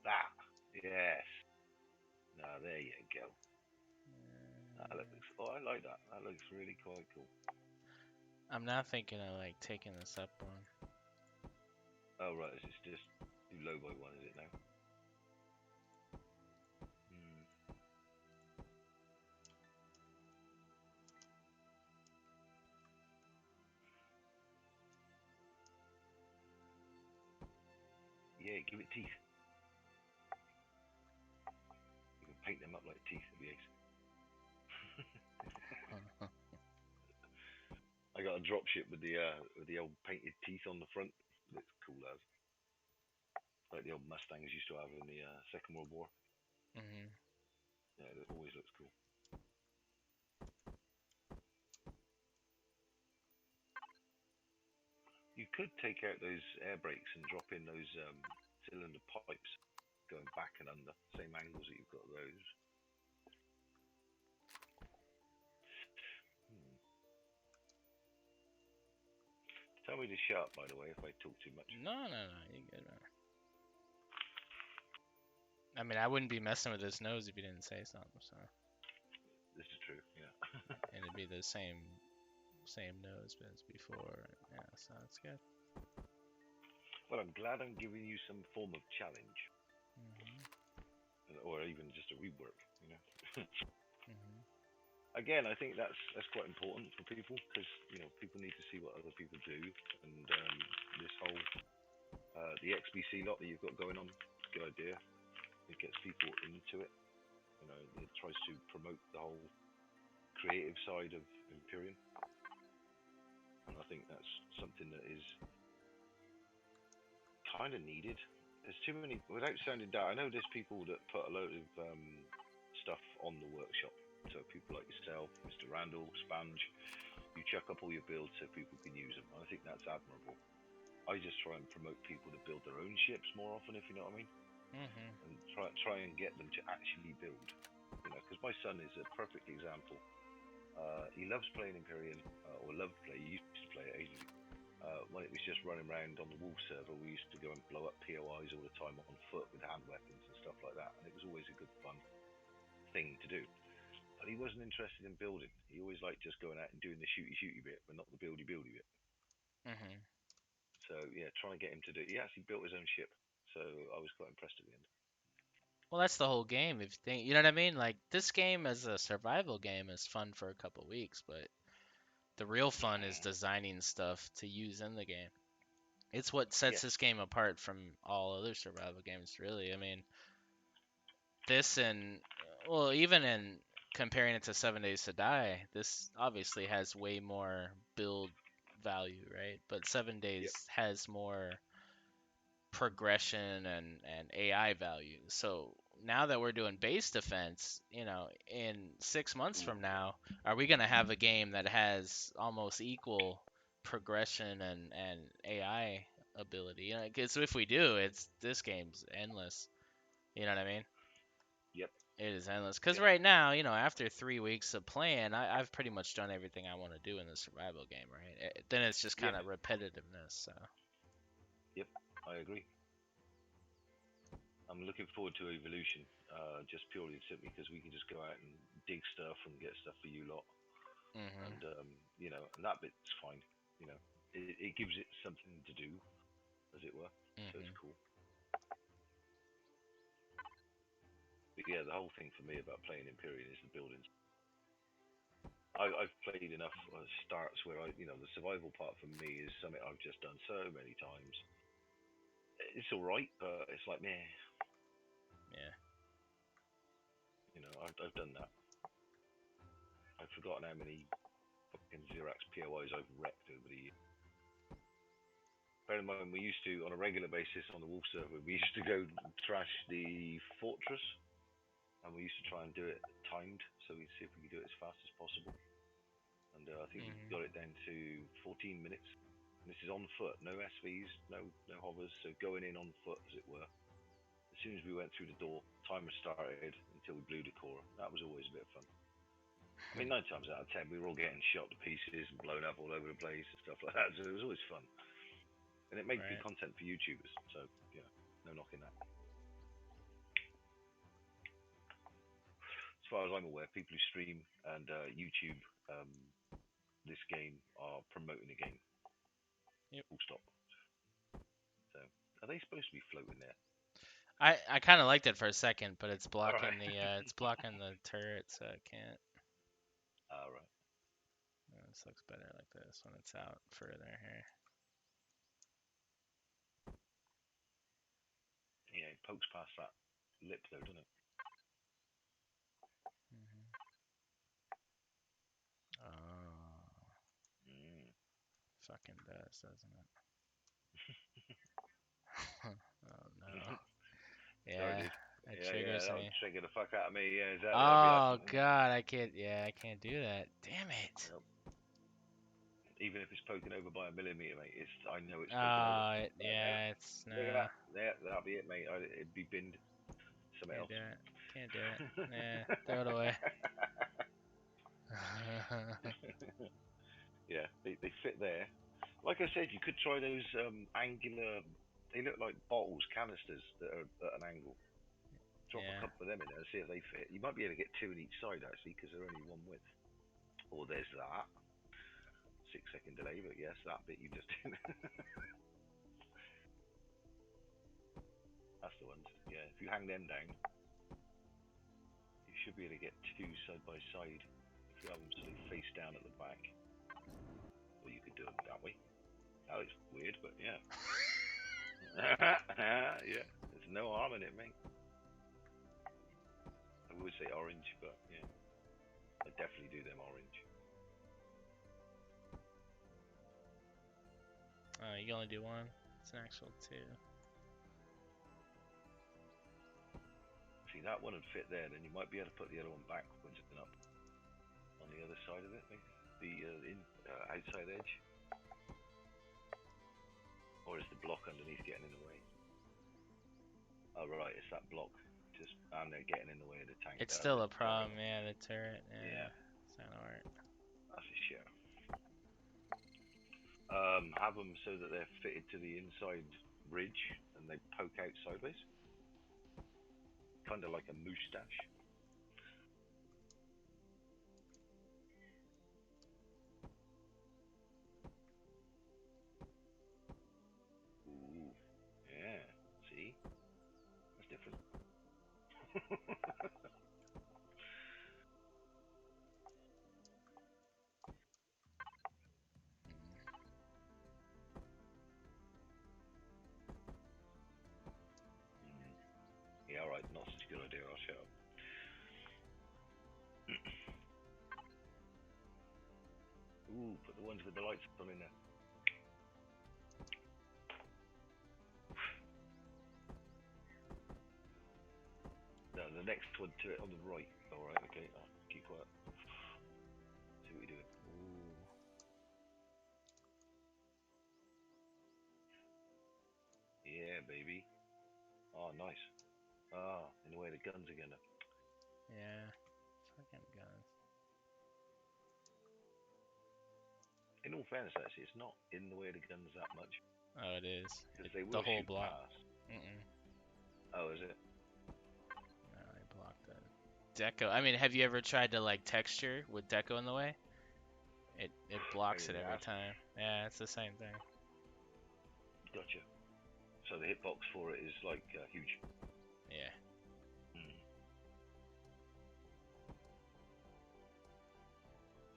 That. Yes. Now, there you go. That looks, oh, I like that. That looks really quite cool. I'm now thinking of like taking this up one. Oh, right. It's just do low by one, is it now? Hmm. Yeah, give it teeth. You can paint them up like teeth of the eggs. I got a dropship with the old painted teeth on the front. Looks cool as. Like the old Mustangs used to have in the Second World War. Mm-hmm. Yeah, it always looks cool. You could take out those air brakes and drop in those cylinder pipes going back and under, same angles that you've got those. Hmm. Tell me to shut up, by the way, if I talk too much. No, you good, man. I mean, I wouldn't be messing with his nose if you didn't say something. So, This is true, yeah. and it'd be the same nose as before. Yeah, so that's good. Well, I'm glad I'm giving you some form of challenge, Mm-hmm. or even just a rework, you know. Mm-hmm. Again, I think that's quite important for people because you know people need to see what other people do, and this whole the XBC lot that you've got going on, good idea. It gets people into it. You know, it tries to promote the whole creative side of Empyrion, and I think that's something that is kind of needed. There's too many, without sounding down. I know there's people that put a load of stuff on the workshop. So people like yourself, Mr. Randall, Spange, you chuck up all your builds so people can use them. I think that's admirable. I just try and promote people to build their own ships more often, if you know what I mean, Mm-hmm. and try and get them to actually build. You know, because my son is a perfect example. He loves playing Empyrion, or loved to play. He used to play it ages ago. When it was just running around on the Wolf server, we used to go and blow up POIs all the time on foot with hand weapons and stuff like that, and it was always a good fun thing to do. But he wasn't interested in building. He always liked just going out and doing the shooty bit, but not the buildy bit. Hmm. So yeah, trying to get him to do. He actually built his own ship, so I was quite impressed at the end. Well, that's the whole game. If you think, you know what I mean? Like this game as a survival game is fun for a couple weeks, but the real fun is designing stuff to use in the game. It's what sets Yes. this game apart from all other survival games, really. I mean, this and well, even in comparing it to 7 Days to Die, this obviously has way more build value, right? But Seven Yep. Days has more progression and AI value. So now that we're doing base defense, in 6 months Ooh. from now, are we gonna have a game that has almost equal progression and AI ability? Because if we do, it's this game's endless. You know what I mean? Yep. It is endless. Because Yep. right now, after 3 weeks of playing, I've pretty much done everything I want to do in the survival game, right? Then it's just Yep. kind of repetitiveness. So. Yep. I agree. I'm looking forward to Evolution, just purely and simply because we can just go out and dig stuff and get stuff for you lot, Mhm. and and that bit's fine. You know, it gives it something to do, as it were. So it's Mhm. cool. But yeah, the whole thing for me about playing Empyrean is the buildings. I've played enough starts where the survival part for me is something I've just done so many times. It's all right, but it's like, meh. Yeah. I've done that. I've forgotten how many fucking Xerox POIs I've wrecked over the years. Bear in mind, we used to, on a regular basis on the Wolf server, we used to go trash the fortress, and we used to try and do it timed, so we'd see if we could do it as fast as possible. And I think we Mhm. got it down to 14 minutes. And this is on foot, no SVs, no hovers, so going in on foot, as it were. As soon as we went through the door, timer started until we blew the core. That was always a bit of fun. I mean, 9 times out of 10, we were all getting shot to pieces and blown up all over the place and stuff like that. So it was always fun, and it made good Right. content for YouTubers. So no knocking that. As far as I'm aware, people who stream and YouTube um, this game are promoting the game. Yep. Full stop. So are they supposed to be floating there? I kind of liked it for a second, but it's All right. blocking the turret, so I can't. All right. This looks better like this when it's out further here. Yeah, it pokes past that lip though, doesn't it? Mhm. Oh, Mm. fucking does, doesn't it? Oh no. Sorry, Yeah, dude. it Yeah, triggers that would me. trigger the fuck out of me. Yeah, exactly. I'd be like, Oh God, I can't. Yeah, I can't do that. Damn it. Nope. Even if it's poking over by a millimeter, mate, I know it's poking over. Oh, Right there. yeah, it's Look at nah. that. Yeah, that'll be it, mate. It'd be binned. Something Can't else. do it. Can't do it. Nah, throw it away. Yeah, they fit there. Like I said, you could try those angular. They look like bottles, canisters that are at an angle. Drop a Yeah. couple of them in there and see if they fit. You might be able to get two in each side actually, because they're only one width. Or there's that 6 second delay, but yes, that bit you just did. That's the ones. Yeah, if you hang them down, you should be able to get two side by side. If you have them so they face down at the back, or you could do them that way. That looks weird, but yeah. Yeah, there's no harm in it, mate. I would say orange, but yeah, I definitely do them orange. Oh, you can only do one. It's an actual two. See, that one would fit there, then you might be able to put the other one backwards and up on the other side of it, maybe the outside edge, or is the block underneath getting in the way? Oh right, it's that block just and they're getting in the way of the tank. It's still a The turret. problem, yeah, the turret. Yeah, Yeah. Sign art. That's a share. Have them so that they're fitted to the inside ridge and they poke out sideways, kind of like a moustache. Ooh, yeah. See, that's different. Mm. Yeah, all right. Not such a good idea. I'll shut up. Ooh, put the ones with the lights on in there. No, the next one to it on the right. All right, okay. I'll keep quiet. See what you're doing. Ooh. Yeah, baby. Oh, nice. Ah, in the way the guns again. Yeah. Fucking guns. In all fairness, actually, it's not in the way of the guns that much Oh, it is. because they The will whole shoot block. past. Mm-mm. Oh, is it? No, I blocked the deco. I mean, have you ever tried to like texture with deco in the way? It blocks Pain it in the every ass. time. Yeah, it's the same thing. Gotcha. So the hitbox for it is like huge. Yeah. Mm.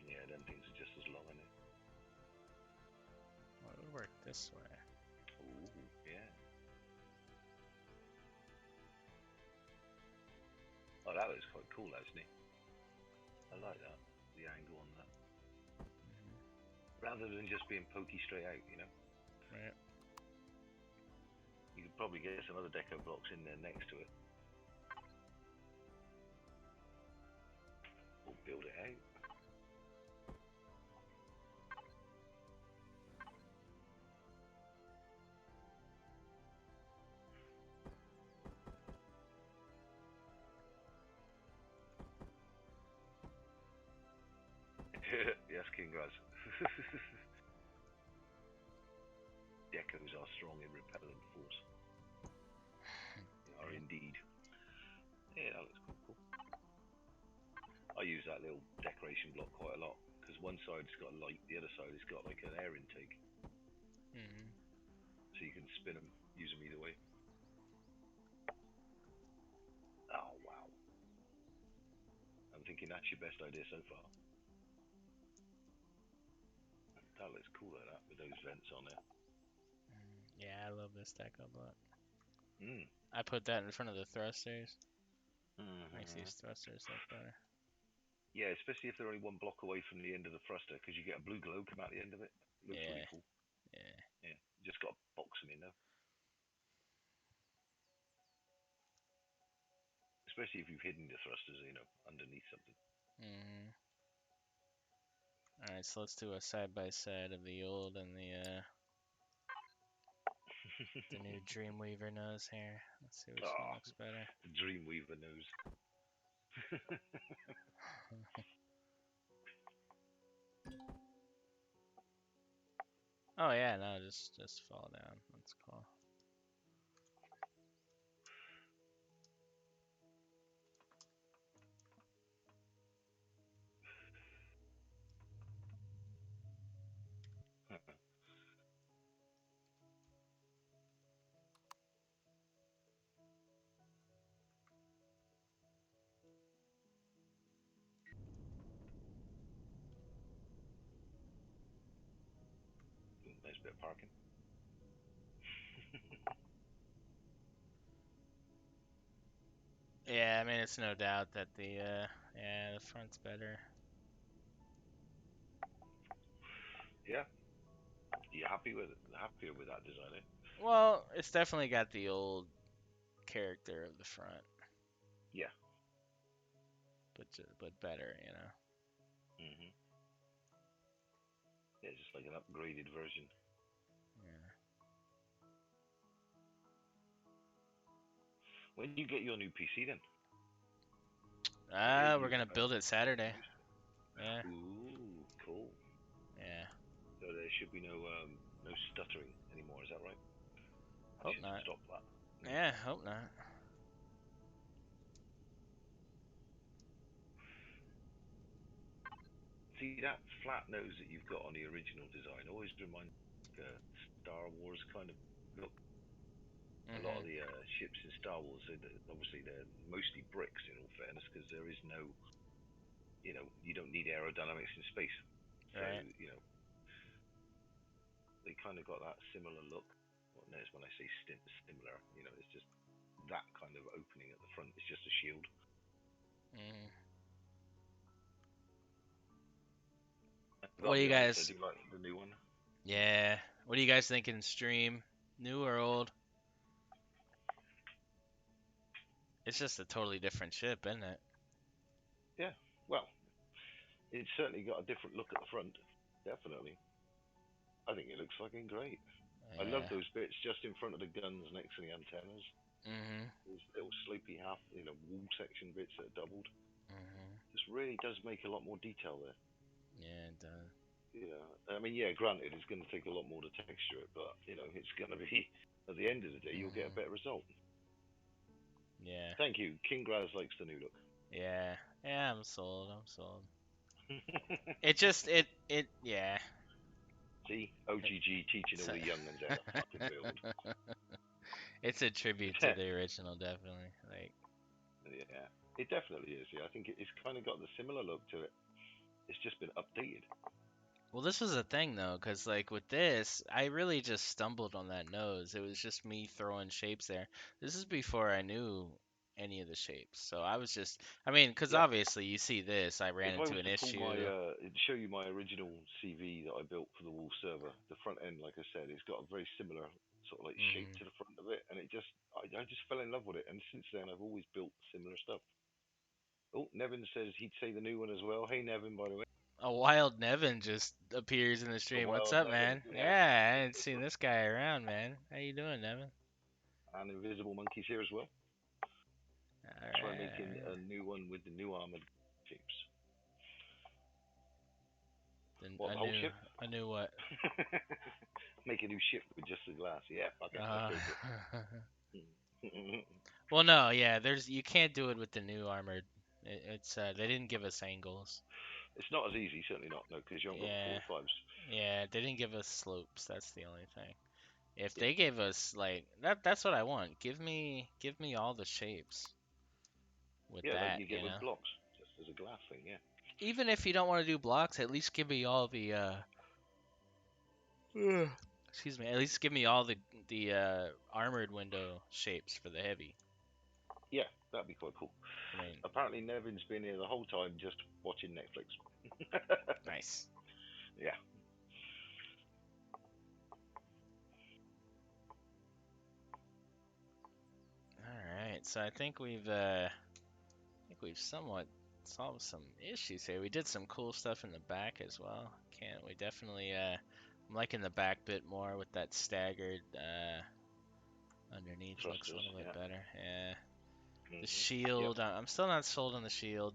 Yeah, them things are just as long, isn't it? Well, it would work this way. Ooh, yeah. Oh, that looks quite cool, actually. I like that. The angle on that. Hmm. Rather than just being pokey straight out, you know? Right. You could probably get some other deco blocks in there next to it. Or build it out. Yes, King Graz. Decos are strong in repellent force. They are Yep. indeed. Yeah, that looks quite cool. I use that little decoration block quite a lot because one side's got a light, the other side has got like an air intake, Hmm. so you can spin them, use them either way. Oh wow! I'm thinking that's your best idea so far. That looks cool like that with those vents on there. Yeah, I love this deco block. Mm. I put that in front of the thrusters. Makes Mm-hmm. these thrusters look better. Yeah, especially if they're only one block away from the end of the thruster, because you get a blue glow come out the end of it. Looks Yeah. really cool. Yeah. Yeah, just got to box them in though. Especially if you've hidden the thrusters, you know, underneath something. Hmm. All right, so let's do a side by side of the old and the new Dreamweaver nose here. Let's see which one Ah, looks better. the Dreamweaver nose. Oh yeah, no, just fall down. That's cool. Nice bit of parking. Yeah, I mean it's no doubt that yeah, the front's better. Yeah, you happy with it? Happier with that design? Eh? Well, it's definitely got the old character of the front, Yeah. but better, you know. Mhm. Yeah, just like an upgraded version. Yeah. When you get your new PC, then I hear We're you gonna build it Saturday. Yeah. Ooh, cool. Yeah. So there should be no stuttering anymore. Is that right? I Hope should not. stop that. Mm. Yeah. Hope not. See that flat nose that you've got on the original design always reminds me of like a Star Wars kind of look. A lot of Mhm. the ships in Star Wars, obviously they're mostly bricks in all fairness, because there is no, you don't need aerodynamics in space. So Right. they kind of got that similar look. Well, notice when I say similar, it's just that kind of opening at the front. It's just a shield. Mhm. I've What got do to you be honest, I guys? do like the new one. Yeah. What do you guys thinking? Stream, new or old? It's just a totally different ship, isn't it? Yeah, well, it's certainly got a different look at the front. Definitely. I think it looks fucking great. I love Yeah. those bits just in front of the guns next to the antennas. Mhm. Those little slopey half, wall section bits that are doubled. Mhm. This really does make a lot more detail there. Yeah, it does. I mean, yeah, granted, it's going to take a lot more to texture it, but it's going to be at the end of the day, you'll get a Mhm. better result. Yeah. Thank you. King Graz likes the new look. Yeah. Yeah. I'm sold. I'm sold. It just it yeah. See, OGG teaching It's all the young'uns how to fucking build. it's a tribute to the original, definitely. Like, Yeah, it definitely is. Yeah, I think it's kind of got the similar look to it. It's just been updated. well, this was a thing though, cause like with this, I really just stumbled on that nose. It was just me throwing shapes there. This is before I knew any of the shapes, so I was just, I mean, cause Yeah, obviously you see this, I ran if I into was an to pull my issue. show you my original CV that I built for the Wolf server, the front end, like I said, it's got a very similar sort of like shape Hmm. to the front of it, and I just fell in love with it, and since then I've always built similar stuff. Oh, Nevin says he'd say the new one as well. Hey, Nevin, by the way, A wild Nevin just appears in the the stream. What's wild up, Nevin, man? yeah, Yeah, I hadn't seen this guy around, man. How you doing, Nevin? and Invisible Monkeys here as well. All Try right, all making right. a new one with the new armored shapes. Then What, the whole ship? a new what? Make a new ship with just the glass. Yeah, fuck it, let's Uh, go for it. well, no, yeah, you can't do it with the new armored. It's they didn't give us angles. It's not as easy, certainly not, no, because you haven't got the Yeah, 45s. yeah, they didn't give us slopes. That's the only thing. If Yeah, they gave us like that's what I want. Give me all the shapes with yeah, like that, you get you with know. blocks, just as a glass thing. Yeah, Even if you don't want to do blocks, at least give me all the ugh, excuse me, at least give me all the armored window shapes for the heavy. yeah, that'd be quite cool. I mean, Apparently, Nevin's been here the whole time just watching Netflix. nice. Yeah, All right, so I think we've somewhat solved some issues here. We did some cool stuff in the back as well. Can't we definitely I'm liking the back bit more with that staggered underneath looks a thrusters. little bit Yeah, better. Yeah. The yep. shield, I'm still not sold on the shield.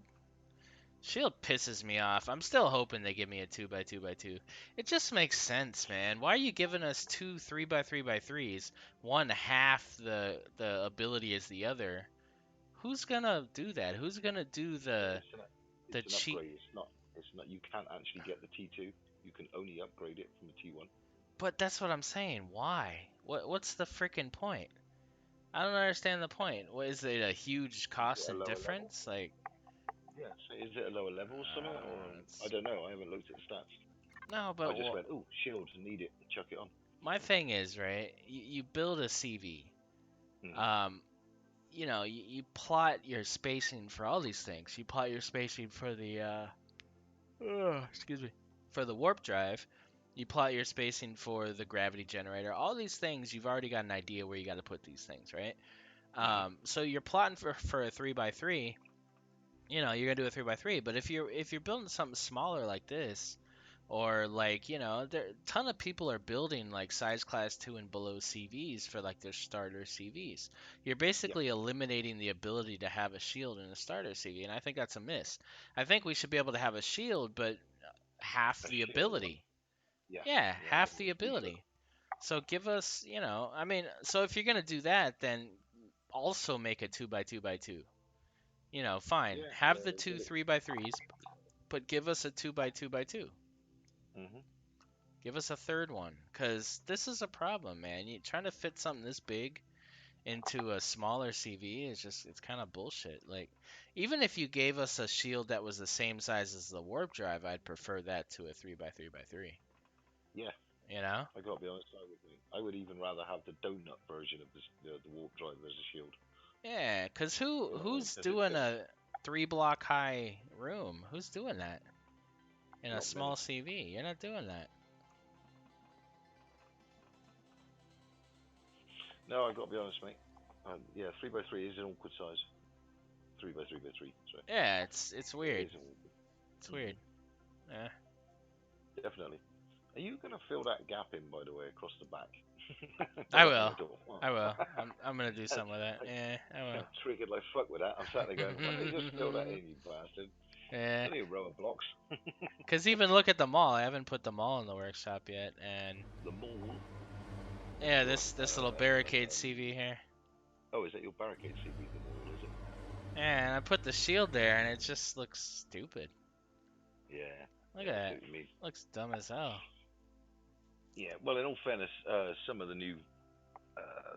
Shield pisses me off. I'm still hoping they give me a 2x2x2. It just makes sense, man. Why are you giving us two 3x3x3s? One half the ability as the other. Who's gonna do that? Who's gonna do the It's an cheat? upgrade. It's not. It's not. You can't actually get the T2. You can only upgrade it from the T1. But that's what I'm saying. Why? What's the freaking point? I don't understand the point. What is it? A huge Is it cost a and lower level? difference? Like, Yeah. So is it a lower level or something, or I it's don't know. I haven't looked at the stats. no, I but just went, oh, shield, need it, chuck it on. my thing is right. You build a CV. Hmm. Um, you plot your spacing for all these things. You plot your spacing for the excuse me, for the warp drive. You plot your spacing for the gravity generator. All these things, you've already got an idea where you got to put these things, right? Hmm. So you're plotting for a 3x3. You're gonna do a 3x3. But if you're building something smaller like this, Or like, there a ton of people are building like size class 2 and below CVs for like their starter CVs. You're Yeah, basically eliminating the ability to have a shield in a starter CV, and I think that's a miss. I think we should be able to have a shield, but half a the shield one. ability. Yeah, Yeah, yeah, half maybe the weaker. ability. So give us, I mean, so if you're gonna do that, then also make a 2x2x2. Fine. Yeah, Have yeah, the two get it. 3x3s, but give us a 2x2x2. Mhm. Give us a third one, cause this is a problem, man. You trying to fit something this big into a smaller CV is just it's kind of bullshit. Like, even if you gave us a shield that was the same size as the warp drive, I'd prefer that to a 3x3x3. Yeah, You know? I gotta be honest. I would even rather have the donut version of this, the warp drive as a shield. Yeah, cause You know, who's because it doing fits. a 3 block high room? Who's doing that in a Not small many. CV? You're not doing that. No, I gotta be honest, mate. Yeah, 3x3 is an awkward size. 3x3x3. Sorry, Yeah, it's it weird. is an awkward. It's weird. Yeah. Definitely. Are you gonna fill that gap in, by the way, across the back? I Behind will. the door. I will. I'm gonna do something with that. I, Yeah, I will. I'm triggered like fuck with that. I'm sat there going, why don't you just fill that in, you bastard? It's Yeah. only a row of blocks. Cause even look at the mall. I haven't put the mall in the workshop yet, and The mall. What's yeah, your this little barricade CV here. oh, is that your barricade CB? The mall, is it? And I put the shield there, and it just looks stupid. Yeah, Look yeah, at I see that. what you mean. Looks dumb as hell. Yeah, well, in all fairness, some of the new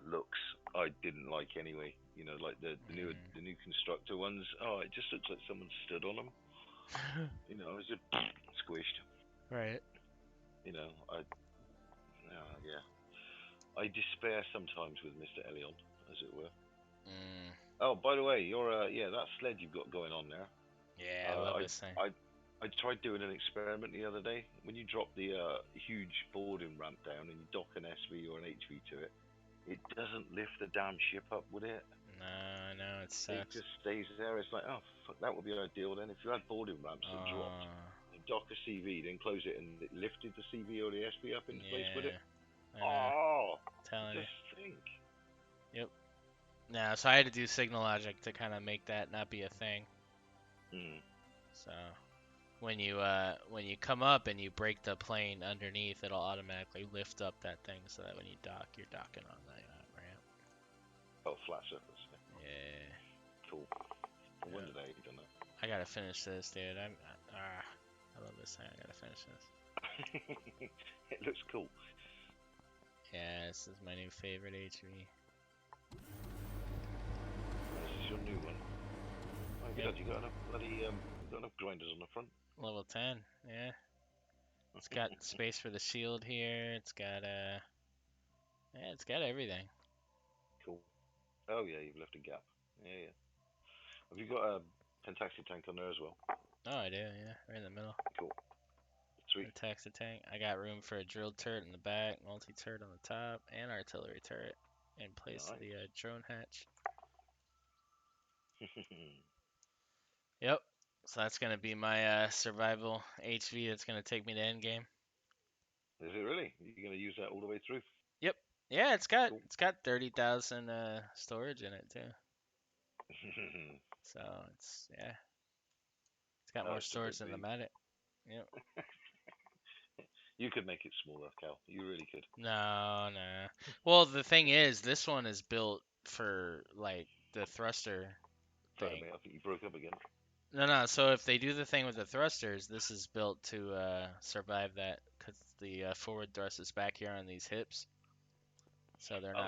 looks I didn't like anyway. You know, like the new constructor ones. Oh, it just looks like someone stood on them. You know, it's just squished. Right. You know, yeah, I despair sometimes with Mr. Elion, as it were. Mm. Oh, by the way, your yeah, that sled you've got going on there. Yeah, I love Uh, this thing. I tried doing an experiment the other day. When you drop the huge boarding ramp down and you dock an SV or an HV to it, it doesn't lift the damn ship up, would it? No, I know it It sucks. just stays there. It's like, oh, fuck, that would be ideal then. If you had boarding ramps that dropped, Uh, you dock a CV, then close it, and it lifted the CV or the SV up into place with it. yeah, I know. Oh, you Telling you. just think. Yep. No, so I had to do signal logic to kind of make that not be a thing. Hmm. So when you come up and you break the plane underneath, it'll automatically lift up that thing so that when you dock, you're docking on the ramp. Oh, flat surface. Yeah. Yeah. Cool. When Yeah. did I done that? I gotta finish this, dude. I love this thing. I gotta finish this. It looks cool. Yeah, this is my new favorite HV. This is your new one. Oh, Yep. God, you got enough bloody you got enough grinders on the front. Level 10. Yeah. It's got space for the shield here. Yeah, it's got everything. Cool. Oh yeah, you've left a gap. Yeah, yeah. Have you got a pentaxi tank on there as well? Oh, I do. Yeah, right in the middle. Cool. Sweet. The taxi tank. I got room for a drill turret in the back, multi-turret on the top, and artillery turret in place of Nice. the drone hatch. Yep. So that's gonna be my survival HV. That's gonna take me to end game. Is it really? You're gonna use that all the way through? Yep. Yeah, it's got Cool. it's got 30,000 storage in it too. So it's got Oh, more it's a big storage than the beast. Matic. Yep. You could make it smaller, Cal. You really could. No, no. Well, the thing is, this one is built for like the thruster Sorry, thing. mate. I think you broke up again. No, no. So if they do the thing with the thrusters, this is built to survive that because the forward thrust is back here on these hips, so Oh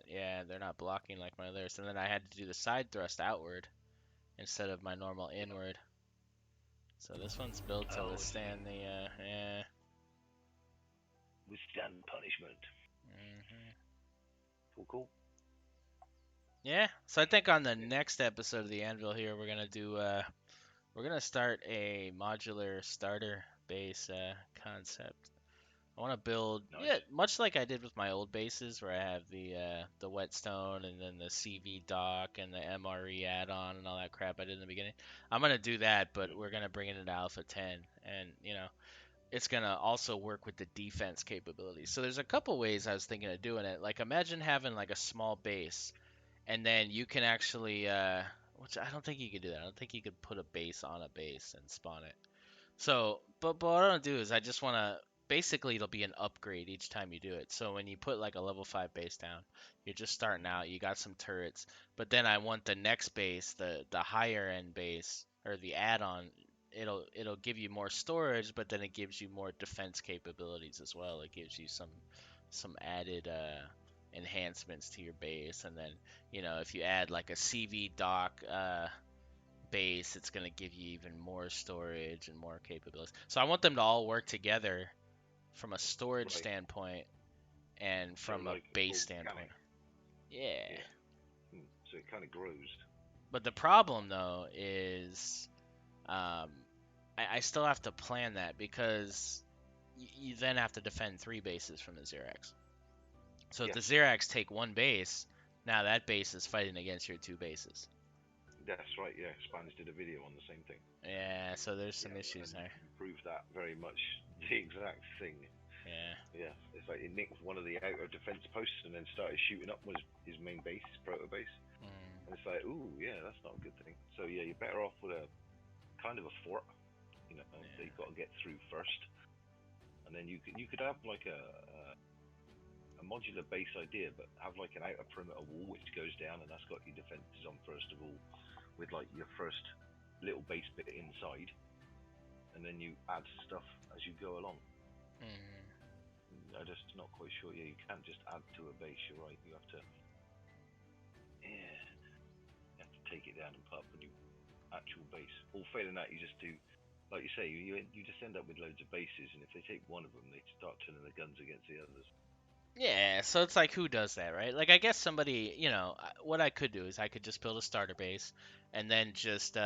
yeah. they're not blocking like my others. And then I had to do the side thrust outward instead of my normal Yeah. inward. So this one's built to Oh, I see. withstand the yeah. Withstand punishment. Hmm. Cool, cool. Yeah. So I think on the Yeah. next episode of the Anvil here, we're gonna start a modular starter base concept. I want to build, Nice. yeah, much like I did with my old bases, where I have the whetstone and then the CV dock and the MRE add-on and all that crap I did in the beginning. I'm gonna do that, but Mm. we're gonna bring it into Alpha 10, and it's gonna also work with the defense capabilities. So there's a couple ways I was thinking of doing it. Like imagine having like a small base, and then you can actually, which I don't think you could do that. I don't think you could put a base on a base and spawn it. So, but what I want to do is I just want to basically it'll be an upgrade each time you do it. So when you put like a level 5 base down, you're just starting out, you got some turrets, but then I want the next base, the higher end base or the add-on, it'll give you more storage, but then it gives you more defense capabilities as well. It gives you some added enhancements to your base, and then if you add like a CV dock base, it's going to give you even more storage and more capabilities. So I want them to all work together from a storage Right. standpoint and So from a like a base full standpoint. mechanic. Yeah. Yeah. So it kind of grows. But the problem though is um, I still have to plan that because you then have to defend 3 bases from the Xerax. So if Yes, the Xerax take 1 base, now that base is fighting against your 2 bases. that's right. Yeah, Spanish did a video on the same thing. Yeah, so there's some Yeah, issues and there. you proved that very much the exact thing. Yeah. Yeah, it's like he nicked one of the outer defense posts and then started shooting up his main base, his proto base. Mm. And it's like, ooh, yeah, that's not a good thing. So yeah, you're better off with a kind of a fort, that Yeah. you've got to get through first, and then you could have like a modular base idea, but have like an outer perimeter wall which goes down, and that's got your defenses on first of all, with like your first little base bit inside, and then you add stuff as you go along. Mm. I'm just not quite sure. Yeah, you can't just add to a base. You're right. Yeah, you have to take it down and put up a new actual base. All failing that, you just do, like you say, you just end up with loads of bases, and if they take one of them, they start turning the guns against the others. Yeah, so it's like who does that, right? Like I guess somebody, what I could do is I could just build a starter base and then just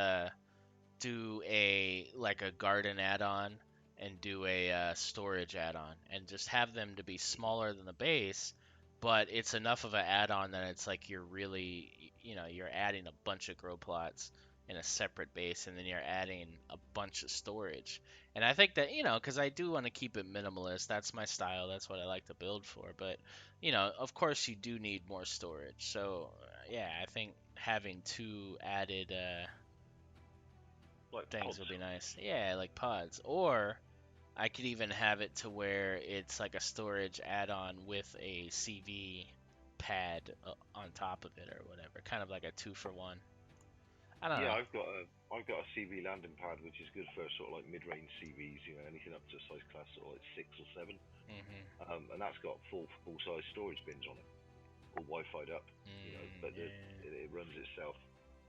do a like a garden add-on and do a storage add-on and just have them to be smaller than the base, but it's enough of an add-on that it's like you're really, you're adding a bunch of grow plots in a separate base and then you're adding a bunch of storage. And I think that, because I do want to keep it minimalist. That's my style. That's what I like to build for. But, of course you do need more storage. So, yeah, I think having 2 added Like things pods. would be nice. Yeah, like pods. Or I could even have it to where it's like a storage add-on with a CV pad on top of it or whatever. Kind of like a 2-for-1. I don't Yeah, know. I've got a CV landing pad which is good for sort of like mid-range CVs, anything up to size class sort of like 6 or 7, Mhm. and that's got full size storage bins on it, all Wi-Fi'd up, Mm, but yeah. it runs itself.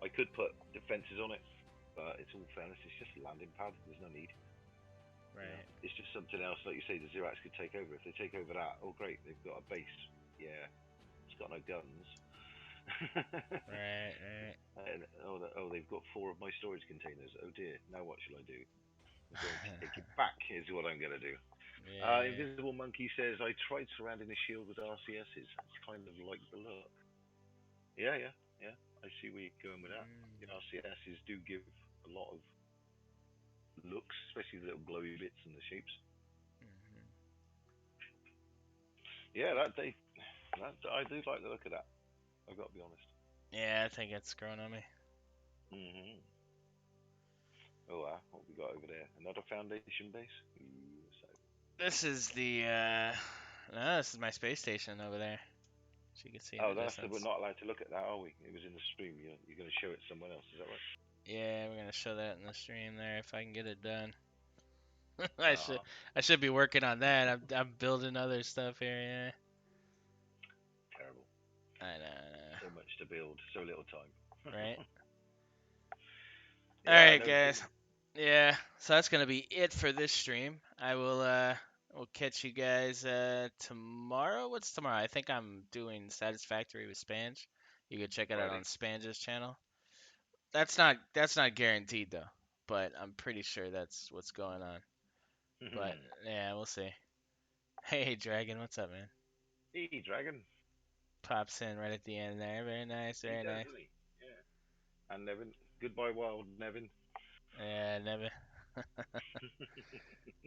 I could put defenses on it, but it's all fairness, it's just a landing pad. There's no need. Right. It's just something else, like you say, the Xerax could take over. If they take over that, oh great, they've got a base. Yeah, it's got no guns. Right. Right. And, oh, they've got 4 of my storage containers. Oh dear, now what shall I do? I'm going to take it back. Is what I'm going to do. Yeah. Invisible Monkey says I tried surrounding the shield with RCSs. It's kind of like the look. Yeah, yeah, yeah. I see where you're going with that. The Mm, RCSs do give a lot of looks, especially the little glowy bits and the shapes. mhm. Yeah, I do like the look of that. I've got to be honest. Yeah, I think it's growing on me. Hmm. Oh, what we got over there? Another foundation base. Ooh, so This is the no, this is my space station over there. So you can see in oh, the we're distance. not allowed to look at that, are we? It was in the stream. You're going to show it someone else. Is that right? Yeah, we're gonna show that in the stream there if I can get it done. I should Ah, I should be working on that. I'm building other stuff here. Yeah. terrible. I know. So much to build, so little time. Right. All Yeah, right, no, cool. guys. Yeah. So that's gonna be it for this stream. We'll catch you guys tomorrow. What's tomorrow? I think I'm doing Satisfactory with Spange. You can check it out Friday. on Spange's channel. That's not guaranteed though, but I'm pretty sure that's what's going on. But yeah, we'll see. Hey, Dragon, what's up, man? Hey, Dragon. Pops in right at the end there. Very nice, He very does, nice. doesn't he? Yeah. And Nevin. Goodbye, Wild Nevin. Yeah, never.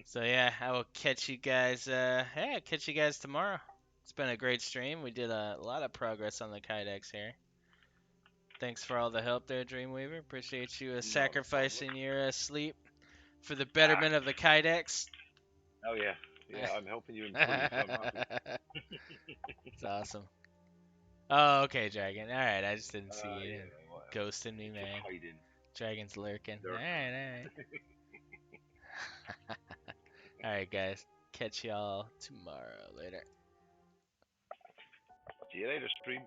So yeah, I will catch you guys. Yeah, catch you guys tomorrow. It's been a great stream. We did a lot of progress on the Kydex here. Thanks for all the help there, Dreamweaver. Appreciate you Not a problem. sacrificing your sleep for the Ah, betterment of the Kydex. oh yeah, yeah. I'm helping you improve, so I'm happy. It's awesome. Oh, okay, Dragon. All right, I just didn't see you Yeah, whatever. ghosting me, Just man. hiding, Dragon's lurking. All lurking. right, all right. All right, guys. Catch y'all tomorrow. Later. See you later, stream.